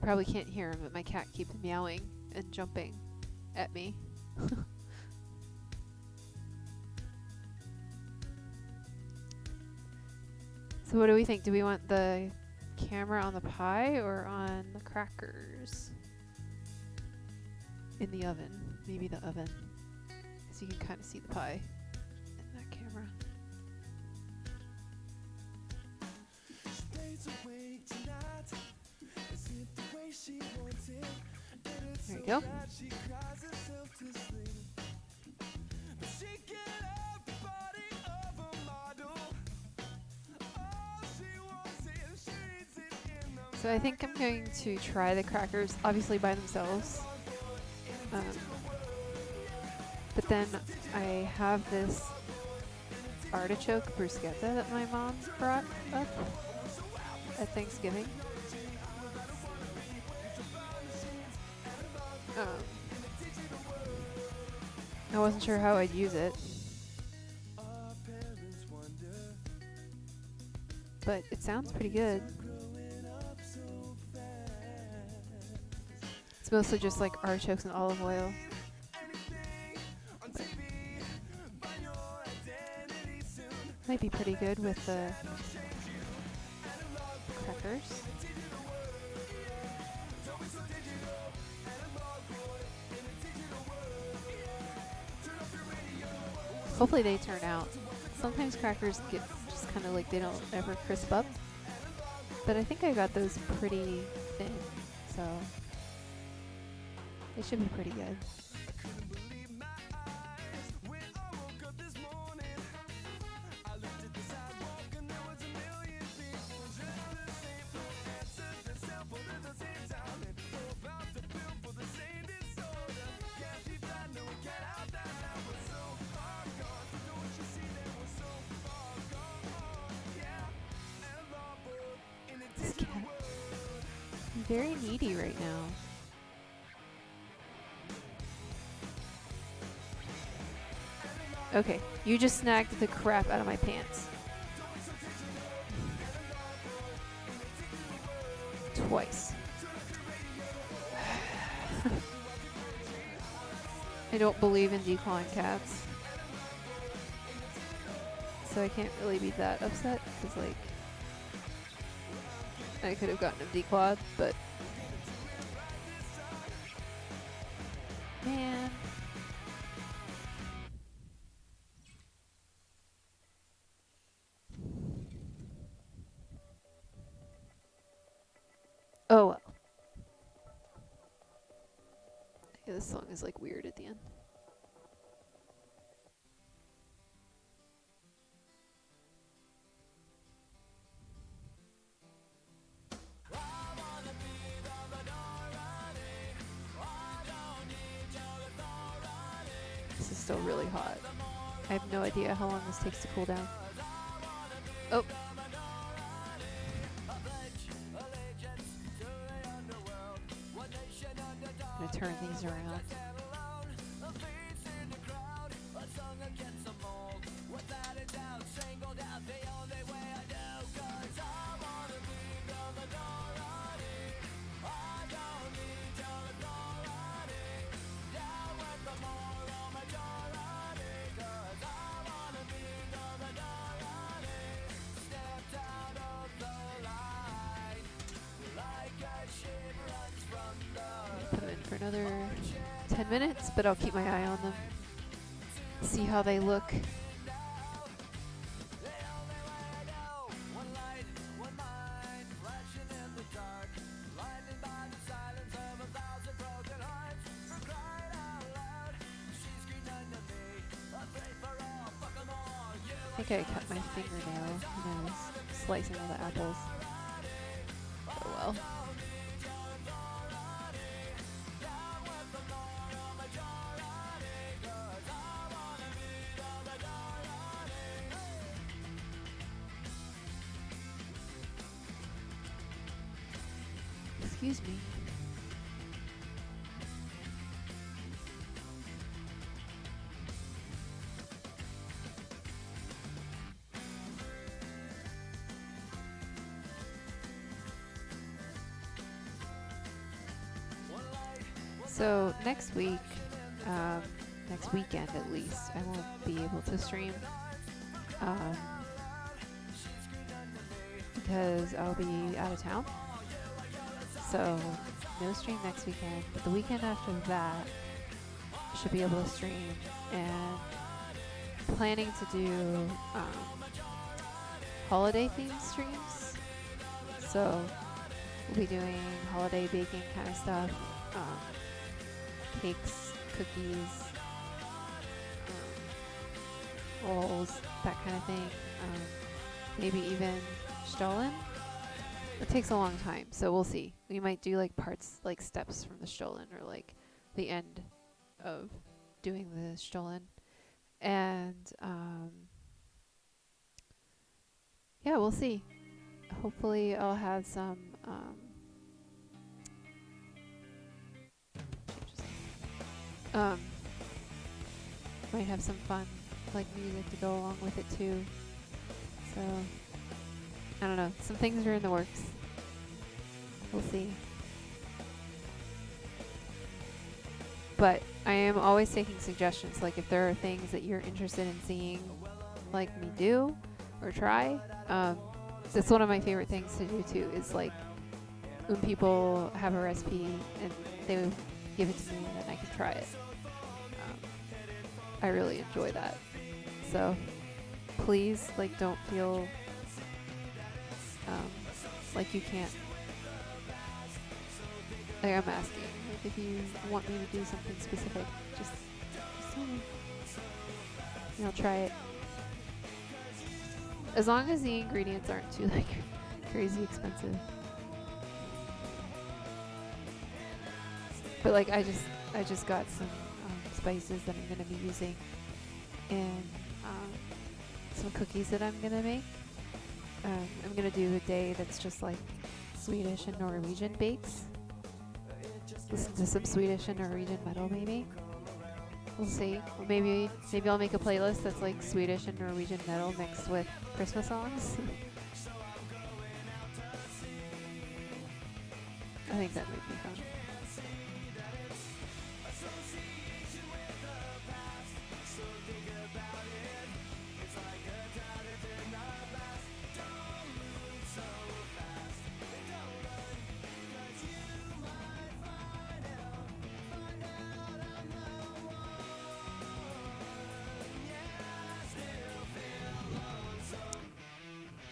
probably can't hear him, but my cat keeps meowing and jumping at me. So what do we think? Do we want the camera on the pie or on the crackers? In the oven. Maybe the oven. Because you can kind of see the pie in that camera. There you go. So I think I'm going to try the crackers, obviously by themselves. But then I have this artichoke bruschetta that my mom brought up at Thanksgiving. I wasn't sure how I'd use it, but it sounds pretty good. It's mostly just like artichokes and olive oil. But might be pretty good with the crackers. Hopefully they turn out. Sometimes crackers get just kind of like they don't ever crisp up. But I think I got those pretty thin, so they should be pretty good. This cat is very needy right now. Okay, you just snagged the crap out of my pants. Twice. I don't believe in declawing cats. So I can't really be that upset, because like, I could have gotten him declawed, but man. Oh well. Yeah, this song is like weird at the end. This is still really hot. I have no idea how long this takes to cool down. Oh. I'm gonna turn these around. Put them in for another 10 minutes, but I'll keep my eye on them. See how they look. I think I cut my fingernail when I was slicing all the apples. Oh well. Excuse me. So next week, next weekend at least, I won't be able to stream because I'll be out of town. So no stream next weekend, but the weekend after that, I should be able to stream, and planning to do holiday themed streams. So we'll be doing holiday baking kind of stuff, cakes, cookies, rolls, that kind of thing. Maybe even Stollen. It takes a long time, so we'll see. We might do like parts, like steps from the Stollen, or like the end of doing the Stollen. And yeah, we'll see. Hopefully I'll have some might have some fun like music to go along with it too. So I don't know, some things are in the works. We'll see. But I am always taking suggestions, like if there are things that you're interested in seeing like me do or try. That's one of my favorite things to do too, is like when people have a recipe and they would give it to me and then I can try it. I really enjoy that. So please, like, don't feel like you can't. Like, I'm asking, like, if you want me to do something specific, just tell me. And I'll try it. As long as the ingredients aren't too like crazy expensive. But like I just got some spices that I'm gonna be using in some cookies that I'm gonna make. I'm gonna do a day that's just like Swedish and Norwegian bakes. Listen to some Swedish and Norwegian metal maybe. We'll see. Or maybe I'll make a playlist that's like Swedish and Norwegian metal mixed with Christmas songs. I think that might be fun.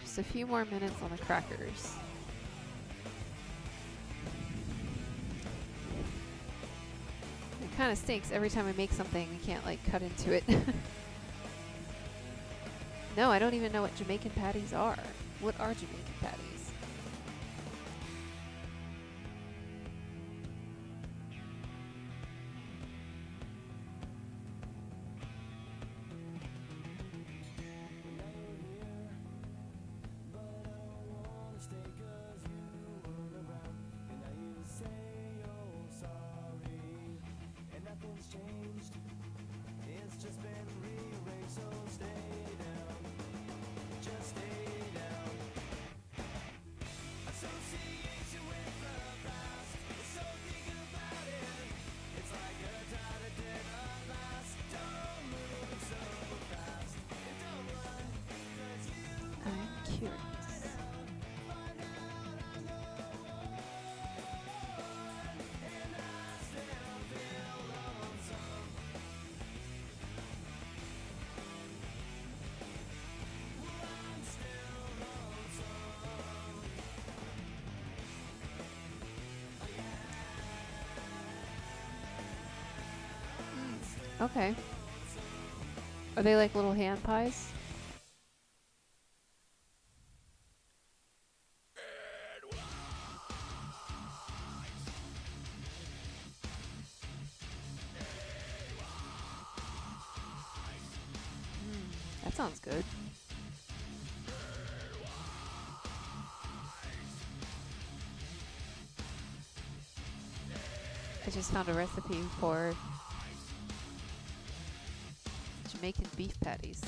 Just a few more minutes on the crackers. It kind of stinks every time I make something. I can't like cut into it. No, I don't even know what Jamaican patties are. What are Jamaican patties? I'm curious. Okay. Are they like little hand pies? That sounds good. I just found a recipe for Jamaican beef patties.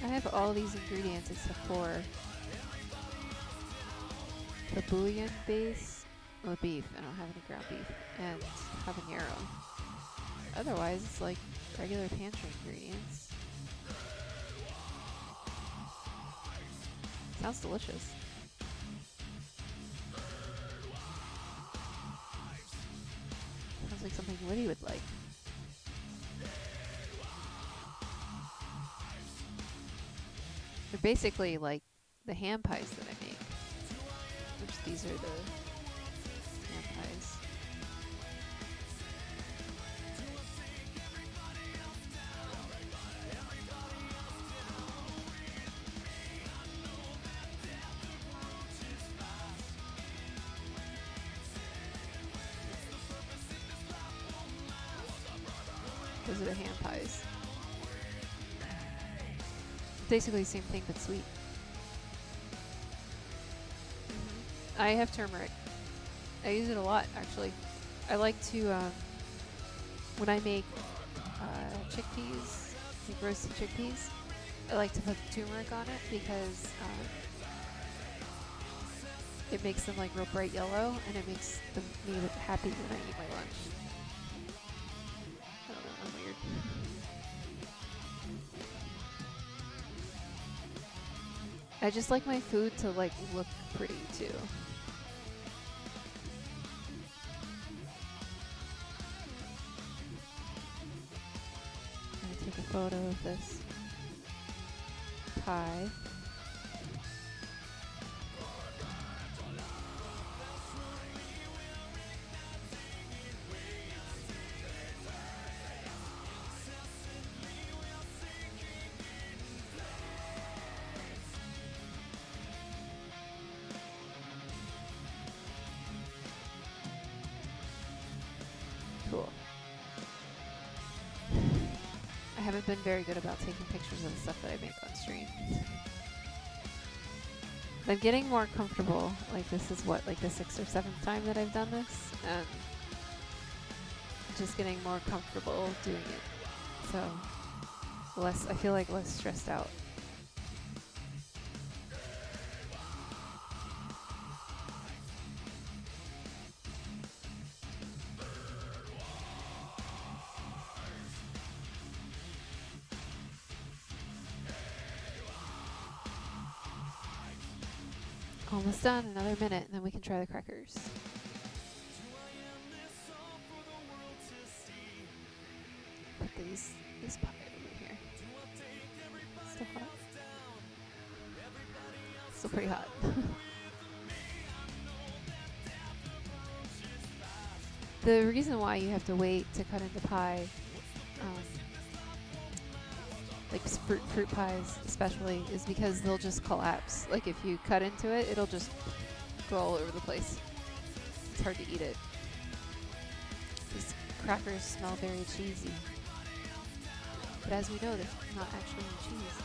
I have all these ingredients except for the bouillon base, the beef. I don't have any ground beef, and habanero. Otherwise, it's like regular pantry ingredients. Sounds delicious. Sounds like something Woody would like. They're basically like the ham pies that I make. Which these are the ham pies. Those are the ham pies. Basically the same thing but sweet. I have turmeric. I use it a lot, actually. I like to, when I make chickpeas, like roasted chickpeas, I like to put turmeric on it because it makes them like real bright yellow, and it makes me happy when I eat my lunch. I don't know, I'm weird. I just like my food to like look pretty too. I'm gonna take a photo of this pie. Cool. I haven't been very good about taking pictures of the stuff that I make on stream. I'm getting more comfortable. Like this is what, like the 6th or 7th time that I've done this, and just getting more comfortable doing it. So I feel like less stressed out. Almost done, another minute, and then we can try the crackers. Put this pie over here. Still hot? Still pretty hot. The reason why you have to wait to cut into pie, like fruit pies especially, is because they'll just collapse. Like if you cut into it, it'll just go all over the place. It's hard to eat it. These crackers smell very cheesy. But as we know, they're not actually cheese.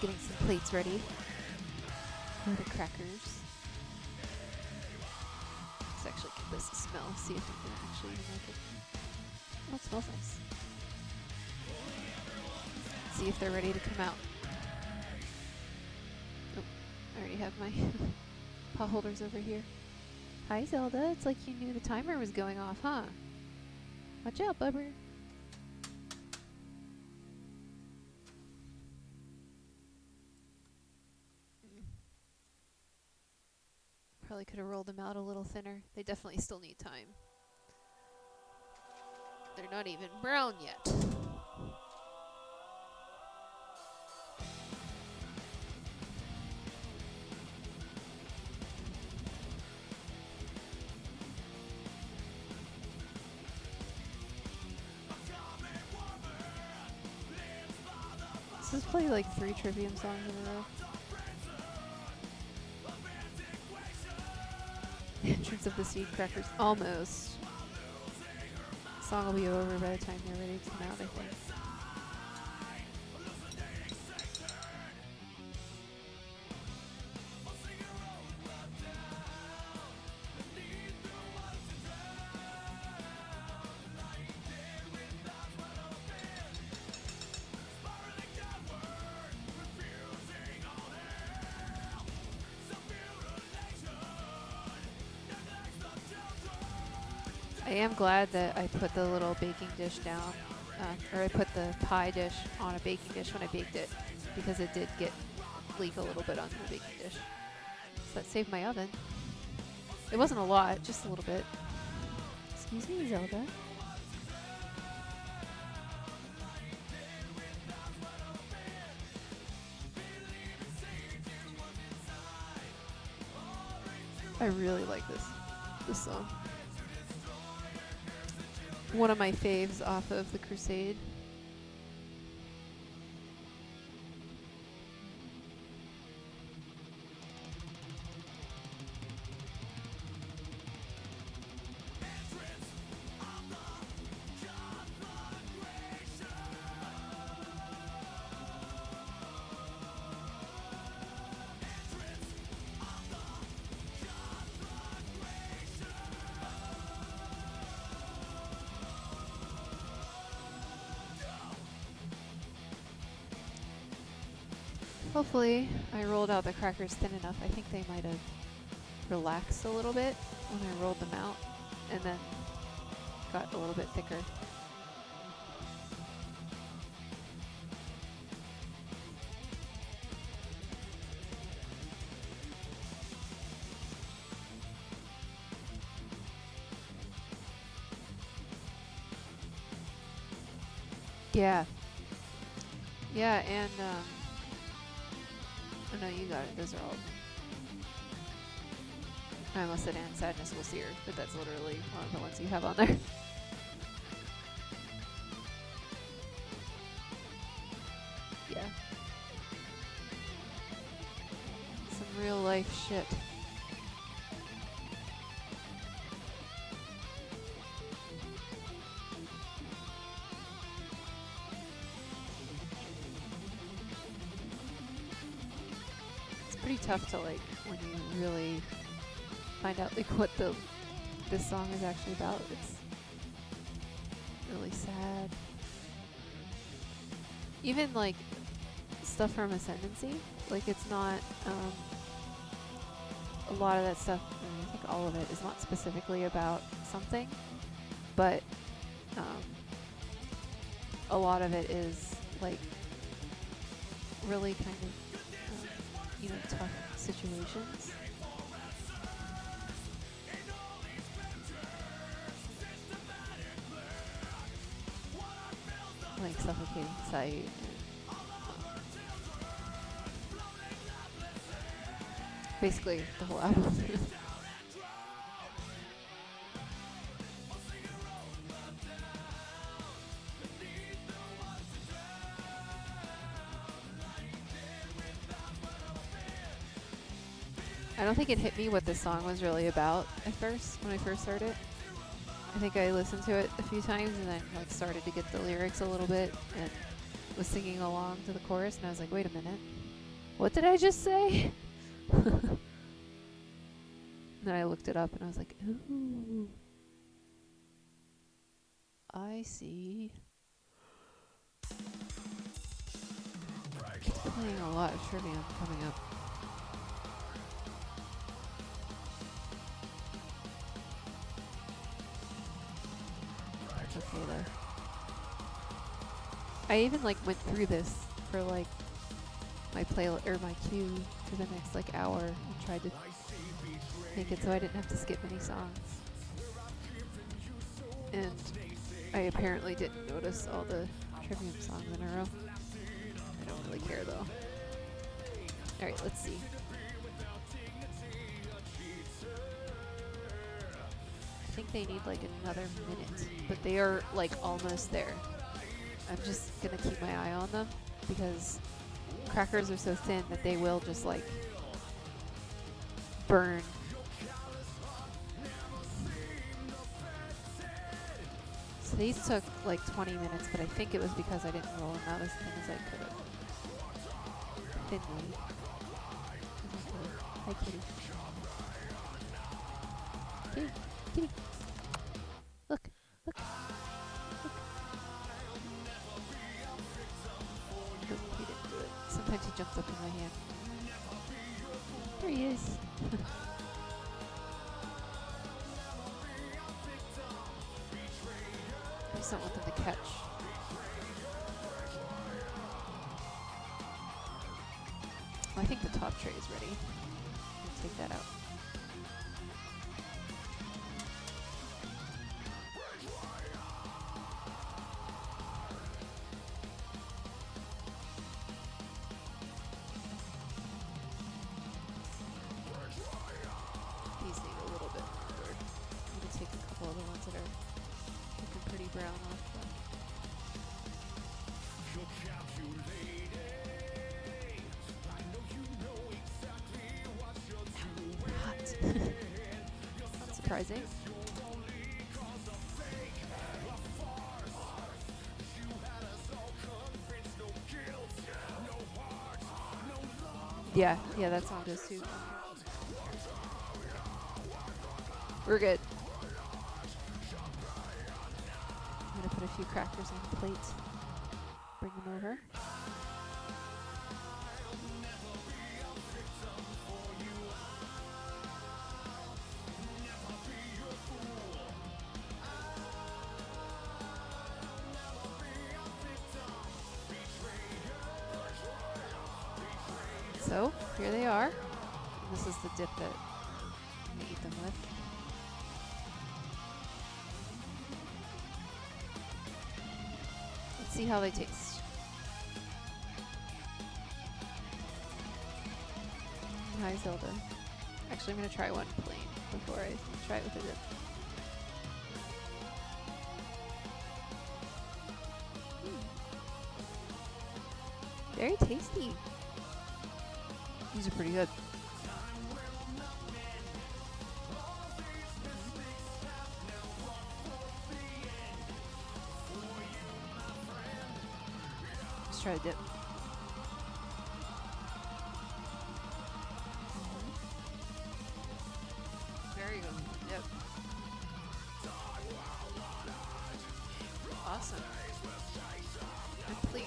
Getting some plates ready for the crackers. Let's actually give this a smell, see if we can actually make it. Oh, it smells nice. Let's see if they're ready to come out. Oh, I already have my pot holders over here. Hi, Zelda. It's like you knew the timer was going off, huh? Watch out, Bubber. Probably could have rolled them out a little thinner. They definitely still need time. They're not even brown yet. This is probably like 3 Trivium songs in a row. Andrew Secrets of the Seed Crackers. Almost. Song will be over by the time they're ready to come out, I think. I am glad that I put the little baking dish down, or I put the pie dish on a baking dish when I baked it, because it did leak a little bit onto the baking dish. So that saved my oven. It wasn't a lot, just a little bit. Excuse me, Zelda. I really like this song. One of my faves off of the Crusade. Hopefully, I rolled out the crackers thin enough. I think they might have relaxed a little bit when I rolled them out, and then got a little bit thicker. Yeah. Yeah, and oh no, you got it. Those are all. I almost said and Sadness Will Sear, but that's literally one of the ones you have on there. Yeah. Some real life shit. Pretty tough to like when you really find out like what this song is actually about. It's really sad. Even like stuff from Ascendancy, like it's not a lot of that stuff, I think all of it is not specifically about something, but a lot of it is like really kind of you know, tough situations. Like suffocating sight. Basically, the whole album. I don't think it hit me what this song was really about at first, when I first heard it. I think I listened to it a few times and then like started to get the lyrics a little bit and was singing along to the chorus and I was like, wait a minute, what did I just say? And then I looked it up and I was like, ooh, I see. Playing a lot of Trivium coming up. Okay though. I even like went through this for like my playlist or my queue for the next like hour and tried to make it so I didn't have to skip any songs. And I apparently didn't notice all the Trivium songs in a row. I don't really care though. Alright, let's see. I think they need like another minute, but they are like almost there. I'm just gonna keep my eye on them because crackers are so thin that they will just like burn These took like 20 minutes, but I think it was because I didn't roll them out as thin as I could have. Thinly. Hi, kitty. Kitty, kitty. Look, look, look. Nope, he didn't do it. Sometimes he jumps up in my hand. There he is. I just don't want them to catch. Well, I think the top tray is ready. I'll take that out. These need a little bit longer. I'm going to take a couple of the ones that are looking pretty brown off. Hot. Not surprising. Yeah, that song goes too. We're good. I'm gonna put a few crackers on the plate. Bring them over. So, here they are. This is the dip that we eat them with. Let's see how they taste. Hi, Zelda. Actually, I'm going to try one plain before I try it with a dip. Very tasty. These are pretty good. Let's try a dip. Very good. Yep. Awesome. I'm pleased.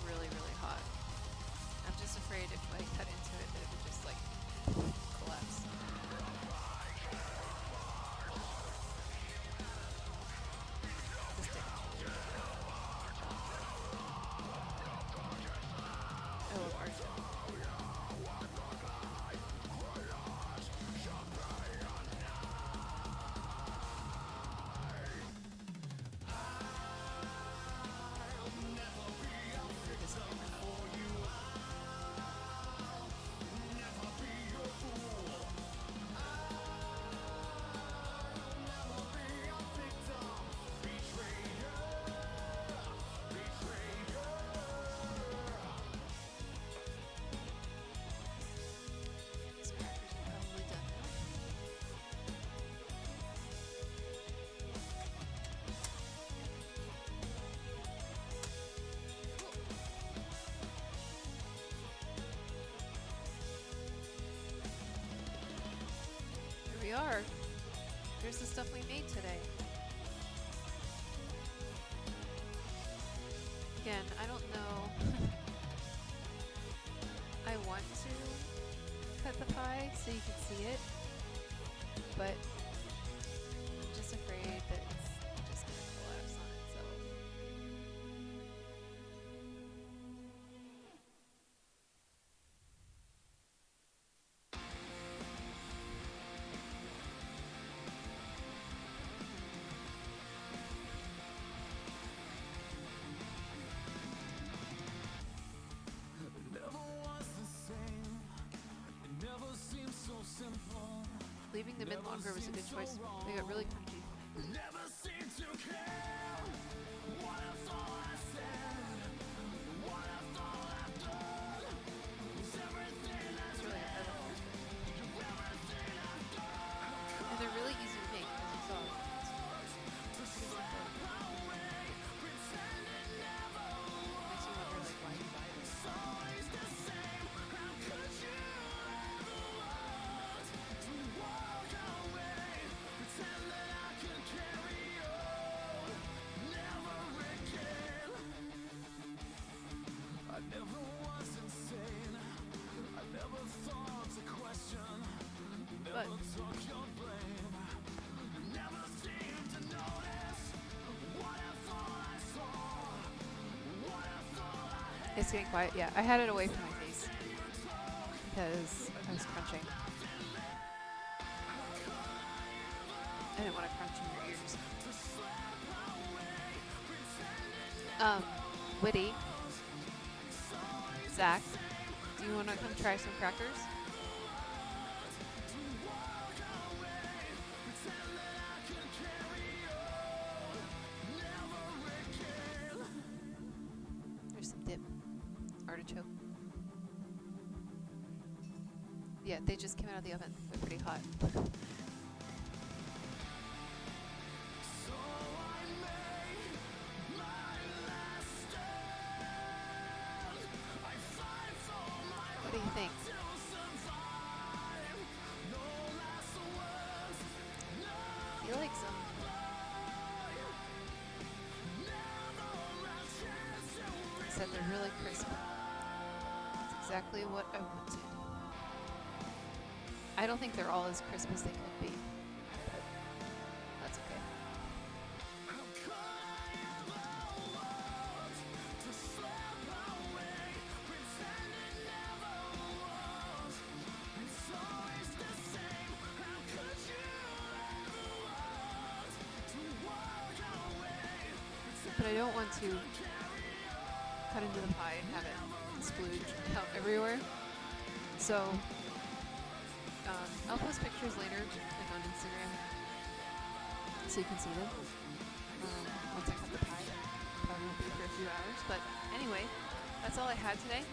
Really, really hot. I'm just afraid if I cut into it that it would just like collapse. The stick. I love art. We are. Here's the stuff we made today. Again, I don't know. I want to cut the pie so you can see it, but I'm just afraid that it's just going to collapse on itself. Leaving them in longer was a good choice. They got really crunchy. It's really It's getting quiet. Yeah, I had it away from my face because I was crunching. I didn't want to crunch in your ears. Witty, Zach, do you want to come try some crackers? There's some dip. Artichoke. Yeah, they just came out of the oven. They're pretty hot. What do you think? You like some? Said they're really crisp. That's exactly what I wanted. I don't think they're all as crisp as they could be, but that's okay. But I don't want to cut into the pie and have it splooge out everywhere. So I'll post pictures later, like on Instagram, so you can see them. Once I cut the pie, probably won't be for a few hours. But anyway, that's all I had today.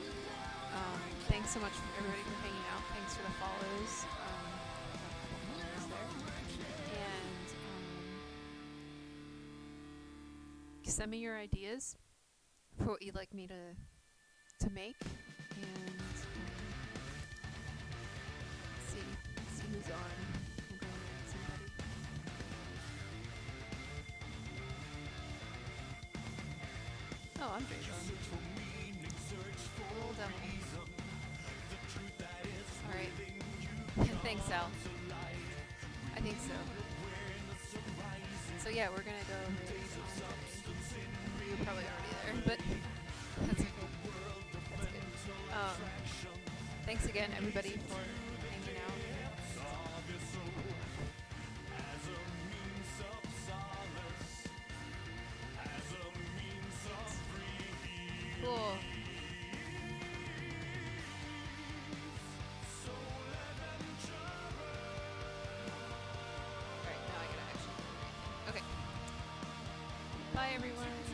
Thanks so much everybody for hanging out. Thanks for the follows. And send me your ideas for what you'd like me to make, and see who's on. I'm going to add somebody. Oh, Andre's on. Little demo. All right. Thanks, Al. I think so. So yeah, we're gonna go with you were probably already there, but that's okay. That's good. Thanks again, everybody, for hanging out. Cool. Alright, now I gotta actually do everything. Okay. Bye, everyone.